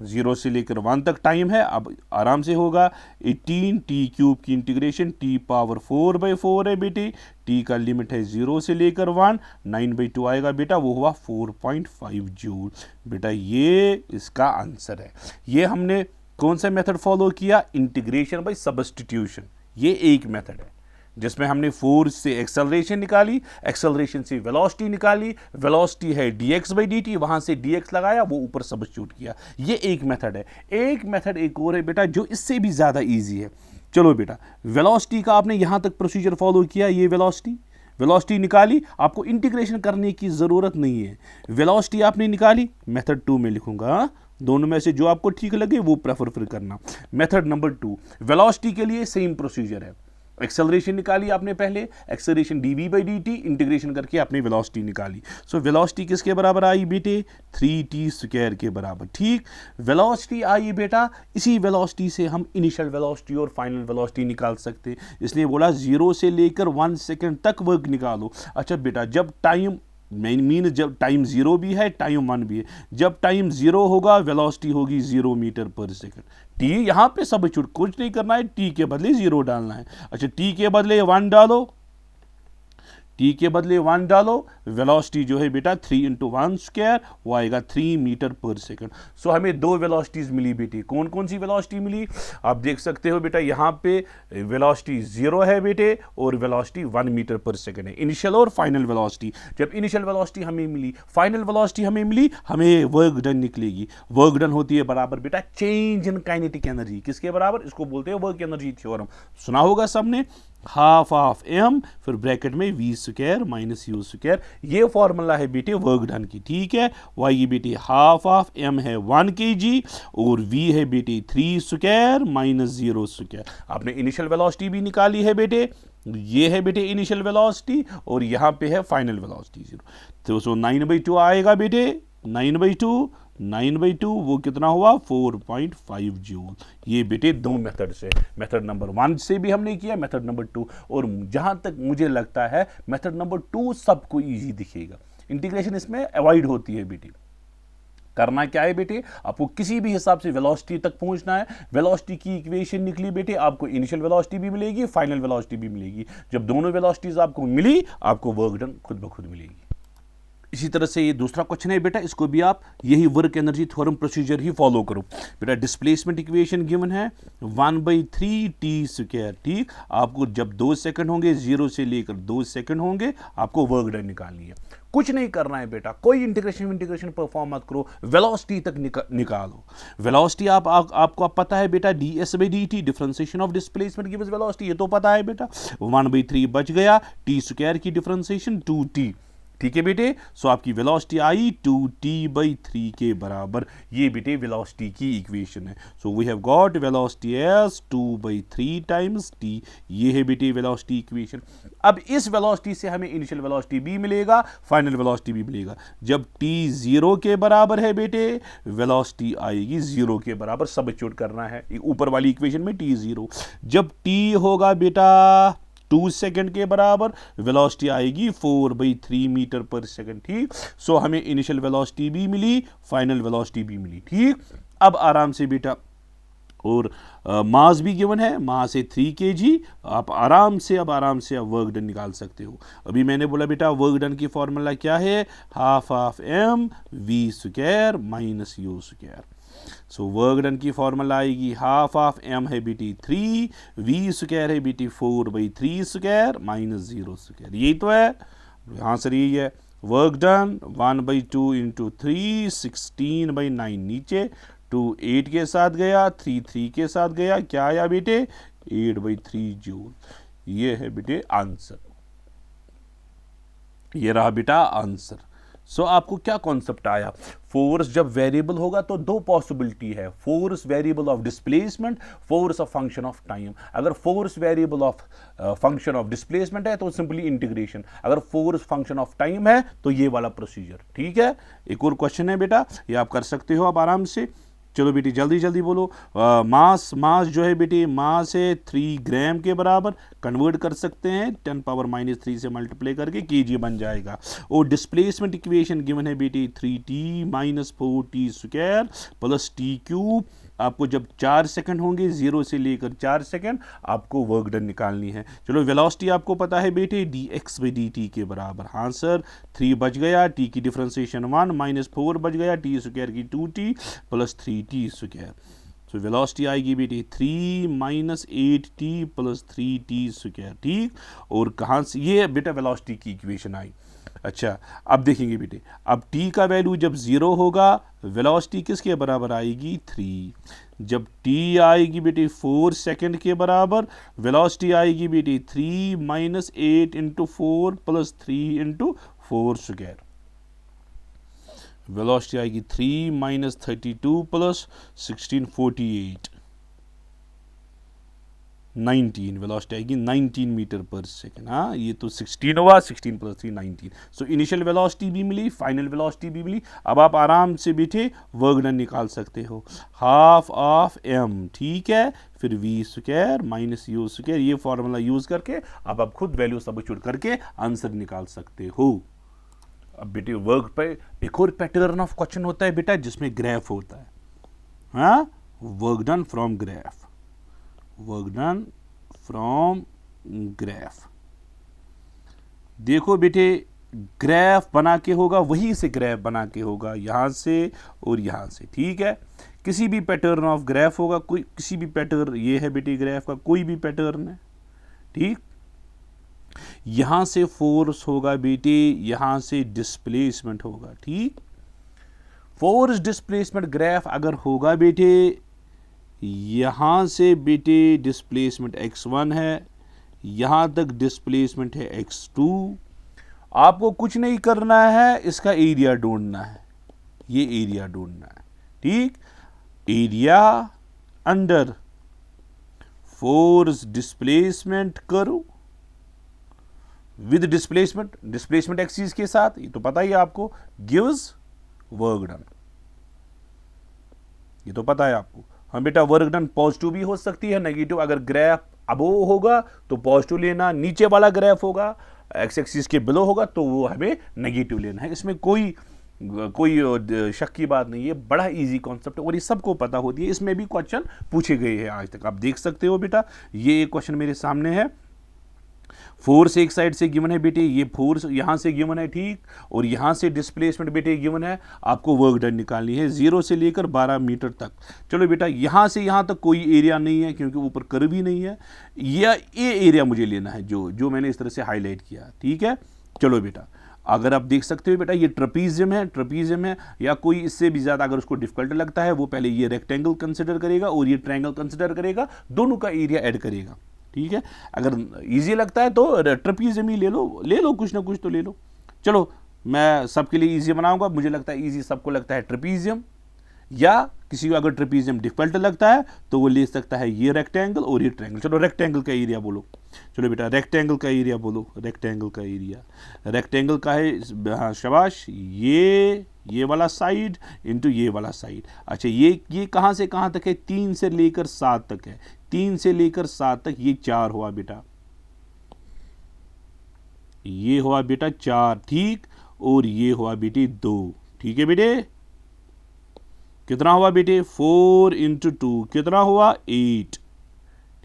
0 से लेकर 1 तक टाइम है, अब आराम से होगा। 18 t³ की इंटीग्रेशन t⁴/4 है बेटे, t का लिमिट है 0 से लेकर 1, 9/2 आएगा बेटा, वो हुआ 4.5 जूल। बेटा ये इसका आंसर है। ये हमने कौन सा मेथड फॉलो किया, इंटीग्रेशन बाय सब्स्टिट्यूशन। ये एक मेथड है जिसमें हमने फोर्स से एक्सेलरेशन निकाली, एक्सेलरेशन से वेलोसिटी निकाली, वेलोसिटी है dx/dt, वहां से dx लगाया, वो ऊपर सब्स्टिट्यूट किया। ये एक मेथड है। एक मेथड एक और है बेटा जो इससे भी ज्यादा इजी है। चलो बेटा, वेलोसिटी का आपने यहां तक प्रोसीजर फॉलो किया, ये वेलोसिटी निकाली, आपको इंटीग्रेशन करने की जरूरत नहीं है। वेलोसिटी आपने निकाली, मेथड 2 में लिखूंगा, दोनों में से जो आपको ठीक लगे वो प्रेफर करना। मेथड नंबर 2, वेलोसिटी के लिए सेम प्रोसीजर है। एक्सेलरेशन निकाली आपने पहले, एक्सेलरेशन dv/dt, इंटीग्रेशन करके आपने वेलोसिटी निकाली। सो वेलोसिटी किसके बराबर आई बेटे, 3t² के बराबर, ठीक। वेलोसिटी आई बेटा, इसी वेलोसिटी से हम इनिशियल वेलोसिटी और फाइनल वेलोसिटी निकाल सकते हैं, इसलिए बोला 0 से लेकर 1 सेकेंड तक वर्क निकालो। अच्छा बेटा, जब टाइम जब टाइम 0 भी है, टाइम 1 भी है, जब टाइम 0 होगा वेलोसिटी होगी 0 मीटर/सेकंड। टी यहां पे सब्स्टिट्यूट कुछ नहीं करना है, टी के बदले 0 डालना है। अच्छा, टी के बदले 1 डालो, टी के बदले 1 डालो, वेलोसिटी जो है बेटा 3 × 1², वो आएगा 3 मीटर/सेकंड। सो हमें 2 वेलोसिटीज मिली बेटी। कौन कौन सी वेलोसिटी मिली, आप देख सकते हो बेटा, यहाँ पे वेलोसिटी 0 है बेटे, और वेलोसिटी 1 मीटर/सेकंड है, इनिशियल और फाइनल वेलोसिटी। जब इनिशियल वेलोसिटी हमें मिली, फाइनल वेलोसिटी हमें मिली, हमें वर्क डन निकलेगी। वर्क डन होती है बराबर बेटा चेंज इन काइनेटिक एनर्जी, किसके बराबर, इसको बोलते हैं वर्क एनर्जी थ्योरम, सुना होगा सबने। हाफ ऑफ m, फिर ब्रैकेट में v² - u², ये फॉर्मूला है बेटे वर्क डन की, ठीक है। वाई ये बेटे हाफ ऑफ m है 1 kg, और v है बेटे 3² - 0²। आपने इनिशियल वेलोसिटी भी निकाली है बेटे, ये है बेटे इनिशियल वेलोसिटी, और यहाँ पे है फाइनल वेलोसिटी 0। तो 9/2 आएगा बेटे, 9/2 वो कितना हुआ, 4.5 जूल। ये बेटे 2 मेथड से, मेथड नंबर 1 से भी हमने किया, मेथड नंबर 2, और जहां तक मुझे लगता है मेथड नंबर 2 सबको इजी दिखेगा। इंटीग्रेशन इसमें अवॉइड होती है बेटी। करना क्या है बेटे, आपको किसी भी हिसाब से वेलोसिटी तक पहुंचना है। वेलोसिटी की इक्वेशन निकली बेटे, आपको इनिशियल वेलोसिटी भी मिलेगी, फाइनल वेलोसिटी भी मिलेगी। जब दोनों वेलोसिटीज आपको मिली, आपको वर्क डन खुद ब खुद मिलेगी। इसी तरह से ये दूसरा क्वेश्चन है बेटा, इसको भी आप यही वर्क एनर्जी थ्योरम प्रोसीजर ही फॉलो करो बेटा। डिस्प्लेसमेंट इक्वेशन गिवन है 1/3t², ठीक। आपको जब 2 सेकंड होंगे, 0 से लेकर 2 सेकंड होंगे, आपको वर्क डन निकालनी है। कुछ नहीं करना है बेटा, कोई इंटीग्रेशन परफॉर्म मत करो, वेलोसिटी तक निकालो। वेलोसिटी आपको पता है बेटा, ds/dt, differentiation of displacement gives velocity, ये तो पता है बेटा। 1/3 बच गया, t² की डिफरेंशिएशन 2t, ठीक है बेटे। सो आपकी वेलोसिटी आई 2t/3 के बराबर। ये बेटे वेलोसिटी की इक्वेशन है। So we have got velocity as 2/3 times t। ये है बेटे वेलोसिटी इक्वेशन। अब इस वेलोसिटी से हमें इनिशियल वेलोसिटी भी मिलेगा, फाइनल वेलोसिटी भी मिलेगा। जब t 0 के बराबर है बेटे, वेलोसिटी आएगी 0 के बराबर। सब्स्टिट्यूट करना है ऊपर वाली इक्वेशन में t 0। जब t होगा बेटा 2 सेकंड के बराबर, वेलोसिटी आएगी 4/3 मीटर पर सेकंड। ठीक। सो हमें इनिशियल वेलोसिटी भी मिली, फाइनल वेलोसिटी भी मिली। ठीक। अब आराम से बेटा, और मास भी गिवन है, मास है 3 kg। आप आराम से अब वर्क डन निकाल सकते हो। अभी मैंने बोला बेटा वर्क डन की फॉर्मूला क्या है, half of m v² minus u square. So work done की फॉर्मूला आएगी हाफ ऑफ m है बेटी 3, v² है बेटी 4/3² माइनस 0 स्क्वायर। यही तो है, यहाँ से यही है। Work done 1/2 into 3 16/9। नीचे 2 8 के साथ गया, 3 3 के साथ गया, क्या आया बेटे 8/3 जूल। ये है बेटे आंसर, ये रहा बेटा आंसर। सो आपको क्या कॉन्सेप्ट आया, फोर्स जब वेरिएबल होगा तो दो पॉसिबिलिटी है, force variable of displacement, force of function of time. अगर force variable of function of displacement है तो सिंपली इंटीग्रेशन, अगर फोर्स फंक्शन ऑफ टाइम है तो ये वाला प्रोसीजर। ठीक है। एक और क्वेश्चन है बेटा, ये आप कर सकते हो आप आराम से। चलो बेटी जल्दी जल्दी बोलो। मास जो है बेटी, मास है 3 ग्राम के बराबर। कन्वर्ट कर सकते हैं 10⁻³ से मल्टीप्लाई करके kg बन जाएगा। और डिस्प्लेसमेंट इक्वेशन गिवन है बेटी 3t - 4t² प्लस t³। आपको जब 4 सेकंड होंगे 0 से लेकर 4 सेकंड, आपको वर्क डन निकालनी है। चलो वेलोसिटी आपको पता है बेटे dx/dt के बराबर। हाँ सर, 3 बच गया, t की डिफरेंशिएशन 1 माइनस 4 बच गया, t² की 2t plus 3t²। So velocity आएगी बेटी 3 - 8t प्लस 3t²। ठीक। और कहाँ से ये बेटा वेलोसिटी की इक्वेशन आई। अच्छा, अब देखेंगे बेटे, अब t का वैल्यू जब 0 होगा, वेलोसिटी किसके बराबर आएगी 3। जब t आएगी बेटे 4 सेकंड के बराबर, वेलोसिटी आएगी बेटे 3 - 8 × 4 प्लस 3 × 4²। वेलोसिटी आएगी 3 - 32 प्लस 16 48 19। वेलोसिटी आएगी 19 मीटर पर सेकंड। हाँ, ये तो 16 हुआ, 16 प्लस 3 19। सो इनिशियल वेलोसिटी भी मिली, फाइनल वेलोसिटी भी मिली। अब आप आराम से बैठे वर्क डन निकाल सकते हो, हाफ ऑफ m। ठीक है, फिर v² माइनस u²। ये फॉर्मूला यूज करके अब आप खुद वैल्यू सब्स्टिट्यूट करके आंसर निकाल सकते हो। अब बेटे वर्क पे एक और पैटर्न ऑफ क्वेश्चन होता है बेटा, जिसमें ग्राफ होता है। हाँ, work done from graph, work done from graph. देखो बेटे, ग्राफ बना के होगा, वहीं से ग्राफ बना के होगा, यहां से और यहां से। ठीक है, किसी भी पैटर्न ऑफ ग्राफ होगा, कोई किसी भी पैटर्न, ये है बेटे ग्राफ का कोई भी पैटर्न है। ठीक, यहां से फोर्स होगा बेटे, यहां से डिस्प्लेसमेंट होगा। ठीक, फोर्स डिस्प्लेसमेंट ग्राफ अगर होगा बेटे, यहां से बेटे डिस्प्लेसमेंट x1 है, यहां तक डिस्प्लेसमेंट है x2। आपको कुछ नहीं करना है, इसका एरिया ढूंढना है, ये एरिया ढूंढना है। ठीक, एरिया अंडर फोर्स डिस्प्लेसमेंट करो विद डिस्प्लेसमेंट, डिस्प्लेसमेंट एक्सिस के साथ, ये तो पता ही आपको, गिव्स वर्क डन, ये तो पता है आपको। हाँ बेटा, वर्क डन पॉजिटिव भी हो सकती है, नेगेटिव। अगर ग्राफ अबो होगा तो पॉजिटिव लेना, नीचे वाला ग्राफ होगा एक्स एक्सिस के बिलो होगा तो वो हमें नेगेटिव लेना है। इसमें कोई शक की बात नहीं है, बड़ा इजी कॉन्सेप्ट है और ये सबको पता होती है। इसमें भी क्वेश्चन पूछे गए हैं आज तक, आप देख सकते हो बेटा। ये एक क्वेश्चन मेरे सामने है, फोर्स एक साइड से गिवन है बेटे, ये फोर्स यहां से गिवन है। ठीक, और यहां से डिस्प्लेसमेंट बेटे गिवन है, आपको वर्क डन निकालनी है 0 से लेकर 12 मीटर तक। चलो बेटा, यहां से यहां तक कोई एरिया नहीं है क्योंकि ऊपर कर्व ही नहीं है, ये एरिया मुझे लेना है जो मैंने इस तरह से हाईलाइट किया। ठीक है, चलो बेटा, अगर आप देख सकते हो बेटा, ये ट्रेपीजियम है, या कोई इससे भी ज़्यादा अगर उसको डिफिकल्ट लगता है, वो पहले ये रेक्टेंगल कंसिडर करेगा और ये ट्रायंगल कंसिडर करेगा, दोनों का एरिया ऐड करेगा। ठीक है, अगर इजी लगता है तो ट्रेपीजियम ही ले लो, कुछ ना कुछ तो ले लो। चलो मैं सबके लिए इजी बनाऊंगा। मुझे लगता है इजी सबको लगता है ट्रेपीजियम, या किसी को अगर ट्रेपीजियम डिफिकल्ट लगता है तो वो ले सकता है ये रेक्टेंगल और ये ट्रायंगल। चलो रेक्टेंगल का एरिया बोलो, चलो बेटा रेक्टेंगल का एरिया बोलो, रेक्टेंगल का एरिया, रेक्टेंगल का है, हाँ शाबाश, ये वाला साइड इंटू ये वाला साइड। अच्छा ये कहाँ से कहाँ तक है? 3 से लेकर 7 तक है, 3 से लेकर 7 तक, ये 4 हुआ बेटा, ये हुआ बेटा 4, ठीक, और ये हुआ बेटे 2, ठीक है बेटे, कितना हुआ बेटे 4 इंटू 2 कितना हुआ 8,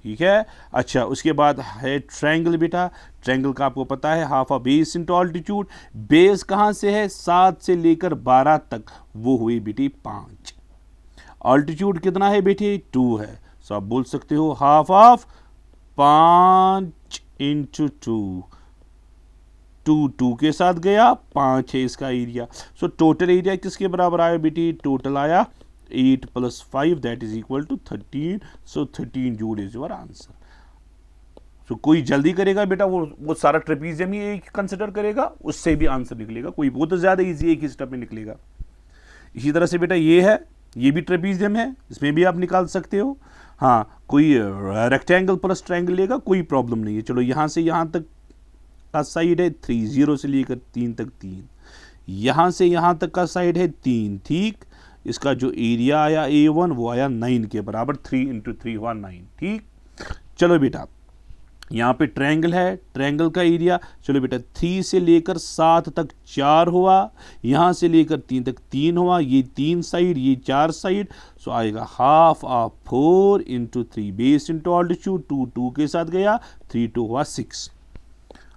ठीक है। अच्छा उसके बाद है ट्रायंगल बेटा, ट्रायंगल का आपको पता है half of base into altitude, base कहाँ से है 7 से लेकर 12 तक, वो हुई बेटे 5, ऑल्टीट्यूड कितना है बेटे 2 है, सो आप बोल सकते हो हाफ ऑफ 5 इंटू 2 के साथ गया 5 है इसका एरिया। सो टोटल एरिया किसके बराबर आया बेटी? टोटल आया 8 + 5 that is equal to 13। So 13 joule is your answer. So कोई जल्दी करेगा बेटा वो सारा ट्रेपीजियम ही एक कंसिडर करेगा, उससे भी आंसर निकलेगा। कोई वो तो ज्यादा इजी एक ही स्टेप में निकलेगा। इसी तरह से बेटा ये है, ये भी ट्रेपीजियम है, इसमें भी आप निकाल सकते हो। हाँ कोई रेक्टेंगल प्लस ट्रायंगल लेगा कोई प्रॉब्लम नहीं है। चलो यहाँ से यहाँ तक का साइड है 3, 0 से लेकर 3 तक 3, यहाँ से यहाँ तक का साइड है 3, ठीक, इसका जो एरिया आया A1 वो आया 9 के बराबर, 3 इंटू 3 हुआ 9, ठीक। चलो बेटा यहाँ पे ट्रायंगल है, ट्रायंगल का एरिया, चलो बेटा 3 से लेकर 7 तक 4 हुआ, यहाँ से लेकर 3 तक 3 हुआ, ये 3 साइड ये 4 साइड, सो आएगा half of 4 into 3 base into altitude, 2 के साथ गया, 3 2 हुआ 6।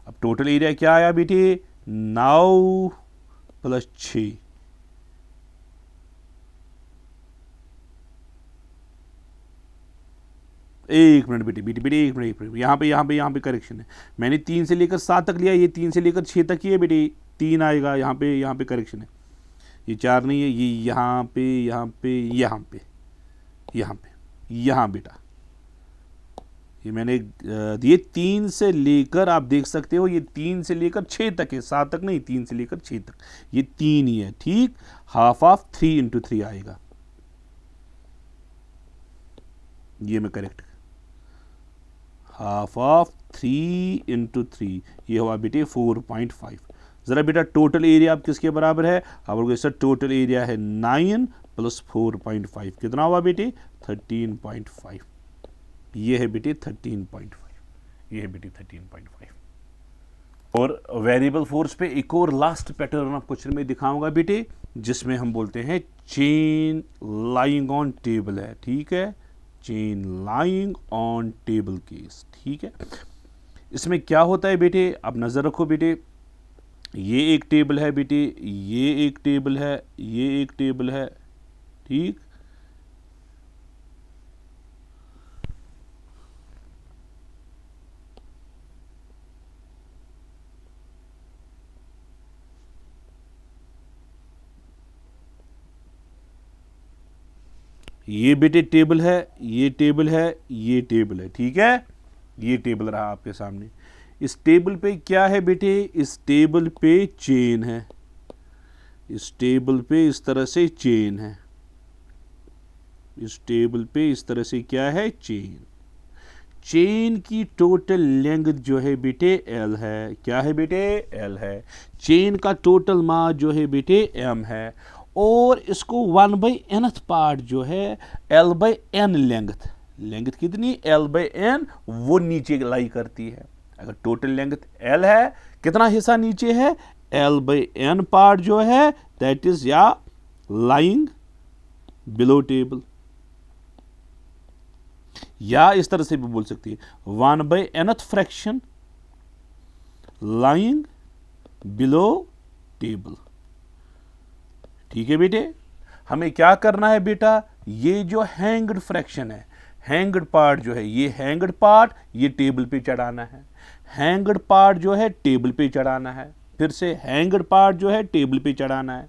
अब टोटल एरिया क्या आया बेटे 9 + 6, एक मिनट बेटे बेटे एक मिनट, यहाँ पे करेक्शन है। मैंने 3 से लेकर 7 तक लिया, ये 3 से लेकर 6 तक ही है बेटे, 3 आएगा यहाँ पे करेक्शन है, ये 4 नहीं है, ये यहाँ बेटा ये मैंने ये 3 से लेकर आप देख सकते हो, ये 3 से लेकर 6 तक है, 7 तक नहीं, 3 से लेकर 6 तक, ये 3 ही है, ठीक। हाफ ऑफ 3 इंटू 3 आएगा, ये मैं करेक्ट, हाफ ऑफ 3 इंटू 3 ये हुआ बेटे 4.5। जरा बेटा टोटल एरिया आप किसके बराबर है? आप लोग सर टोटल एरिया है 9 + 4.5 कितना हुआ बेटे 13.5, ये है बेटे 13.5, ये है बेटे 13.5। और वेरिएबल फोर्स पे एक और लास्ट पैटर्न आप क्वेश्चन में दिखाऊंगा बेटे, जिसमें हम बोलते हैं चेन लाइंग ऑन टेबल है, ठीक है, chain lying on table case, ठीक है। इसमें क्या होता है बेटे, आप नजर रखो बेटे, ये एक टेबल है बेटे, ये एक टेबल है, ये एक टेबल है, ठीक, ये बेटे टेबल है, ये टेबल है, ये टेबल है, ठीक है, ये टेबल रहा आपके सामने। इस टेबल पे क्या है बेटे, इस टेबल पे चेन है, इस टेबल पे इस तरह से चेन है, इस टेबल पे इस तरह से क्या है चेन, चेन की टोटल लेंथ जो है बेटे L है, क्या है बेटे L है, चेन का टोटल मास जो है बेटे M है, और इसको 1/nth पार्ट जो है L/n लेंथ कितनी L/n वो नीचे लाई करती है। अगर टोटल लेंथ L है, कितना हिस्सा नीचे है L/n पार्ट जो है दैट इज या लाइंग बिलो टेबल, या इस तरह से भी बोल सकती है 1/nth fraction lying below table, ठीक है बेटे। हमें क्या करना है बेटा, ये जो हैंग्ड फ्रैक्शन है, हैंग्ड पार्ट जो है, ये हैंग्ड पार्ट ये टेबल पे चढ़ाना है, हैंग्ड पार्ट जो है टेबल पे चढ़ाना है, फिर से हैंग्ड पार्ट जो है टेबल पे चढ़ाना है।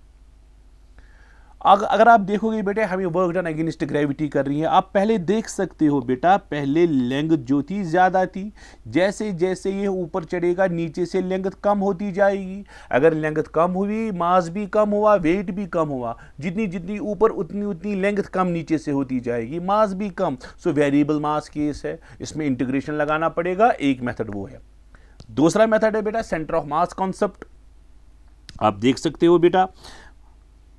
अगर आप देखोगे बेटे हमें वर्क डन अगेंस्ट ग्रेविटी कर रही है, आप पहले देख सकते हो बेटा, पहले लेंथ जो थी ज्यादा थी, जैसे जैसे ये ऊपर चढ़ेगा नीचे से लेंथ कम होती जाएगी। अगर लेंथ कम हुई, मास भी कम हुआ, वेट भी कम हुआ, जितनी जितनी ऊपर उतनी उतनी लेंथ कम नीचे से होती जाएगी, मास भी कम। सो वेरिएबल मास केस है, इसमें इंटीग्रेशन लगाना पड़ेगा। एक मेथड वो है। दूसरा मेथड है बेटा सेंटर ऑफ मास कॉन्सेप्ट। आप देख सकते हो बेटा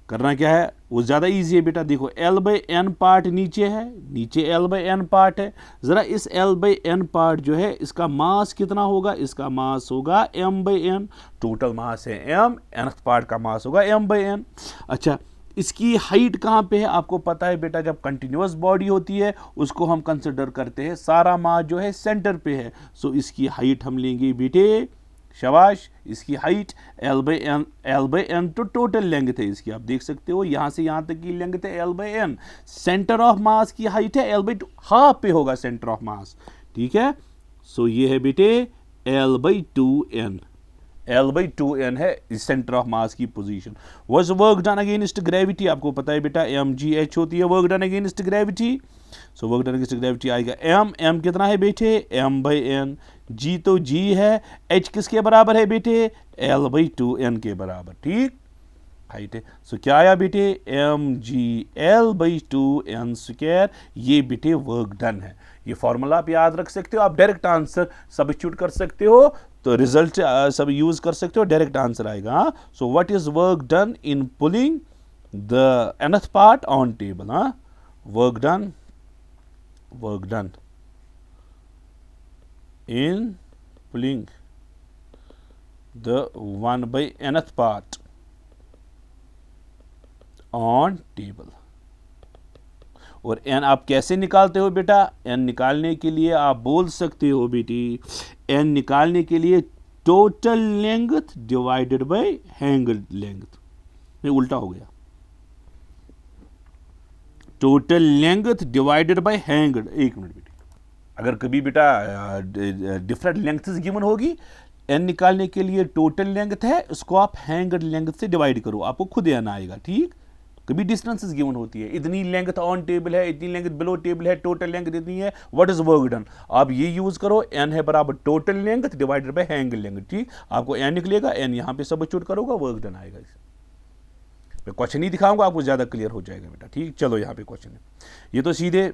करना क्या है, वो ज़्यादा इजी है बेटा। देखो L/N पार्ट नीचे है, नीचे L/N पार्ट है। ज़रा इस L/N पार्ट जो है इसका मास कितना होगा, इसका मास होगा M/N। टोटल मास है M, nth पार्ट का मास होगा M/N। अच्छा, इसकी हाइट कहाँ पे है आपको पता है बेटा, जब कंटिन्यूअस बॉडी होती है उसको हम कंसिडर करते हैं सारा मास जो है सेंटर पे है। सो इसकी हाइट हम लेंगे बेटे, शाबाश, इसकी हाइट L/N तो टोटल लेंथ है इसकी। आप देख सकते हो यहां से यहां तक की लेंथ है L/N। सेंटर ऑफ मास की हाइट है L/2, हाफ पे होगा सेंटर ऑफ मास, ठीक है। सो ये है बेटे L/2N। L/2N है सेंटर ऑफ मास की position. Was work done against gravity, आपको पता है बेटा mgh होती है वर्क डन अगेंस्ट ग्रेविटी। सो वर्क डन अगेंस्ट ग्रेविटी आएगा m कितना है बेटे M/N। g तो g है, h किसके बराबर है बेटे L/2N के बराबर, ठीक हाइट है। सो क्या आया बेटे mg L/2N स्क्वायर। ये बेटे वर्क डन है। ये फॉर्मूला आप याद रख सकते हो, आप डायरेक्ट आंसर सब्स्टिट्यूट कर सकते हो, तो रिजल्ट सब यूज कर सकते हो, डायरेक्ट आंसर आएगा। सो what is work done in pulling the nth part on table. Work done in pulling the 1/nth part on table। और n आप कैसे निकालते हो बेटा, n निकालने के लिए आप बोल सकते हो बेटी, n निकालने के लिए total length divided by hanged length. ये उल्टा हो गया, total length divided by hanged. एक मिनट बेटी, अगर कभी बेटा डिफरेंट लेंथ्स गिवन होगी, n निकालने के लिए टोटल लेंथ है, उसको आप हैंगड लेंथ से डिवाइड करो, आपको खुद n आएगा, ठीक। कभी डिस्टेंसेस गिवन होती है, इतनी लेंथ ऑन टेबल है, इतनी लेंथ बिलो टेबल है, टोटल लेंथ इतनी है, व्हाट इज वर्क डन। आप ये यूज करो, n है बराबर total length divided by hanged length, ठीक। आपको n निकलेगा, n यहां पे सब्स्टिट्यूट करोगा, वर्क डन आएगा। मैं क्वेश्चन नहीं दिखाऊंगा, आपको ज्यादा क्लियर हो जाएगा बेटा, ठीक। चलो यहाँ पे क्वेश्चन है, ये तो सीधे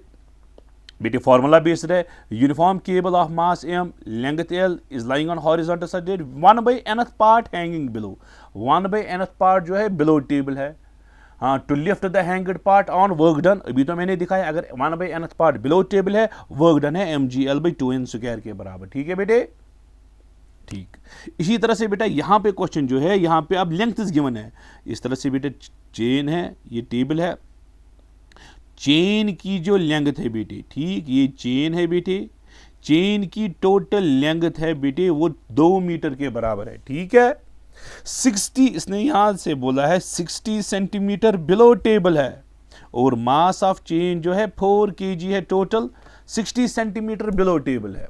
बेटे फॉर्मूला बेस्ड है। Uniform cable of mass m, length L is lying on horizontal subject, 1/nth part hanging below. 1/nth part जो है बिलो टेबल है। हाँ, to lift the hanged part on work done, अभी तो मैंने दिखाया, अगर 1/nth पार्ट बिलो टेबल है, वर्क डन है mg L/2N स्क्वायर के बराबर, ठीक है बेटे, ठीक। इसी तरह से बेटा यहां पे क्वेश्चन जो है, यहां पे अब लेंथ गिवन है, इस तरह से बेटे चेन है, ये टेबल है, चेन की जो लेंथ है बेटे, ठीक, ये चेन है बेटे, चेन की टोटल लेंथ है बेटे वो 2 मीटर के बराबर है, ठीक है। 60, इसने यहां से बोला है 60 सेंटीमीटर बिलो टेबल है, और मास ऑफ चेन जो है 4 kg है टोटल। 60 सेंटीमीटर बिलो टेबल है,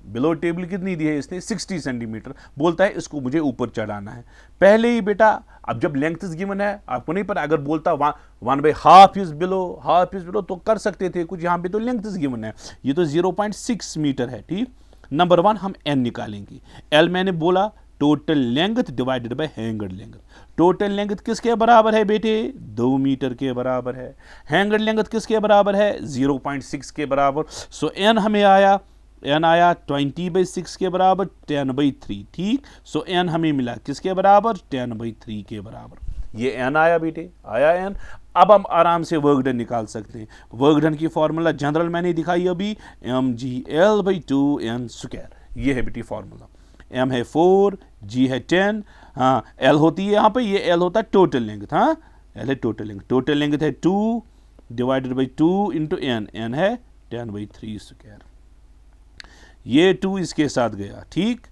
बिलो टेबल कितनी दी है इसने 60 सेंटीमीटर, बोलता है इसको मुझे ऊपर चढ़ाना है। पहले ही बेटा, अब जब लेंथ गिवन है, आपको नहीं पता, अगर बोलता 1/2 इज बिलो तो कर सकते थे कुछ, यहां पे तो लेंथ गिवन है, ये तो 0.6 मीटर है, ठीक। नंबर 1 हम n निकालेंगे। l मैंने बोला total length divided by hanged length. Total length किसके बराबर है बेटे 2 मीटर के बराबर है। हैंगड लेंथ किसके बराबर है 0.6 के बराबर। सो n हमें आया, n आया 20/6 के बराबर 10/3, ठीक। सो n हमें मिला किसके बराबर 10/3 के बराबर। ये n आया बेटे, आया n। अब हम आराम से वर्क डन निकाल सकते हैं। वर्क डन की फॉर्मूला जनरल मैंने दिखाई अभी, mg L/2N स्क्वायर, ये है बेटी फॉर्मूला। m है 4, g है 10, हाँ l होती है यहाँ पे, ये l होता है टोटल लेंथ, हाँ l है टोटल लेंथ। टोटल लेंथ है 2 डिवाइडेड बाई 2 इंटू n है 10/3 स्क्वायर। ये 2 इसके साथ गया, ठीक।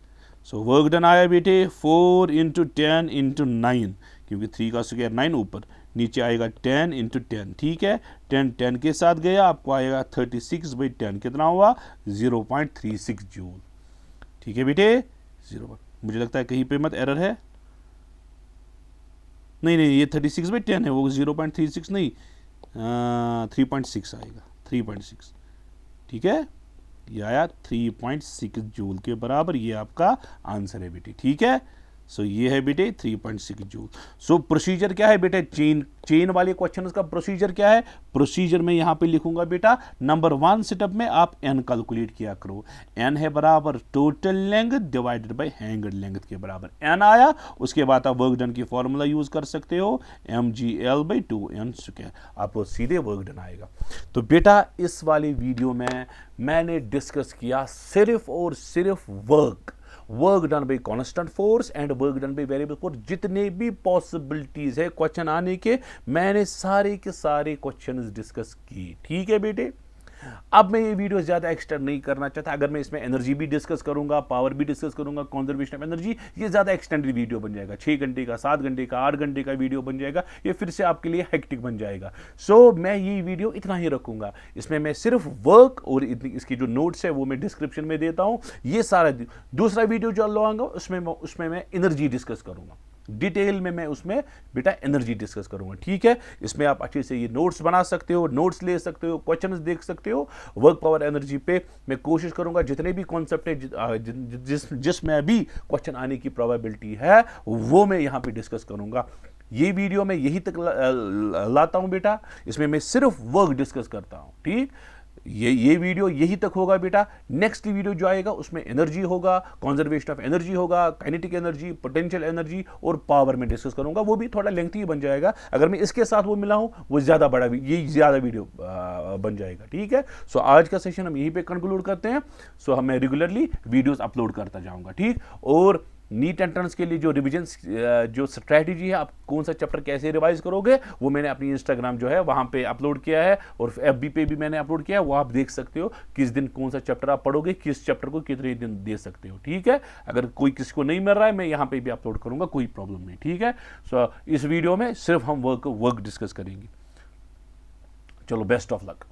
सो वर्क डन आया बेटे 4 इंटू 10 इंटू 9, क्योंकि 3 का स्क्वायर 9 ऊपर, नीचे आएगा 10 इंटू 10, ठीक है। 10 के साथ गया, आपको आएगा 36/10, कितना हुआ 0.36 जूल, ठीक है बेटे 0। मुझे लगता है कहीं पे मत एरर है, नहीं नहीं, ये 36/10 है, वो 0.36 नहीं, 3.6 आएगा, 3.6। ठीक है, ये आया 3.6 जूल के बराबर, ये आपका आंसर है बेटे। ठीक है, सो ये है बेटे 3.6 जूल। सो प्रोसीजर क्या है बेटे, चेन वाले क्वेश्चन का प्रोसीजर क्या है? प्रोसीजर में यहां पे लिखूंगा बेटा, नंबर 1 सेटअप में आप एन कैलकुलेट किया करो। एन है बराबर total length divided by hanged length के बराबर एन आया। उसके बाद आप वर्क डन की फॉर्मूला यूज कर सकते हो, mgl/2n², आपको सीधे वर्क डन आएगा। तो बेटा इस वाले वीडियो में मैंने डिस्कस किया सिर्फ और सिर्फ work done by constant force and work done by variable force. जितने भी पॉसिबिलिटीज है क्वेश्चन आने के, मैंने सारे के सारे क्वेश्चंस डिस्कस किए। ठीक है बेटे, अब मैं ये वीडियो ज्यादा एक्सटेंड नहीं करना चाहता। अगर मैं इसमें एनर्जी भी डिस्कस करूंगा, पावर भी डिस्कस करूंगा, कंजर्वेशन ऑफ एनर्जी, ये ज्यादा एक्सटेंडेड वीडियो बन जाएगा। 6 घंटे का, 7 घंटे का, 8 घंटे का वीडियो बन जाएगा। ये फिर से आपके लिए हेक्टिक बन जाएगा। सो मैं ये वीडियो इतना ही रखूंगा। इसमें मैं सिर्फ वर्क और इसकी जो नोट्स है वो मैं डिस्क्रिप्शन में देता हूं। ये सारा दूसरा वीडियो जो लाऊंगा उसमें मैं एनर्जी डिस्कस करूंगा, डिटेल में मैं उसमें बेटा एनर्जी डिस्कस करूंगा। ठीक है, इसमें आप अच्छे से ये नोट्स बना सकते हो, नोट्स ले सकते हो, क्वेश्चंस देख सकते हो। वर्क पावर एनर्जी पे मैं कोशिश करूंगा जितने भी कॉन्सेप्ट है जिसमें भी क्वेश्चन आने की प्रोबेबिलिटी है वो मैं यहां पे डिस्कस करूंगा। ये वीडियो मैं यही तक लाता हूं बेटा, इसमें मैं सिर्फ वर्क डिस्कस करता हूं। ठीक, ये वीडियो यही तक होगा बेटा। नेक्स्ट वीडियो जो आएगा उसमें एनर्जी होगा, कंजर्वेशन ऑफ एनर्जी होगा, काइनेटिक एनर्जी, पोटेंशियल एनर्जी और पावर में डिस्कस करूंगा। वो भी थोड़ा लेंथी बन जाएगा। अगर मैं इसके साथ वो मिला हूं वो ज्यादा बड़ा, ये ज्यादा वीडियो बन जाएगा। ठीक है, सो आज का सेशन हम यहीं पे कंक्लूड करते हैं। सो हम मैं रेगुलरली वीडियोस अपलोड करता जाऊंगा। ठीक, और नीट एंट्रेंस के लिए जो रिवीजन जो स्ट्रैटेजी है, आप कौन सा चैप्टर कैसे रिवाइज करोगे, वो मैंने अपनी इंस्टाग्राम जो है वहां पे अपलोड किया है और एफबी पे भी मैंने अपलोड किया है। वो आप देख सकते हो किस दिन कौन सा चैप्टर आप पढ़ोगे, किस चैप्टर को कितने दिन दे सकते हो। ठीक है, अगर कोई किसी को नहीं मिल रहा है मैं यहाँ पे भी अपलोड करूंगा, कोई प्रॉब्लम नहीं। ठीक है, सो इस वीडियो में सिर्फ हम वर्क डिस्कस करेंगे। चलो, बेस्ट ऑफ लक।